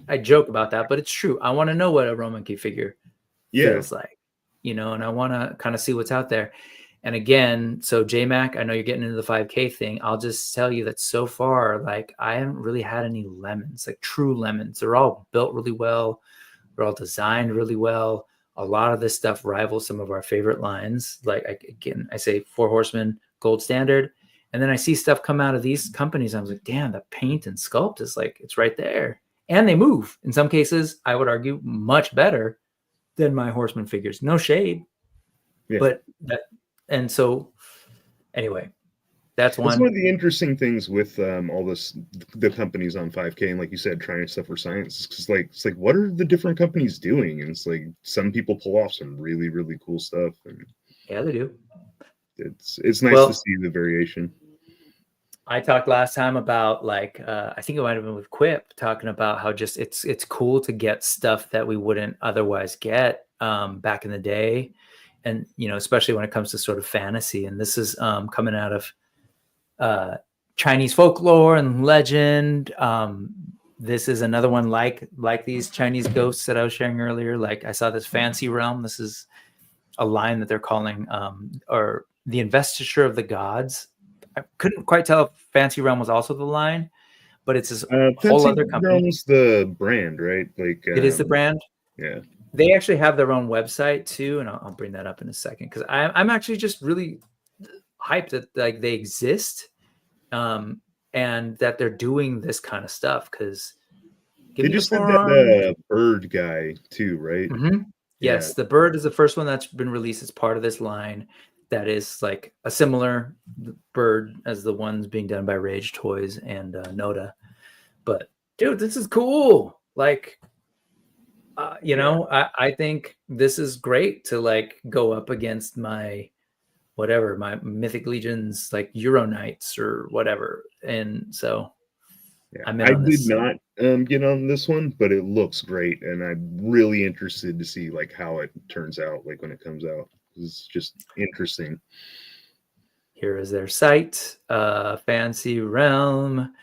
I joke about that, but it's true. I want to know what a Roman key figure feels like, you know, and I want to kind of see what's out there. And again, so JMac, I know you're getting into the 5K thing. I'll just tell you that so far, like, I haven't really had any lemons, like true lemons. They're all built really well. They're all designed really well. A lot of this stuff rivals some of our favorite lines. Like, I say 4 Horsemen, Gold Standard. And then I see stuff come out of these companies. I was like, damn, the paint and sculpt is like, it's right there. And they move. In some cases, I would argue, much better than my Horseman figures. No shade. Yeah. But that, and so anyway, that's one. It's one of the interesting things with all this, the companies on 5K, and like you said, trying stuff for science, because it's like, what are the different companies doing? And it's like, some people pull off some really, really cool stuff. And yeah, they do. It's nice to see the variation. I talked last time about, like, I think it might have been with Quip, talking about how just it's cool to get stuff that we wouldn't otherwise get back in the day. And, you know, especially when it comes to sort of fantasy. And this is coming out of Chinese folklore and legend. This is another one like these Chinese ghosts that I was sharing earlier. Like, I saw this Fancy Realm. This is a line that they're calling or the Investiture of the Gods. I couldn't quite tell if Fancy Realm was also the line, but it's this whole Fancy other company. Realm's the brand, right? Like it is the brand. Yeah. They actually have their own website too, and I'll bring that up in a second because I'm actually just really hyped that like they exist, and that they're doing this kind of stuff because they just did that bird guy too, right? Mm-hmm. Yes, Yeah. the bird is the first one that's been released as part of this line. That is like a similar bird as the ones being done by Rage Toys and N.E.W.S. But dude, this is cool. Like, you know, I think this is great to like go up against my whatever, my Mythic Legions, like Euro Knights or whatever. And so I did not get on this one, but it looks great. And I'm really interested to see like how it turns out, like when it comes out. It's just interesting. Here is their site, Fancy Realm.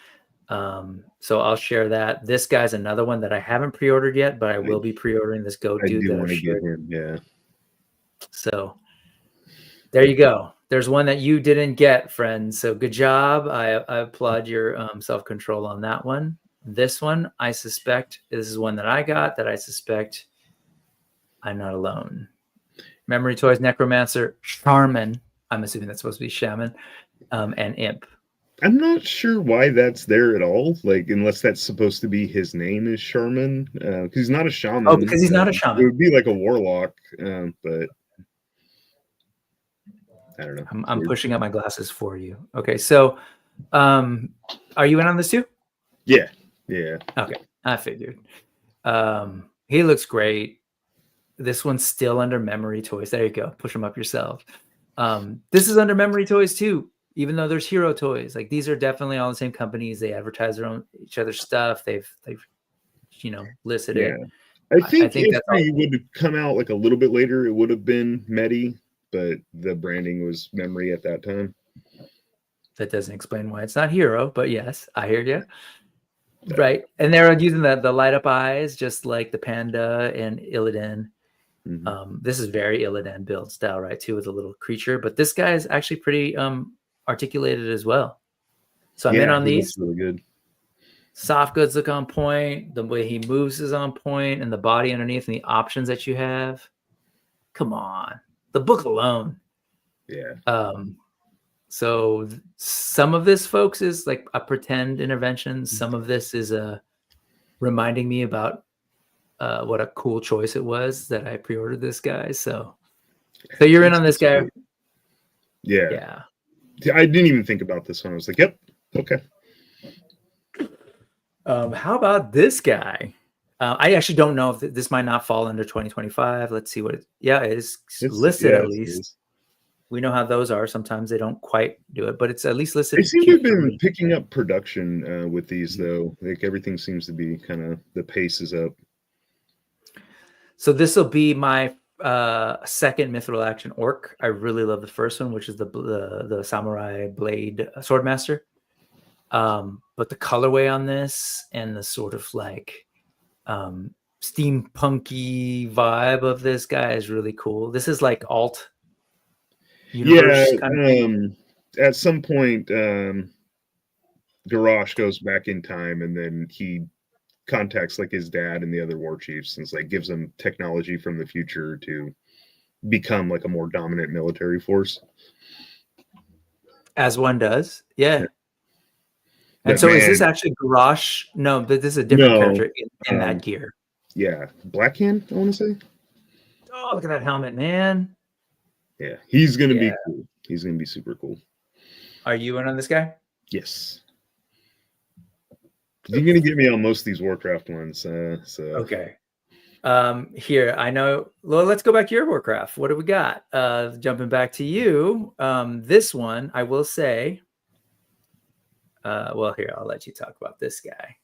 So I'll share that. This guy's another one that I haven't pre-ordered yet, but I will be pre-ordering this goat dude. I do want to get him, yeah. So there you go. There's one that you didn't get, friend. So good job. I applaud your self-control on that one. This one, I suspect, this is one that I got that I suspect I'm not alone. Memory Toys, Necromancer, Shaman. I'm assuming that's supposed to be Shaman, and Imp. I'm not sure why that's there at all. Like, unless that's supposed to be his name is Sherman, because he's not a shaman. Oh, because he's not a shaman. It would be like a warlock, but I don't know. I'm pushing up my glasses for you. Okay, so are you in on this too? Yeah. Okay, I figured. He looks great. This one's still under Memory Toys. There you go. Push them up yourself. This is under Memory Toys too, even though there's Hero Toys. Like these are definitely all the same companies. They advertise each other's stuff. They've listed it. I think if they would have come out like a little bit later, it would have been Medi, but the branding was Memory at that time. That doesn't explain why it's not Hero, but yes, I hear you. Right. And they're using the light up eyes, just like the Panda and Illidan. Mm-hmm. This is very Illidan build style, right? Too, with a little creature, but this guy is actually pretty articulated as well. So I'm in on these. Really good. Soft goods look on point. The way he moves is on point, and the body underneath and the options that you have. Come on, the book alone. Yeah. So some of this, folks, is like a pretend intervention. Some of this is reminding me about what a cool choice it was that I pre-ordered this guy. So you're in on this guy. Yeah. I didn't even think about this one. I was like, yep, okay. How about this guy? I actually don't know if this might not fall under 2025. Let's see what it is listed at least. We know how those are. Sometimes they don't quite do it, but it's at least listed. They seem to have been picking up production with these, though. Like everything seems to be kind of, the pace is up. So this will be my second Mithril Action Orc. I really love the first one, which is the Samurai Blade Swordmaster. But the colorway on this and the sort of like steampunky vibe of this guy is really cool. This is like alt universe kind of at some point Garrosh goes back in time and then he contacts like his dad and the other war chiefs and like gives them technology from the future to become like a more dominant military force, as one does. And so is this actually Garrosh? No, but this is a different character in that gear. Blackhand, I want to say. Oh, look at that helmet, man. Yeah, he's gonna be cool. He's gonna be super cool. Are you in on this guy? Yes. You're gonna get me on most of these Warcraft ones. Okay. Here, I know. Well, let's go back to your Warcraft. What do we got? Jumping back to you. This one, I will say. Well, here, I'll let you talk about this guy.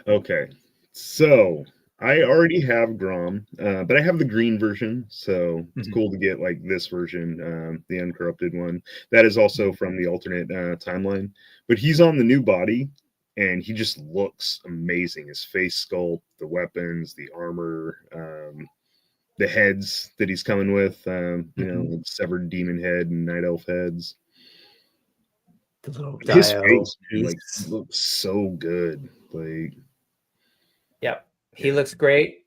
Okay. So I already have Grom, but I have the green version, so it's cool to get like this version, the uncorrupted one. That is also from the alternate timeline, but he's on the new body, and he just looks amazing. His face sculpt, the weapons, the armor, the heads that he's coming with, you know, like severed demon head and night elf heads. The little His dio face, man, like, piece. looks so good. Like, Yep. He yeah. looks great.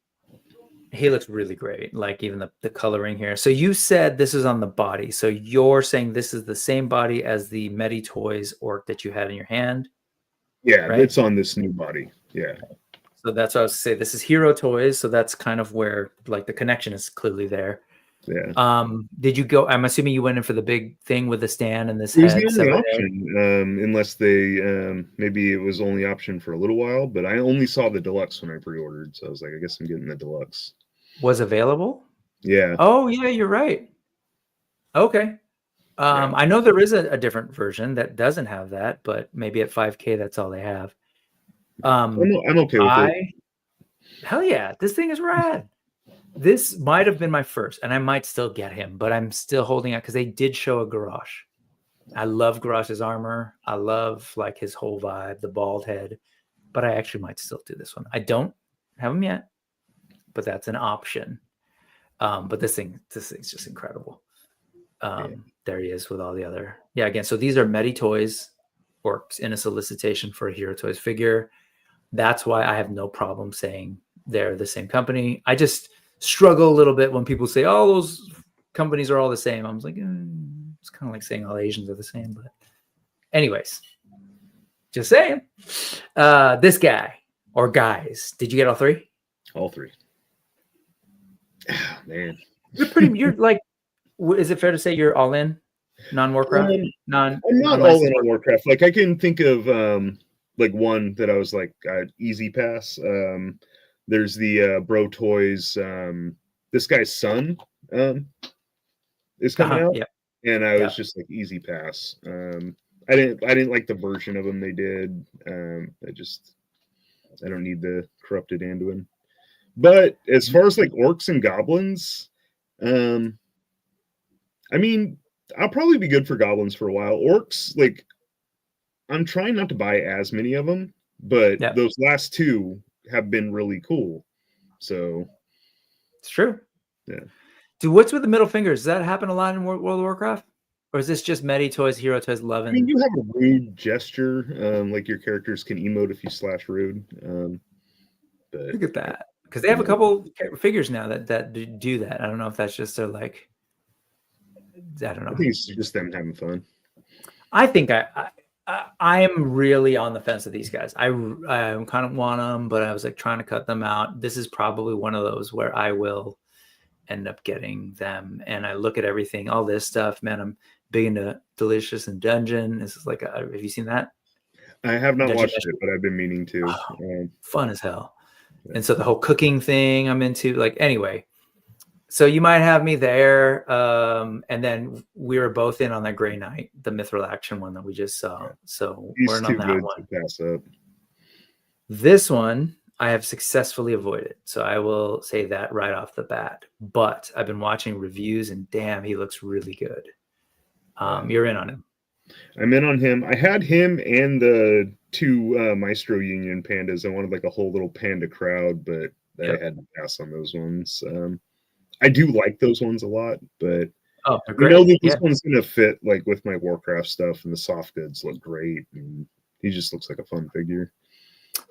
He looks really great. Like even the coloring here. So you said this is on the body. So you're saying this is the same body as the Medi Toys orc that you had in your hand, Yeah, right? it's on this new body. Yeah. So that's what I was saying. This is Hero Toys. So that's kind of where like the connection is clearly there. Yeah. Did you go? I'm assuming you went in for the big thing with the stand and this It was head. the only severed head? option, unless they maybe it was only option for a little while, but I only saw the deluxe when I pre-ordered, so I was like, I guess I'm getting the deluxe. Was available? Yeah. Oh yeah, you're right. Okay. Yeah. I know there is a different version that doesn't have that, but maybe at 5K that's all they have. I'm okay with it. Hell yeah, this thing is rad. This might have been my first, and I might still get him, but I'm still holding out because they did show a Garrosh. I love Garrosh's armor. I love like his whole vibe, the bald head, but I actually might still do this one. I don't have him yet, but that's an option. But this thing's just incredible. There he is with all the other. Yeah, again, so these are Medi Toys orcs in a solicitation for a Hero Toys figure. That's why I have no problem saying they're the same company. I just struggle a little bit when people say, oh, those companies are all the same. I was like, it's kind of like saying all Asians are the same. But anyways, just saying. This guy or guys, did you get all three? All three. Man. You're like, is it fair to say you're all in? Non-Warcraft? I'm not all in on Warcraft. Like I can think of like one that I was like easy pass. There's the Bro Toys. This guy's son is coming out, and I was just like easy pass. I didn't like the version of him they did. I don't need the corrupted Anduin. But as far as like orcs and goblins, I mean, I'll probably be good for goblins for a while. Orcs, like, I'm trying not to buy as many of them, but those last two have been really cool. So it's true. Yeah. Dude, what's with the middle fingers? Does that happen a lot in World of Warcraft? Or is this just Medi Toys, Hero Toys, loving? I mean, you have a rude gesture. Like your characters can emote if you slash rude. But look at that. Because they have a couple figures now that do that. I don't know if that's just their like. I don't know. I think it's just them having fun. I think I am really on the fence with these guys. I kind of want them, but I was like trying to cut them out. This is probably one of those where I will end up getting them. And I look at everything, all this stuff. Man, I'm big into Delicious and Dungeon. This is like, have you seen that? I have not watched it, but I've been meaning to. Fun as hell. Yeah. And so the whole cooking thing I'm into. Like anyway. So you might have me there, and then we were both in on that Grey Knight, the Mithril Action one that we just saw. So we're in on that one. Pass up. This one I have successfully avoided, so I will say that right off the bat. But I've been watching reviews, and damn, he looks really good. You're in on him. I'm in on him. I had him and the two Maestro Union pandas. I wanted like a whole little panda crowd, but I had to pass on those ones. I do like those ones a lot, but I know that this one's gonna fit like with my Warcraft stuff, and the soft goods look great, and he just looks like a fun figure.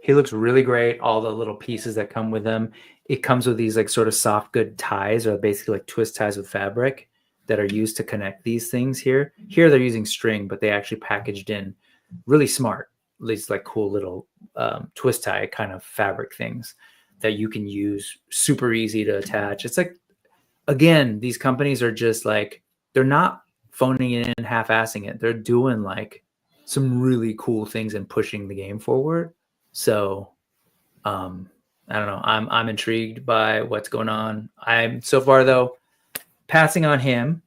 He looks really great. All the little pieces that come with him. It comes with these like sort of soft good ties, or basically like twist ties with fabric that are used to connect these things here. Here they're using string, but they actually packaged in really smart, these like cool little twist tie kind of fabric things that you can use, super easy to attach. It's like, again, these companies are just like, they're not phoning it in, half-assing it. They're doing like some really cool things and pushing the game forward. So I don't know. I'm intrigued by what's going on. I'm so far though passing on him.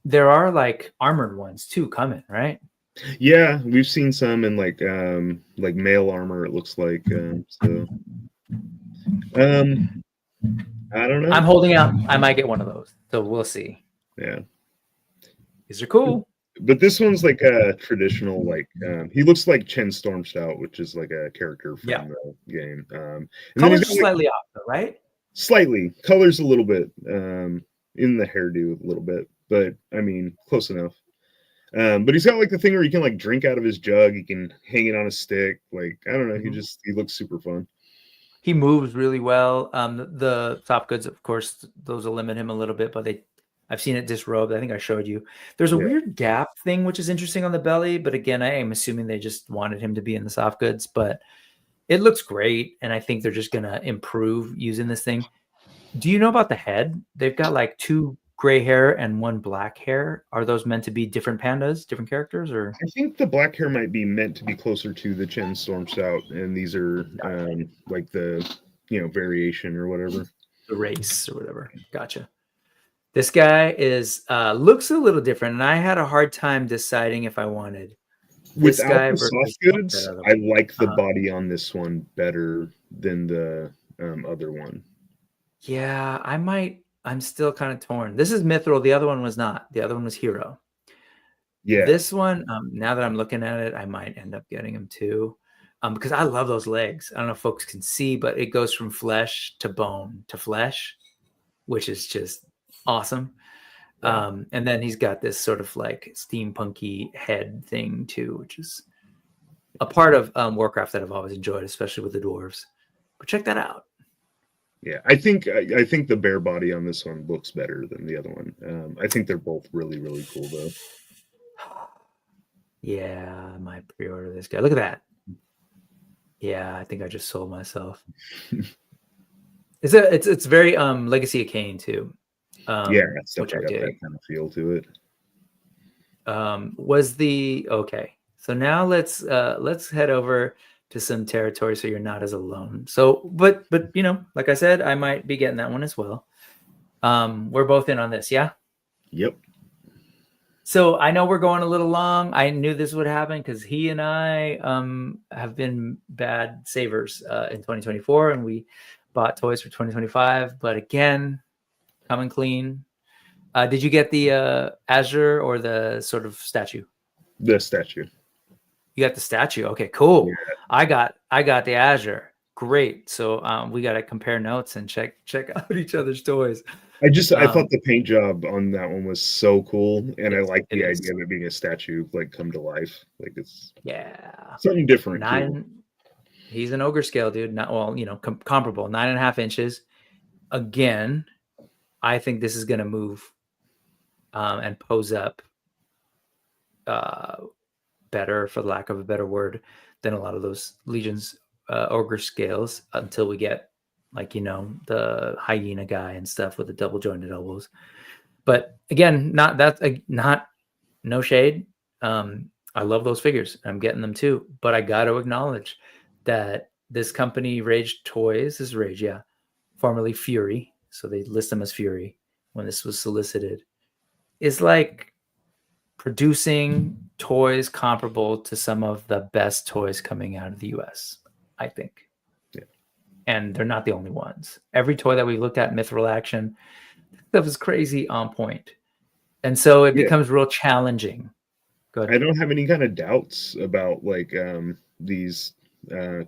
There are like armored ones too coming, right? Yeah, we've seen some in like mail armor. It looks like I don't know. I'm holding out. I might get one of those, so we'll see. Yeah, these are cool. But this one's like a traditional, like he looks like Chen Stormstout, which is like a character from the game. And colors are slightly off, though, right? Slightly. Colors a little bit. In the hairdo a little bit. But, I mean, close enough. But he's got like the thing where you can like drink out of his jug. He can hang it on a stick. Like, I don't know. He looks super fun. He moves really well. The soft goods, of course, those will limit him a little bit, but I've seen it disrobed. I think I showed you. There's a weird gap thing, which is interesting on the belly. But again, I am assuming they just wanted him to be in the soft goods. But it looks great, and I think they're just gonna improve using this thing. Do you know about the head? They've got like 2 gray hair and 1 black hair. Are those meant to be different pandas, different characters, or? I think the black hair might be meant to be closer to the Chen Storm Stout, and these are like the variation or whatever. The race or whatever. Gotcha. This guy is looks a little different, and I had a hard time deciding if I wanted this Without guy the versus soft goods, I like the Uh-huh. body on this one better than the other one. Yeah, I'm still kind of torn. This is Mithril. The other one was not. The other one was Hero. Yeah. This one, now that I'm looking at it, I might end up getting him too. Because I love those legs. I don't know if folks can see, but it goes from flesh to bone to flesh, which is just awesome. Yeah. And then he's got this sort of like steampunky head thing too, which is a part of Warcraft that I've always enjoyed, especially with the dwarves. But check that out. Yeah, I think the bare body on this one looks better than the other one. I think they're both really, really cool though. Yeah, I might pre-order this guy. Look at that. Yeah, I think I just sold myself. It's very Legacy of Kain too. Yeah, it's which I definitely got dig. that kind of feel to it. Okay. So now let's head over to some territory so you're not as alone. So, but like I said, I might be getting that one as well. We're both in on this, yeah? Yep. So I know we're going a little long. I knew this would happen because he and I have been bad savers in 2024, and we bought toys for 2025. But again, coming clean. Did you get the Azure or the sort of statue? The statue. You got the statue. Okay, cool. Yeah. I got the Azure. Great. So we got to compare notes and check out each other's toys. I thought the paint job on that one was so cool, and I like the idea of it being a statue, like come to life. Like it's something different. He's an ogre scale, dude. Not comparable, 9.5 inches. Again, I think this is gonna move and pose up better, for the lack of a better word, than a lot of those Legion's ogre scales until we get the hyena guy and stuff with the double jointed elbows. But again, no shade. I love those figures. I'm getting them too. But I got to acknowledge that this company, Rage Toys, is Rage, formerly Fury, so they list them as Fury when this was solicited, is like producing toys comparable to some of the best toys coming out of the US, I think. And they're not the only ones. Every toy that we looked at, Mithril Action, that was crazy on point. And so it becomes real challenging. Good. I don't have any kind of doubts about these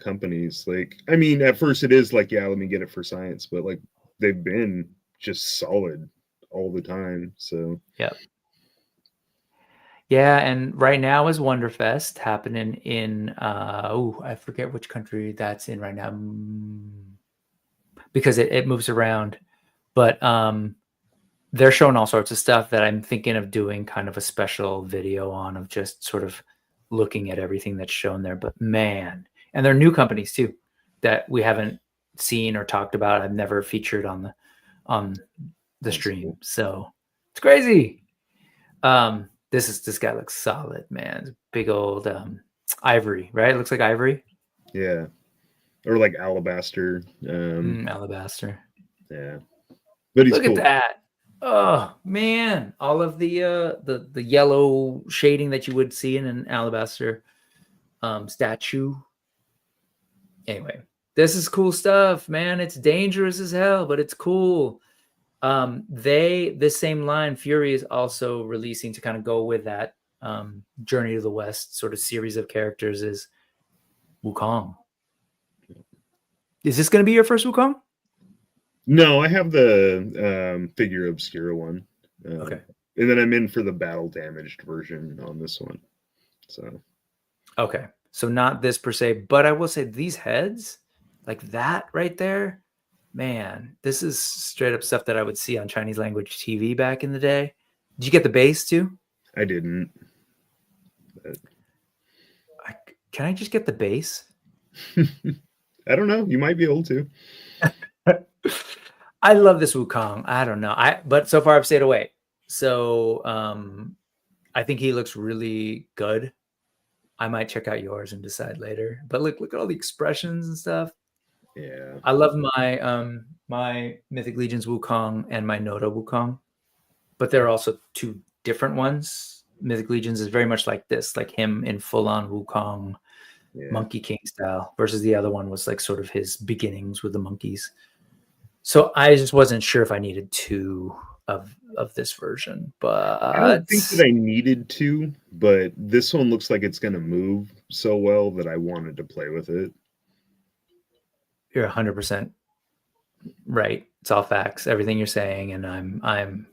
companies. Like, I mean, at first it is like, let me get it for science, but like they've been just solid all the time. So yeah, and right now is Wonderfest happening in I forget which country that's in right now, because it moves around, but they're showing all sorts of stuff that I'm thinking of doing kind of a special video on, of just sort of looking at everything that's shown there. But man, and they're new companies too that we haven't seen or talked about. I've never featured on the stream, so it's crazy. This guy looks solid, man. Big old ivory, right? It looks like ivory. Yeah, or like alabaster. Alabaster. Yeah, but he's look cool. At that. Oh man, all of the yellow shading that you would see in an alabaster statue. Anyway, this is cool stuff, man. It's dangerous as hell, but it's cool. This same line, Fury, is also releasing to kind of go with that Journey to the West sort of series of characters, is Wukong. Is this going to be your first Wukong? No, I have the figure Obscura one. Okay. And then I'm in for the battle damaged version on this one. So Okay. So not this per se, but I will say these heads, like that right there, man, this is straight up stuff that I would see on Chinese language TV back in the day. Did you get the base too? I didn't. Can I just get the base? I don't know. You might be able to. I love this Wukong. I don't know. But so far I've stayed away. So I think he looks really good. I might check out yours and decide later. But look at all the expressions and stuff. Yeah. I love my my Mythic Legions Wukong and my Noda Wukong. But there are also two different ones. Mythic Legions is very much like this, like him in full-on Wukong, Monkey King style, versus the other one was like sort of his beginnings with the monkeys. So I just wasn't sure if I needed two of this version, but I don't think that I needed to, but this one looks like it's going to move so well that I wanted to play with it. You're 100% right. It's all facts, everything you're saying, and I'm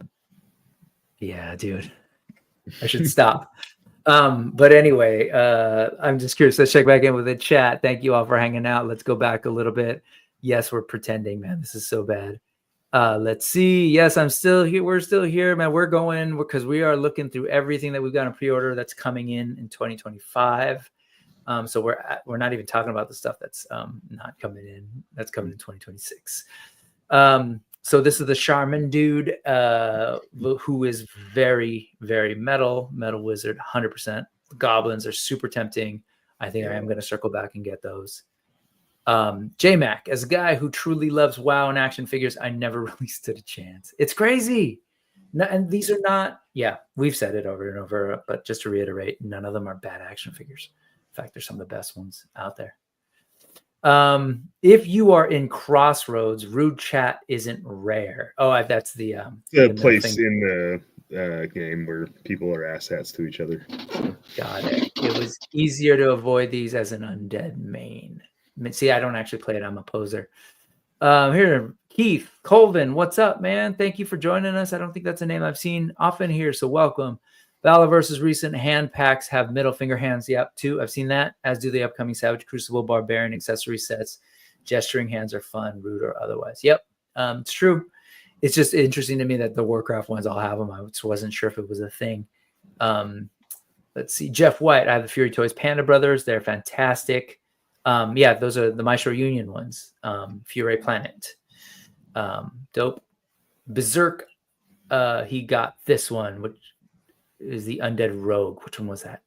yeah, dude. I should stop. But anyway, I'm just curious. Let's check back in with the chat. Thank you all for hanging out. Let's go back a little bit. Yes, we're pretending, man. This is so bad. Let's see. Yes, I'm still here. We're still here, man. We're going because we are looking through everything that we've got in pre-order that's coming in 2025. So we're not even talking about the stuff that's not coming in. That's coming in 2026. So this is the Charmin dude, who is very, very metal wizard, 100%. The goblins are super tempting. I think I am going to circle back and get those. J-Mac, as a guy who truly loves WoW and action figures, I never really stood a chance. It's crazy. No, and these are not, we've said it over and over, but just to reiterate, none of them are bad action figures. In fact, they're some of the best ones out there. If you are in Crossroads, rude chat isn't rare. Oh, that's the place in the game where people are asshats to each other. Got it. It was easier to avoid these as an undead main. See, I don't actually play it. I'm a poser. Here, Keith Colvin, what's up, man? Thank you for joining us. I don't think that's a name I've seen often here, so welcome. Valaverse's recent hand packs have middle finger hands. Yep, too. I've seen that, as do the upcoming Savage Crucible Barbarian accessory sets. Gesturing hands are fun, rude or otherwise. Yep, it's true. It's just interesting to me that the Warcraft ones all have them. I just wasn't sure if it was a thing. Let's see. Jeff White, I have the Fury Toys Panda Brothers. They're fantastic. Those are the Maestro Union ones. Fury Planet. Dope. Berserk, he got this one, which is the Undead Rogue. Which one was that?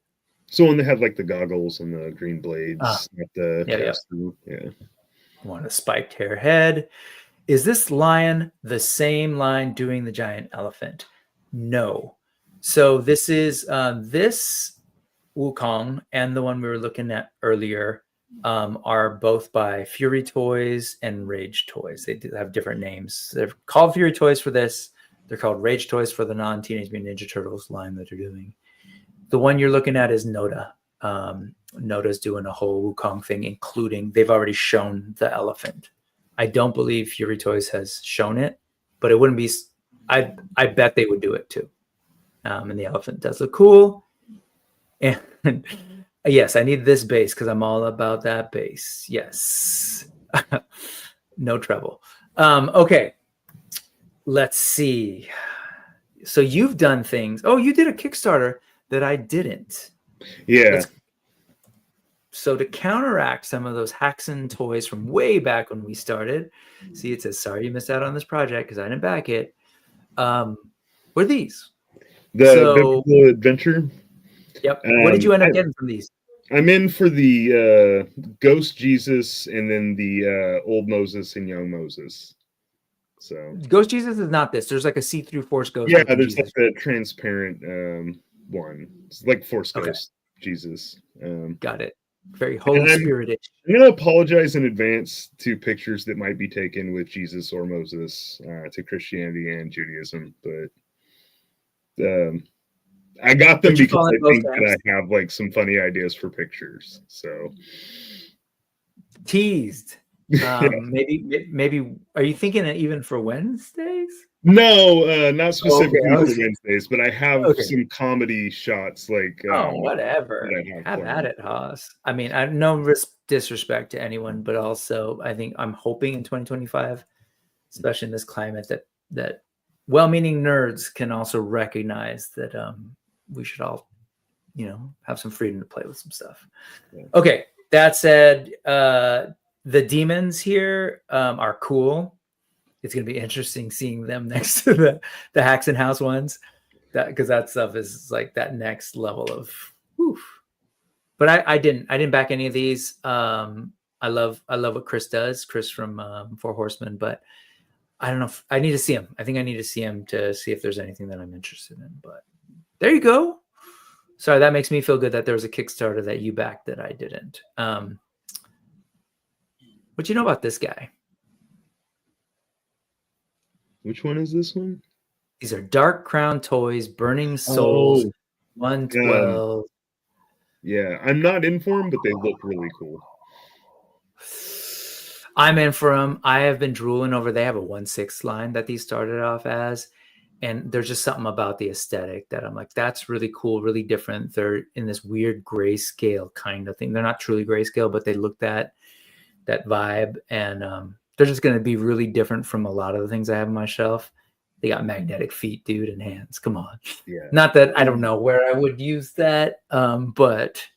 So one that had like the goggles and the green blades. Want a spiked hair head. Is this lion the same line doing the giant elephant? No. So this is this Wukong and the one we were looking at earlier are both by Fury Toys and Rage Toys. They do have different names. They're called Fury Toys for this. They're called Rage Toys for the non-Teenage Mutant Ninja Turtles line that they're doing. The one you're looking at is N.E.W.S. N.E.W.S doing a whole Wukong thing, including they've already shown the elephant. I don't believe Fury Toys has shown it, but it wouldn't be. I bet they would do it too. And the elephant does look cool. And yes, I need this base because I'm all about that base. Yes, no trouble. Okay. Let's see. So you've done things. Oh, you did a Kickstarter that I didn't. Yeah. So to counteract some of those Haxan toys from way back when we started, see, it says, sorry you missed out on this project because I didn't back it. Were these? The Adventure? Yep. What did you end up getting from these? I'm in for the Ghost Jesus and then the Old Moses and Young Moses. So Ghost Jesus is not this. There's like a see-through Force Ghost. Yeah, there's Jesus. Like a transparent one. It's like Force Ghost Jesus. Got it. Very Holy Spirited. I'm going to apologize in advance to pictures that might be taken with Jesus or Moses to Christianity and Judaism, but I got them because I think that I have like some funny ideas for pictures. So teased. Maybe. Are you thinking it even for Wednesdays? No, not specifically Okay, for Wednesdays, but I have okay. some comedy shots like Oh, whatever. that I have Have at planned. it, Haas. I mean, I no disrespect to anyone, but also I think I'm hoping in 2025, especially in this climate, that well-meaning nerds can also recognize that we should all, have some freedom to play with some stuff. Yeah. Okay, that said, the demons here are cool. It's going to be interesting seeing them next to the Haxan House ones, because that stuff is like that next level of whew. But I didn't back any of these. I love what Chris does, Chris from Four Horsemen, but I don't know if I need to see him. I think I need to see him to see if there's anything that I'm interested in. But there you go. Sorry, that makes me feel good that there was a Kickstarter that you backed that I didn't. What you know about this guy? Which one is this one? These are Dark Crown Toys, Burning Souls, 112. Yeah, I'm not in for them, but they look really cool. I'm in for them. I have been drooling over. They have a 1/6 line that these started off as, and there's just something about the aesthetic that I'm like, that's really cool, really different. They're in this weird grayscale kind of thing. They're not truly grayscale, but they look that vibe, and they're just going to be really different from a lot of the things I have on my shelf. They got magnetic feet, dude, and hands. Come on. Yeah. Not that I don't know where I would use that, but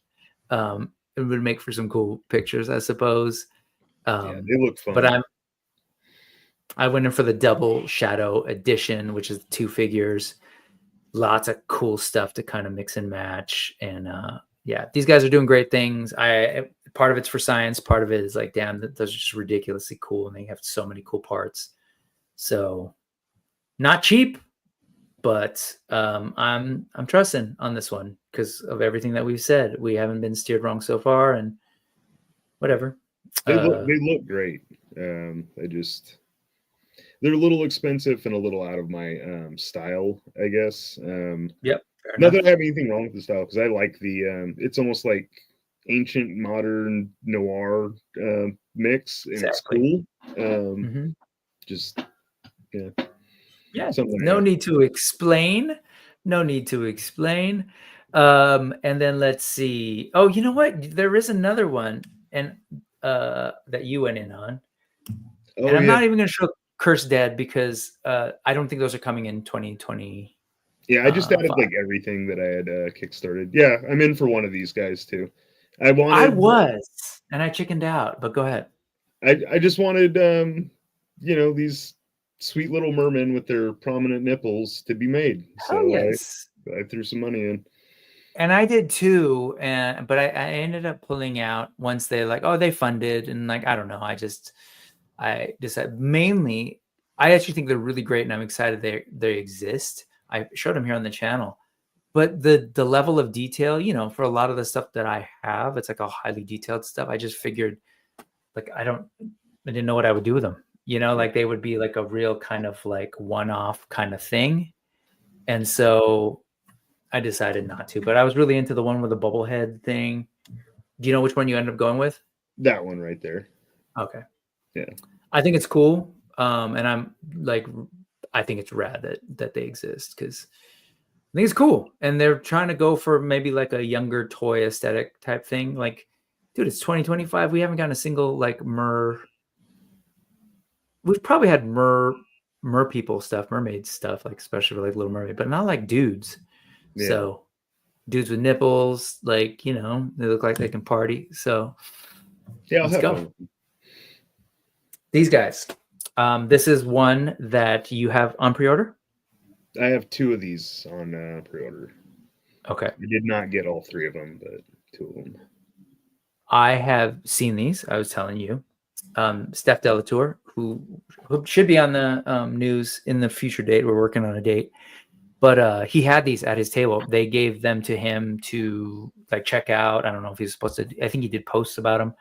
it would make for some cool pictures, I suppose. Yeah, they look fun. But I went in for the Double Shadow Edition, which is 2 figures. Lots of cool stuff to kind of mix and match. And yeah, these guys are doing great things. Part of it's for science. Part of it is like, damn, those are just ridiculously cool. And they have so many cool parts. So not cheap, but I'm trusting on this one because of everything that we've said. We haven't been steered wrong so far, and whatever. They look great. They're a little expensive and a little out of my style, I guess. Yep. Not that I have anything wrong with the style, because I like the it's almost like ancient modern noir mix, and exactly. It's cool. Just yeah. No need to explain. And then let's see. Oh, you know what? There is another one, and that you went in on. And I'm not even going to show Curse Dead because I don't think those are coming in 2020. Yeah, I just added like everything that I had kickstarted. Yeah, I'm in for one of these guys too. I was, and I chickened out. But go ahead. I just wanted these sweet little mermen with their prominent nipples to be made. So yes. I threw some money in. And I did too, but I ended up pulling out once they they funded, and I don't know. I decided mainly, I actually think they're really great, and I'm excited they exist. I showed them here on the channel, but the level of detail, for a lot of the stuff that I have, it's like a highly detailed stuff. I just figured, I didn't know what I would do with them. They would be like a real kind of like one-off kind of thing, and so I decided not to, but I was really into the one with the bubble head thing. Do you know which one you ended up going with? That one right there. Okay. Yeah. I think it's cool. And I'm I think it's rad that they exist because I think it's cool. And they're trying to go for maybe like a younger toy aesthetic type thing. Dude, it's 2025. We haven't gotten a single mer. We've probably had mer people stuff, mermaid stuff, especially for Little Mermaid, but not like dudes. Yeah. So dudes with nipples, they look like they can party. So yeah, let's go. These guys. This is one that you have on pre-order? I have 2 of these on pre-order. Okay. I did not get all 3 of them, but 2 of them. I have seen these. I was telling you. Steph Delatour, who should be on the news in the future date. We're working on a date. But he had these at his table. They gave them to him to check out. I don't know if he's supposed to. I think he did posts about them,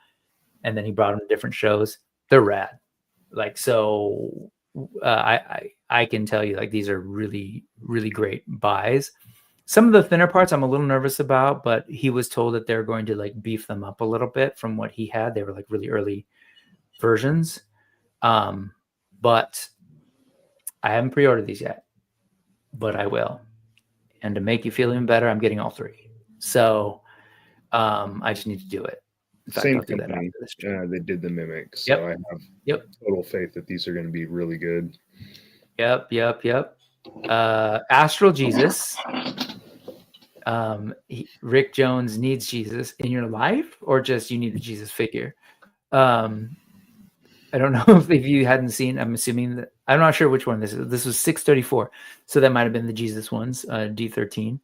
and then he brought them to different shows. They're rad. I can tell you these are really, really great buys. Some of the thinner parts I'm a little nervous about, but he was told that they're going to beef them up a little bit from what he had. They were really early versions. But I haven't pre-ordered these yet, but I will. And to make you feel even better, I'm getting all 3. So I just need to do it. In fact, Same I'll do that company. after this stream. They did the Mimic, so I have total faith that these are going to be really good. Yep. Astral Jesus. Rick Jones needs Jesus in your life, or just you need the Jesus figure. I don't know if you hadn't seen. I'm assuming that I'm not sure which one this is. This was 634, so that might have been the Jesus ones, D13,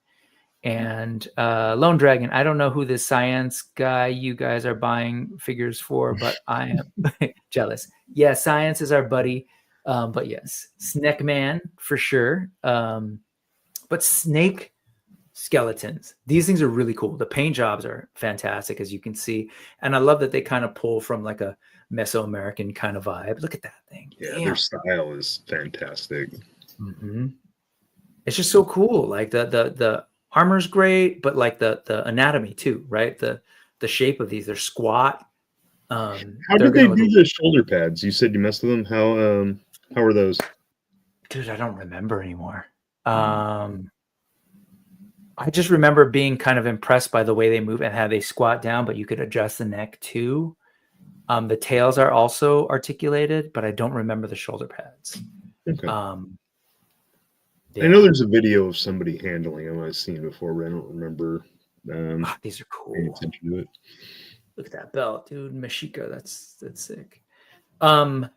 and Lone Dragon. I don't know who this science guy you guys are buying figures for, but I am jealous. Yeah, science is our buddy, but yes, Snake Man for sure. But snake skeletons. These things are really cool. The paint jobs are fantastic, as you can see, and I love that they kind of pull from like a Mesoamerican kind of vibe. Look at that thing. Yeah, Damn. their style is fantastic. Mm-hmm. It's just so cool. Like the armor's great, but like the anatomy too, right? The shape of these, they're squat. How did they do the shoulder pads? You said you messed with them. How are those? Dude, I don't remember anymore. I just remember being kind of impressed by the way they move and how they squat down, but you could adjust the neck too. The tails are also articulated, but I don't remember the shoulder pads. Okay. Yeah. I know there's a video of somebody handling them I've seen before, but I don't remember. These are cool. Paying attention to it. Look at that belt, dude. Mashika, that's sick. All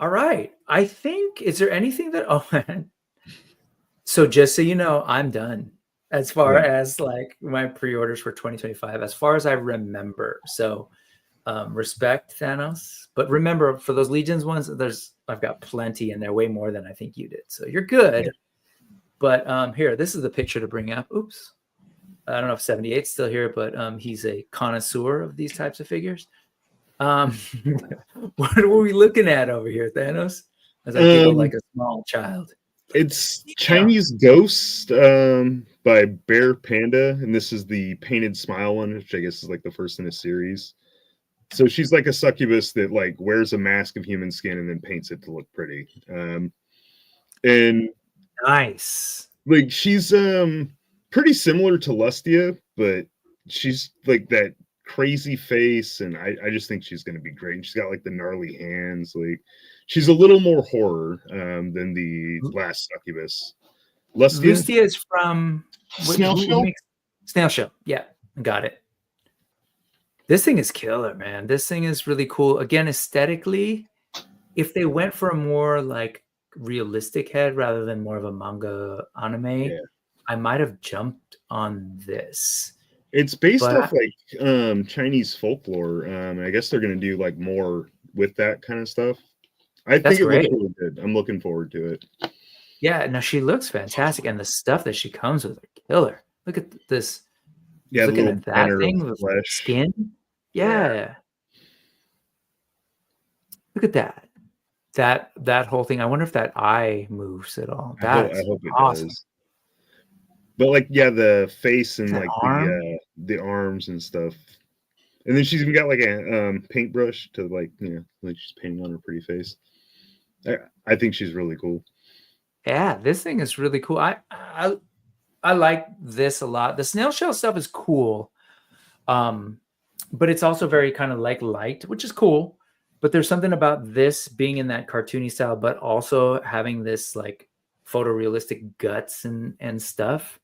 right. I think, is there anything that, so just so you know, I'm done as far as like my pre-orders for 2025, as far as I remember. So respect, Thanos. But remember, for those Legions ones, I've got plenty, and they're way more than I think you did. So you're good. But here, this is the picture to bring up. Oops. I don't know if 78's still here, but he's a connoisseur of these types of figures. What are we looking at over here, Thanos? As I giggle like a small child. It's Chinese Ghost by Bear Panda, and this is the painted smile one, which I guess is like the first in a series. So she's like a succubus that like wears a mask of human skin and then paints it to look pretty. And nice. Like she's pretty similar to Lustia, but she's like that crazy face, and I just think she's going to be great. And she's got like the gnarly hands. Like she's a little more horror than the last succubus. Lustia is from Snail Shell. Snail Shell. Yeah, got it. This thing is killer, man. This thing is really cool. Again, aesthetically, if they went for a more like realistic head rather than more of a manga anime, I might have jumped on this. It's based off like Chinese folklore. I guess they're going to do like more with that kind of stuff. I think it looks really good. I'm looking forward to it. Yeah, no, she looks fantastic, and the stuff that she comes with are killer. Look at this. Yeah, looking at that thing with flesh. Skin. Yeah. Look at that. That whole thing. I wonder if that eye moves at all. I hope it does. But like, yeah, the face and like the arms and stuff. And then she's even got like a paintbrush to like, like she's painting on her pretty face. I think she's really cool. Yeah, this thing is really cool. I like this a lot. The snail shell stuff is cool. But it's also very kind of like light, which is cool. But there's something about this being in that cartoony style, but also having this like photorealistic guts and stuff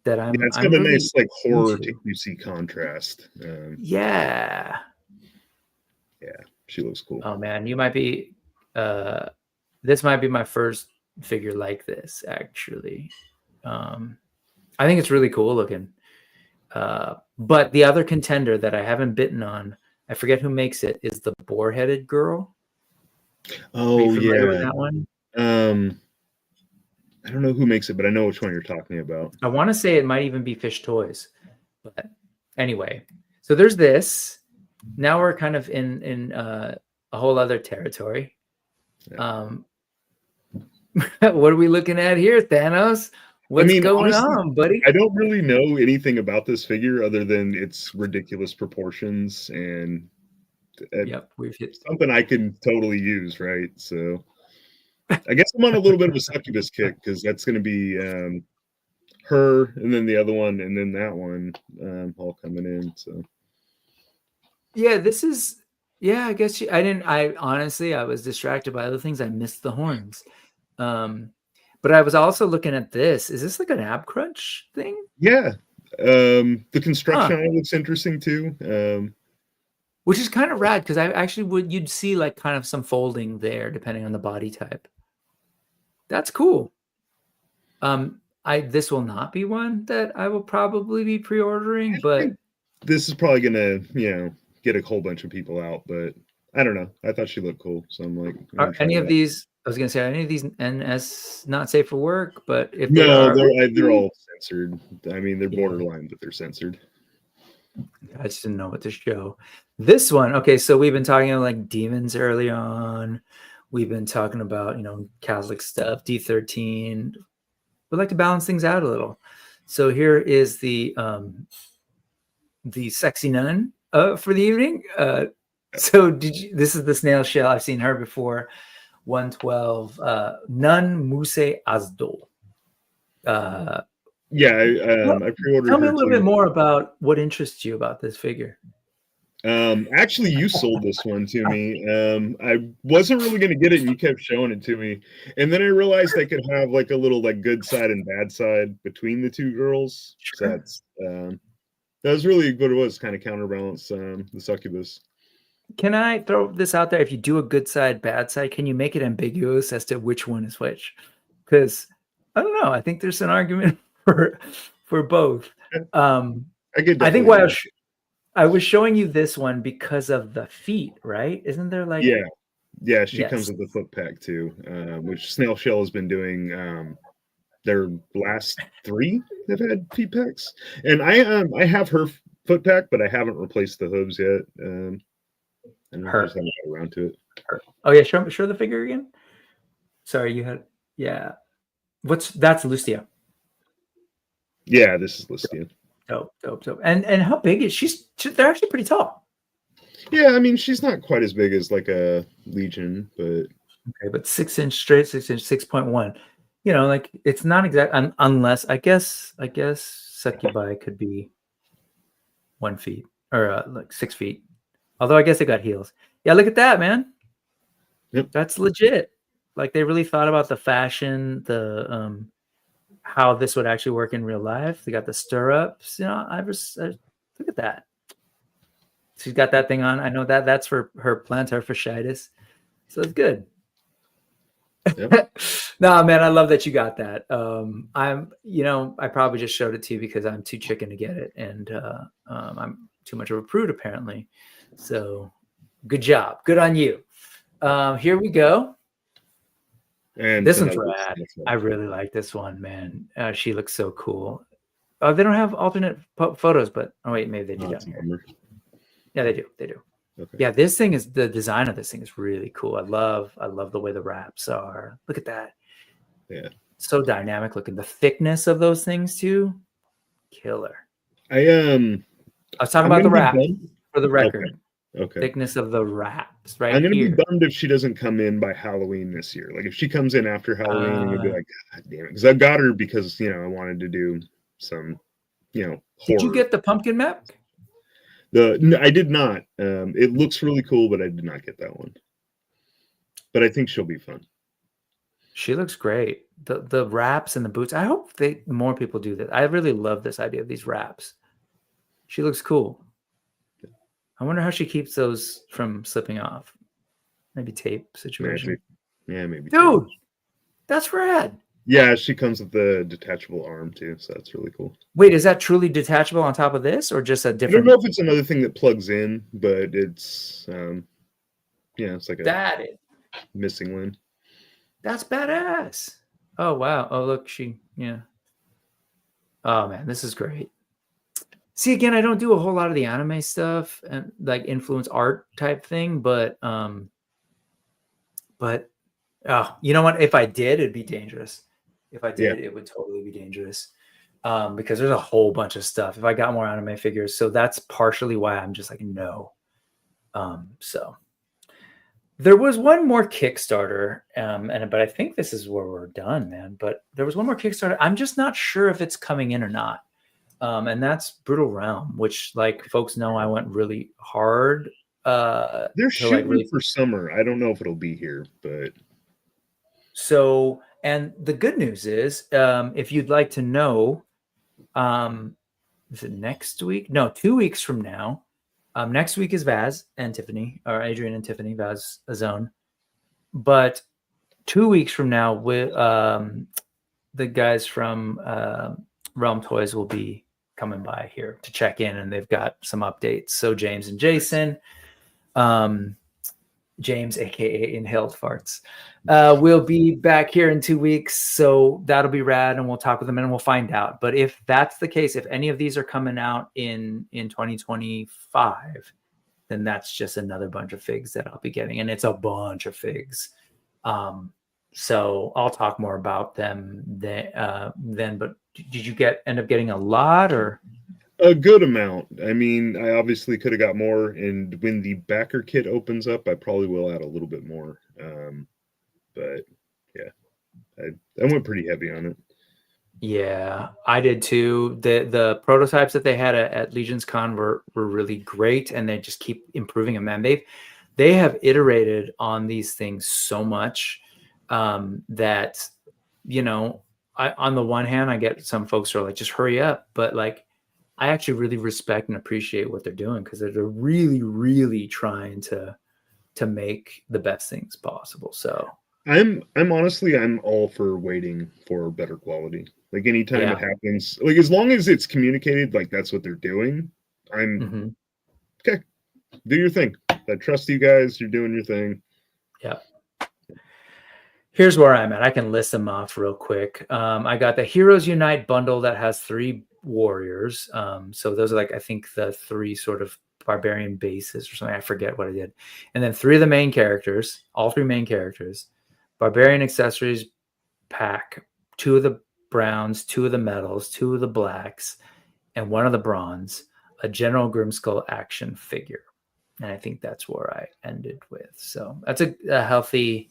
that it's got a nice like horror to QC contrast. Yeah, she looks cool. Oh man, you might be this might be my first figure like this actually. I think it's really cool looking. But the other contender that I haven't bitten on, I forget who makes it, is the boar-headed girl. Oh yeah, with that one. I don't know who makes it, but I know which one you're talking about. I want to say it might even be Fish Toys, but anyway. So there's this. Now we're kind of in a whole other territory. Yeah. What are we looking at here, Thanos? What's going on, buddy? I don't really know anything about this figure other than its ridiculous proportions and Yep, we've hit something I can totally use, right? So I guess I'm on a little bit of a succubus kick because that's going to be her, and then the other one, and then that one all coming in. So yeah, this is I guess I honestly I was distracted by other things. I missed the horns. But I was also looking at this. Is this like an ab crunch thing? yeah, the construction on it looks interesting too. Which is kind of rad because I actually you'd see like kind of some folding there depending on the body type. That's cool. This will not be one that I will probably be pre-ordering, but this is probably gonna, get a whole bunch of people out, but I don't know. I thought she looked cool, so I'm like, are any of these? I was gonna say, are any of these N.E.W.S not safe for work? But if they're all censored. I mean, they're borderline, but they're censored. I just didn't know what to show. This one, okay. So we've been talking about like demons early on. We've been talking about Catholic stuff, D13. We like to balance things out a little. So here is the sexy nun for the evening. So this is the snail shell. I've seen her before. 112 Nun Muse Azdo. I pre-ordered. Tell me a little bit more about what interests you about this figure. Actually, you sold this one to me. I wasn't really going to get it, and you kept showing it to me. And then I realized I could have like a little like good side and bad side between the two girls. Sure. So that was really what it was, kind of counterbalance the succubus. Can I throw this out there? If you do a good side, bad side, can you make it ambiguous as to which one is which? Because I don't know. I think there's an argument for both. I think why I was showing you this one because of the feet, right? Isn't there like she comes with the foot pack too, which Snail Shell has been doing. Their last 3 have had feet packs, and I have her foot pack, but I haven't replaced the hooves yet. And I just haven't got around to it. Oh yeah, show the figure again. Sorry, you had that's Lucia. Yeah, this is Lucia. Dope. And how big is they're actually pretty tall. Yeah, I mean she's not quite as big as like a Legion, but okay, but 6 inch straight, 6 inch, 6.1. Like it's not exact unless I guess succubi could be 1 feet or like 6 feet. Although I guess they got heels. Yeah, look at that, man. Yep. That's legit. Like they really thought about the fashion, the how this would actually work in real life. They got the stirrups. I look at that. She's got that thing on. I know that's for her plantar fasciitis, so it's good. Yep. No, man, I love that you got that. I probably just showed it to you because I'm too chicken to get it, and I'm too much of a prude apparently. So, good job. Good on you. Here we go. And this one's rad. I really like this one, man. She looks so cool. They don't have alternate photos, but wait, maybe they do down here. Yeah, they do. Okay. Yeah, the design of this thing is really cool. I love the way the wraps are. Look at that. Yeah. So dynamic looking. The thickness of those things too. Killer. I was talking about the wrap for the record. Okay. Thickness of the wraps, right? I'm gonna be bummed if she doesn't come in by Halloween this year. Like if she comes in after Halloween, I'm gonna be like, God damn it, because I got her because I wanted to do some, horror. Did you get the pumpkin map? No, I did not. It looks really cool, but I did not get that one. But I think she'll be fun. She looks great. The wraps and the boots. I hope more people do that. I really love this idea of these wraps. She looks cool. I wonder how she keeps those from slipping off. Maybe tape situation. Maybe. Dude, that's rad. Yeah, she comes with the detachable arm too, so that's really cool. Wait, is that truly detachable on top of this, or just a different? I don't know if it's another thing that plugs in, but it's it's like a missing limb. That's badass. Oh wow. Oh look, Oh man, this is great. See, again, I don't do a whole lot of the anime stuff and like influence art type thing, but you know what? If I did, it'd be dangerous. If I did, it would totally be dangerous because there's a whole bunch of stuff. If I got more anime figures, so that's partially why I'm just like, no. So there was one more Kickstarter, but I think this is where we're done, man. But there was one more Kickstarter. I'm just not sure if it's coming in or not. And that's Brutal Realm, which, like, folks know, I went really hard. They're shooting for summer. I don't know if it'll be here, but so. And the good news is, if you'd like to know, is it next week? No, 2 weeks from now. Next week is Vaz and Tiffany, or Adrian and Tiffany, Vaz Zone. But 2 weeks from now, the guys from Realm Toys will be coming by here to check in, and they've got some updates. So James and Jason, James, aka Inhaled Farts, will be back here in 2 weeks. So that'll be rad, and we'll talk with them and we'll find out. But if that's the case, if any of these are coming out in 2025, then that's just another bunch of figs that I'll be getting, and it's a bunch of figs. So I'll talk more about them then. But did you end up getting a lot, or a good amount? I mean, I obviously could have got more, and when the backer kit opens up, I probably will add a little bit more. But yeah, I went pretty heavy on it. Yeah, I did too. The prototypes that they had at Legion's Con were really great, and they just keep improving them. Man, they have iterated on these things so much that, you know, on the one hand, I get some folks who are like, just hurry up, but like, I actually really respect and appreciate what they're doing, because they're really, really trying to make the best things possible. So I'm honestly, I'm all for waiting for better quality. Like, anytime it happens, like, as long as it's communicated, like that's what they're doing, I'm okay. Do your thing. I trust you guys. You're doing your thing. Yeah. Here's where I'm at. I can list them off real quick. I got the Heroes Unite bundle that has 3 warriors. So those are, like, I think the 3 sort of barbarian bases or something. I forget what I did. And then 3 of the main characters, all 3 main characters, barbarian accessories pack, 2 of the browns, 2 of the metals, 2 of the blacks, and 1 of the bronze, a General Grimskull action figure. And I think that's where I ended with. So that's a healthy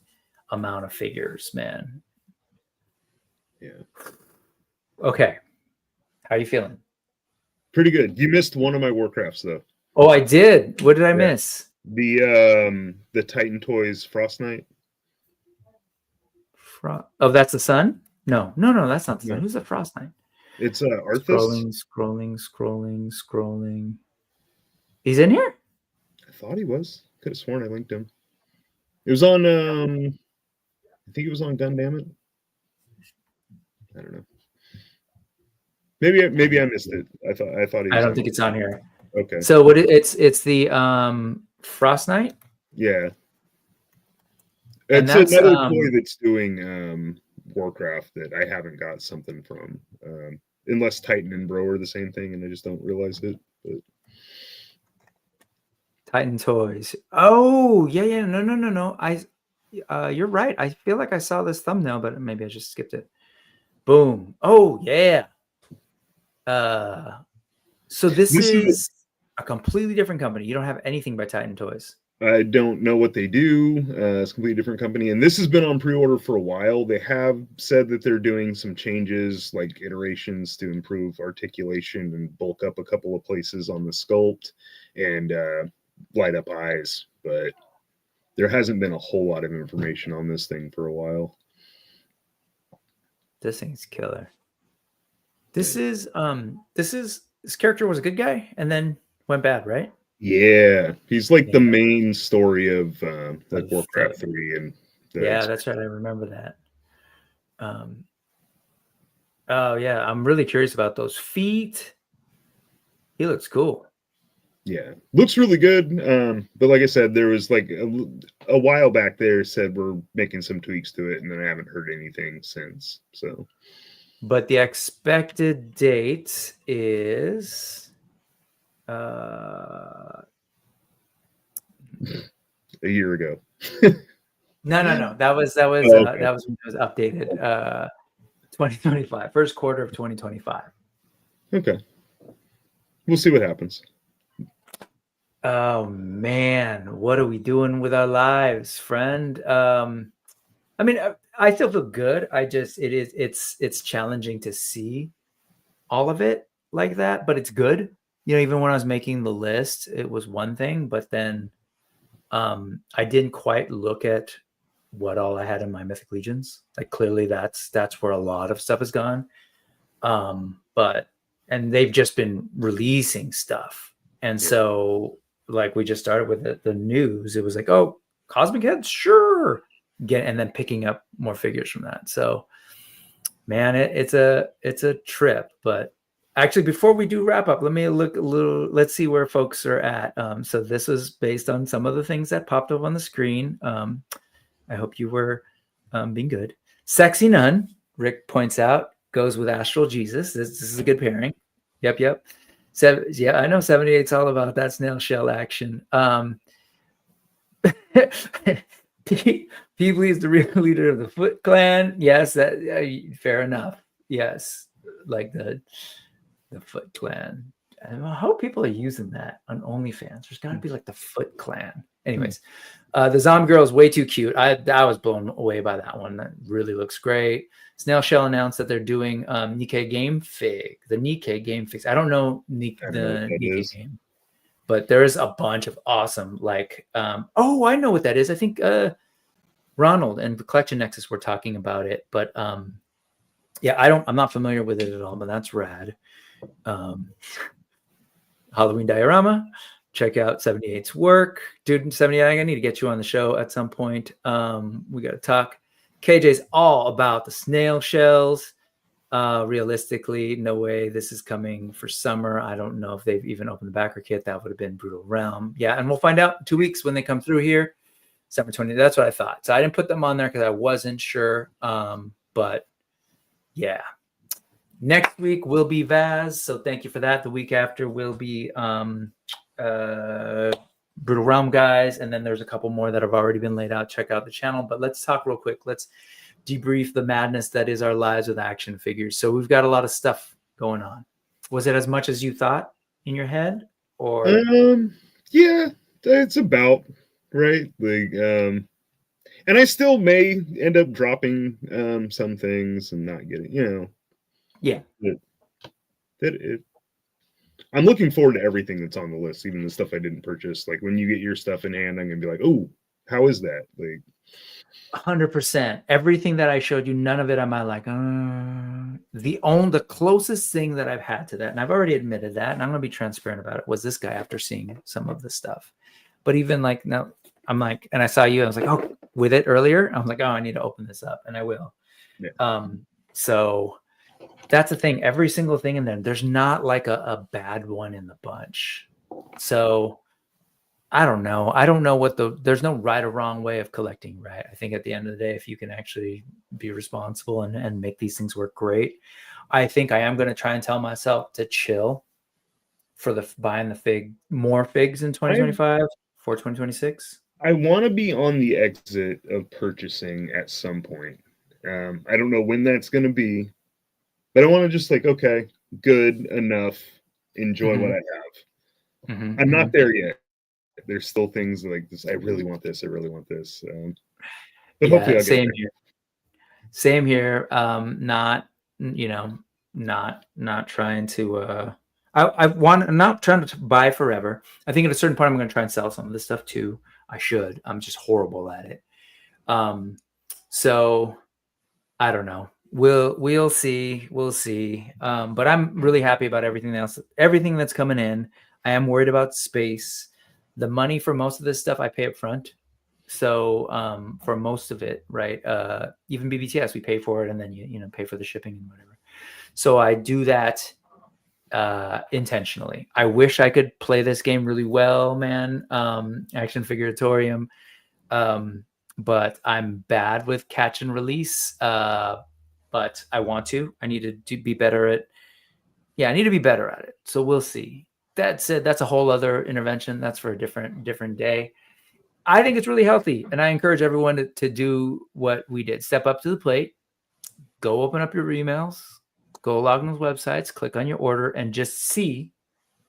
amount of figures, man. Yeah. Okay. How are you feeling? Pretty good. You missed one of my Warcrafts, though. Oh, I did. What did I miss? The Titan Toys Frost Knight. Oh, that's the sun? No, that's not the sun. Who's the Frost Knight? It's Arthas. Scrolling. He's in here? I thought he was. Could have sworn I linked him. It was on I think it was on Gundam. I don't know. Maybe I missed it. I thought he was. I don't think it's on here. Okay. So what it's the Frost Knight? Yeah. It's another toy that's doing Warcraft that I haven't got something from. Unless Titan and Bro are the same thing and I just don't realize it. But Titan Toys. Oh, yeah. No. You're right. I feel like I saw this thumbnail, but maybe I just skipped it. Boom. Oh, yeah. So this is a completely different company. You don't have anything by Titan Toys. I don't know what they do. It's a completely different company. And this has been on pre-order for a while. They have said that they're doing some changes, like iterations to improve articulation and bulk up a couple of places on the sculpt and light up eyes. But there hasn't been a whole lot of information on this thing for a while. This thing's killer. This character was a good guy and then went bad, right? Yeah, he's like the main story of like Warcraft 3 and that's right. I remember that. Oh yeah, I'm really curious about those feet. He looks cool. Yeah, looks really good. But like I said, there was like a while back there said we're making some tweaks to it, and then I haven't heard anything since. So, but the expected date is a year ago. No. That was when it was updated. 2025, first quarter of 2025. Okay, we'll see what happens. Oh man, what are we doing with our lives, friend? I mean, I still feel good. It's challenging to see all of it like that, but it's good. Even when I was making the list, it was one thing, but then I didn't quite look at what all I had in my Mythic Legions. Like clearly that's where a lot of stuff has gone. But and they've just been releasing stuff. And so like we just started with the news, it was like, oh, Cosmic Heads, sure. And then picking up more figures from that. So man, it's a trip. But actually, before we do wrap up, let me look a little. Let's see where folks are at. So this was based on some of the things that popped up on the screen. I hope you were being good. Sexy Nun, Rick points out, goes with Astral Jesus. This is a good pairing. Yep. Yeah, I know 78's all about that snail shell action. Peebly is the real leader of the Foot Clan. Yes, that fair enough. Yes, like the Foot Clan. I hope people are using that on OnlyFans. There's got to be like the Foot Clan. Anyways, the Zombie Girl is way too cute. I was blown away by that one. That really looks great. Snail Shell announced that they're doing Nikkei Game Fig. The Nikkei Game Figs. I don't know the Nikkei Game, but there's a bunch of awesome like. Oh, I know what that is. I think Ronald and the Collection Nexus were talking about it, but yeah, I'm not familiar with it at all, but that's rad. Halloween Diorama, check out 78's work. Dude, 78, I need to get you on the show at some point. We got to talk. KJ's all about the snail shells. Realistically, no way this is coming for summer. I don't know if they've even opened the backer kit. That would have been Brutal Realm. Yeah, and we'll find out in 2 weeks when they come through here. Summer 20. That's what I thought. So I didn't put them on there because I wasn't sure. But yeah. Next week will be Vaz, so thank you for that. The week after will be Brutal Realm guys, and then there's a couple more that have already been laid out. Check out the channel. But let's talk real quick. Let's debrief the madness that is our lives with action figures. So we've got a lot of stuff going on. Was it as much as you thought in your head? Or yeah, it's about right. Like and I still may end up dropping some things and not getting, yeah. I'm looking forward to everything that's on the list, even the stuff I didn't purchase. Like when you get your stuff in hand, I'm gonna be like, oh, how is that? Like 100%. Everything that I showed you, none of it am I like, the closest thing that I've had to that, and I've already admitted that, and I'm gonna be transparent about it, was this guy after seeing some of the stuff. But even like now, I'm like, and I saw you, I was like, oh, with it earlier, I was like, oh, I need to open this up, and I will. Yeah. So that's the thing. Every single thing in there, there's not like a bad one in the bunch. So I don't know. I don't know what there's no right or wrong way of collecting, right? I think at the end of the day, if you can actually be responsible and make these things work great, I think I am going to try and tell myself to chill for buying more figs in 2025 for 2026. I want to be on the exit of purchasing at some point. I don't know when that's going to be, but I want to just like, okay, good enough. Enjoy what I have. I'm not there yet. There's still things like this. I really want this. I really want this. But hopefully I'll get there. Same here. Not trying to, I'm not trying to buy forever. I think at a certain point, I'm going to try and sell some of this stuff too. I should. I'm just horrible at it. So I don't know. We'll see. We'll see. But I'm really happy about everything that's coming in. I am worried about space. The money for most of this stuff I pay up front. So for most of it, right? Even BBTS, we pay for it, and then you pay for the shipping and whatever. So I do that intentionally. I wish I could play this game really well, man. Action Figuratorium. But I'm bad with catch and release. But I want to. I need to be better at. Yeah, I need to be better at it. So we'll see. That said, that's a whole other intervention. That's for a different day. I think it's really healthy, and I encourage everyone to do what we did. Step up to the plate. Go open up your emails. Go log on those websites. Click on your order, and just see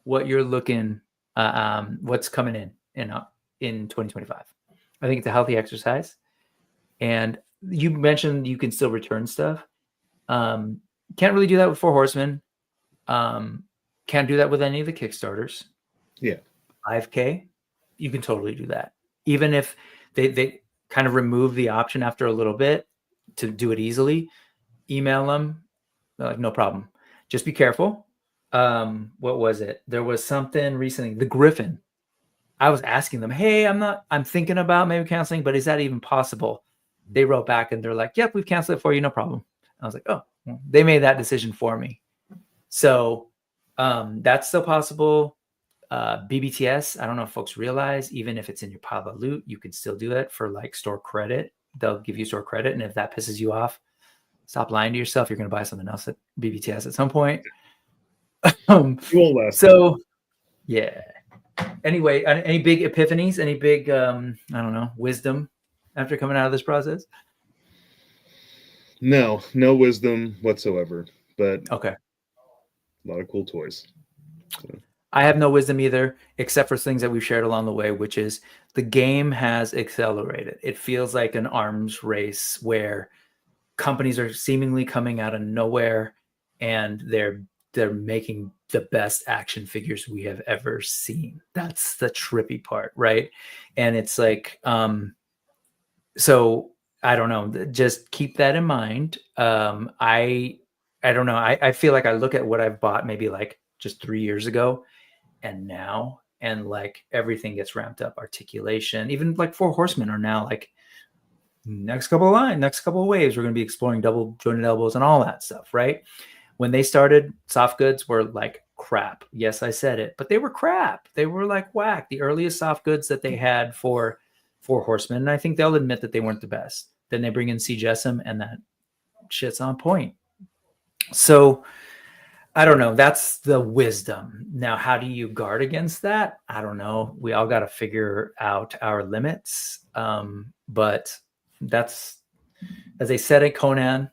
what you're looking what's coming in 2025. I think it's a healthy exercise. And you mentioned you can still return stuff. Can't really do that with Four Horsemen. Can't do that with any of the Kickstarters. Yeah. 5K, you can totally do that. Even if they kind of remove the option after a little bit to do it easily, email them. They're like, no problem. Just be careful. What was it? There was something recently, the Griffin. I was asking them, hey, I'm thinking about maybe canceling, but is that even possible? They wrote back and they're like, yep, we've canceled it for you, no problem. I was like, oh, well, they made that decision for me. So that's still possible. BBTS, I don't know if folks realize, even if it's in your pile of loot, you can still do it for like store credit. They'll give you store credit. And if that pisses you off, stop lying to yourself. You're going to buy something else at BBTS at some point. So, yeah. Anyway, any big epiphanies? Any big, I don't know, wisdom after coming out of this process? No wisdom whatsoever. But okay, a lot of cool toys. So. I have no wisdom either, except for things that we've shared along the way, which is the game has accelerated. It feels like an arms race where companies are seemingly coming out of nowhere and they're making the best action figures we have ever seen. That's the trippy part, right? And it's like, so I don't know, just keep that in mind. I don't know. I feel like I look at what I've bought maybe like just 3 years ago and now, and like everything gets ramped up. Articulation, even like Four Horsemen are now like next couple of waves, we're going to be exploring double jointed elbows and all that stuff, right? When they started, soft goods were like crap. Yes, I said it, but they were crap. They were like whack. The earliest soft goods that they had for Four Horsemen, and I think they'll admit that they weren't the best. Then they bring in Siege Essam, and that shit's on point. So I don't know. That's the wisdom. Now, how do you guard against that? I don't know. We all got to figure out our limits. But that's, as they said at Conan,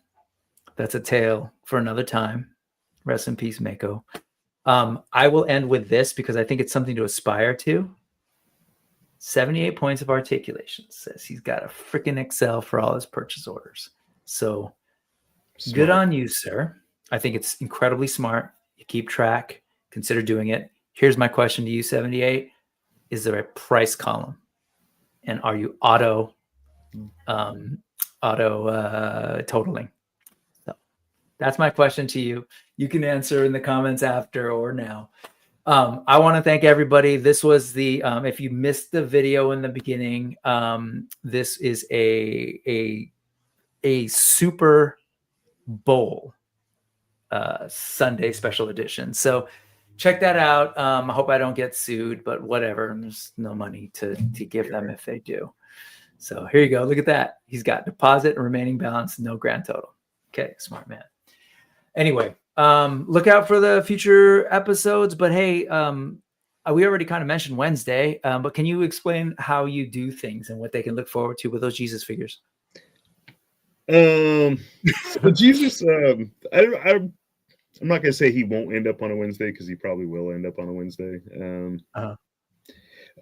that's a tale for another time. Rest in peace, Mako. I will end with this because I think it's something to aspire to. 78 points of articulation. Says he's got a freaking Excel for all his purchase orders. So smart. Good on you, sir. I think it's incredibly smart. You keep track, consider doing it. Here's my question to you, 78. Is there a price column? And are you auto totaling? So that's my question to you. You can answer in the comments after or now. I want to thank everybody. This was the, if you missed the video in the beginning, this is a Super Bowl Sunday special edition. So check that out. I hope I don't get sued, but whatever. There's no money to give them if they do. So here you go. Look at that. He's got deposit and remaining balance, no grand total. Okay, smart man. Anyway, look out for the future episodes. But hey, we already kind of mentioned Wednesday, but can you explain how you do things and what they can look forward to with those Jesus figures? So Jesus, I'm not gonna say he won't end up on a Wednesday because he probably will end up on a Wednesday.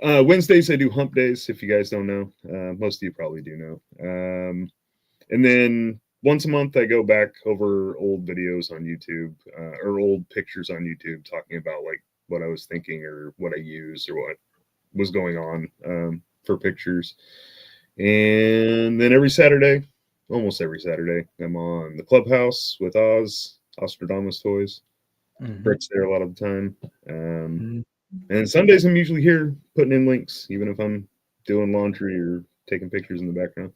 Wednesdays I do hump days. If you guys don't know, most of you probably do know. And then once a month I go back over old videos on YouTube or old pictures on YouTube talking about like what I was thinking or what I used or what was going on for pictures. And then almost every Saturday, I'm on the Clubhouse with Ostradamus Toys. Brett's there a lot of the time. And Sundays, I'm usually here putting in links, even if I'm doing laundry or taking pictures in the background.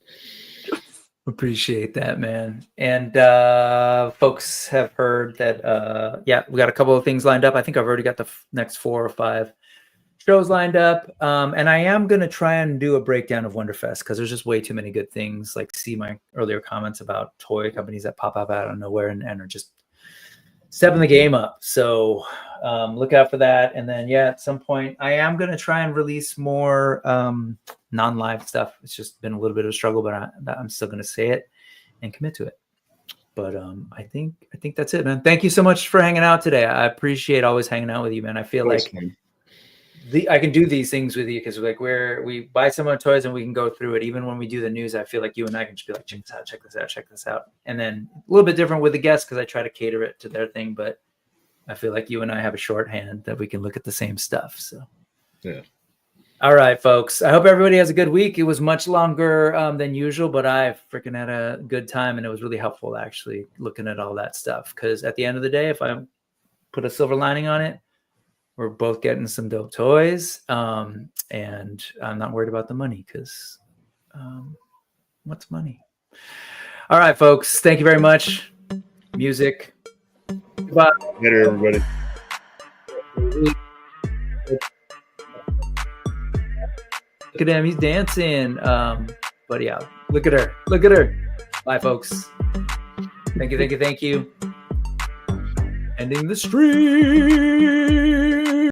Appreciate that, man. And folks have heard that, we got a couple of things lined up. I think I've already got the next 4 or 5 shows lined up. And I am going to try and do a breakdown of Wonderfest because there's just way too many good things. Like see my earlier comments about toy companies that pop up out of nowhere and are just stepping the game up. So look out for that. And then, at some point I am going to try and release more non-live stuff. It's just been a little bit of a struggle, but I'm still going to say it and commit to it. But I think that's it, man. Thank you so much for hanging out today. I appreciate always hanging out with you, man. I feel like I can do these things with you because like we buy some of toys and we can go through it. Even when we do the news, I feel like you and I can just be like, check this out, check this out, check this out. And then a little bit different with the guests because I try to cater it to their thing, but I feel like you and I have a shorthand that we can look at the same stuff. So yeah. All right, folks. I hope everybody has a good week. It was much longer than usual, but I freaking had a good time, and it was really helpful actually looking at all that stuff. Because at the end of the day, if I put a silver lining on it, we're both getting some dope toys, and I'm not worried about the money because what's money? All right, folks. Thank you very much. Music. Goodbye. Later, everybody. Look at him, he's dancing. But yeah, look at her. Look at her. Bye, folks. Thank you, thank you, thank you. Ending the stream.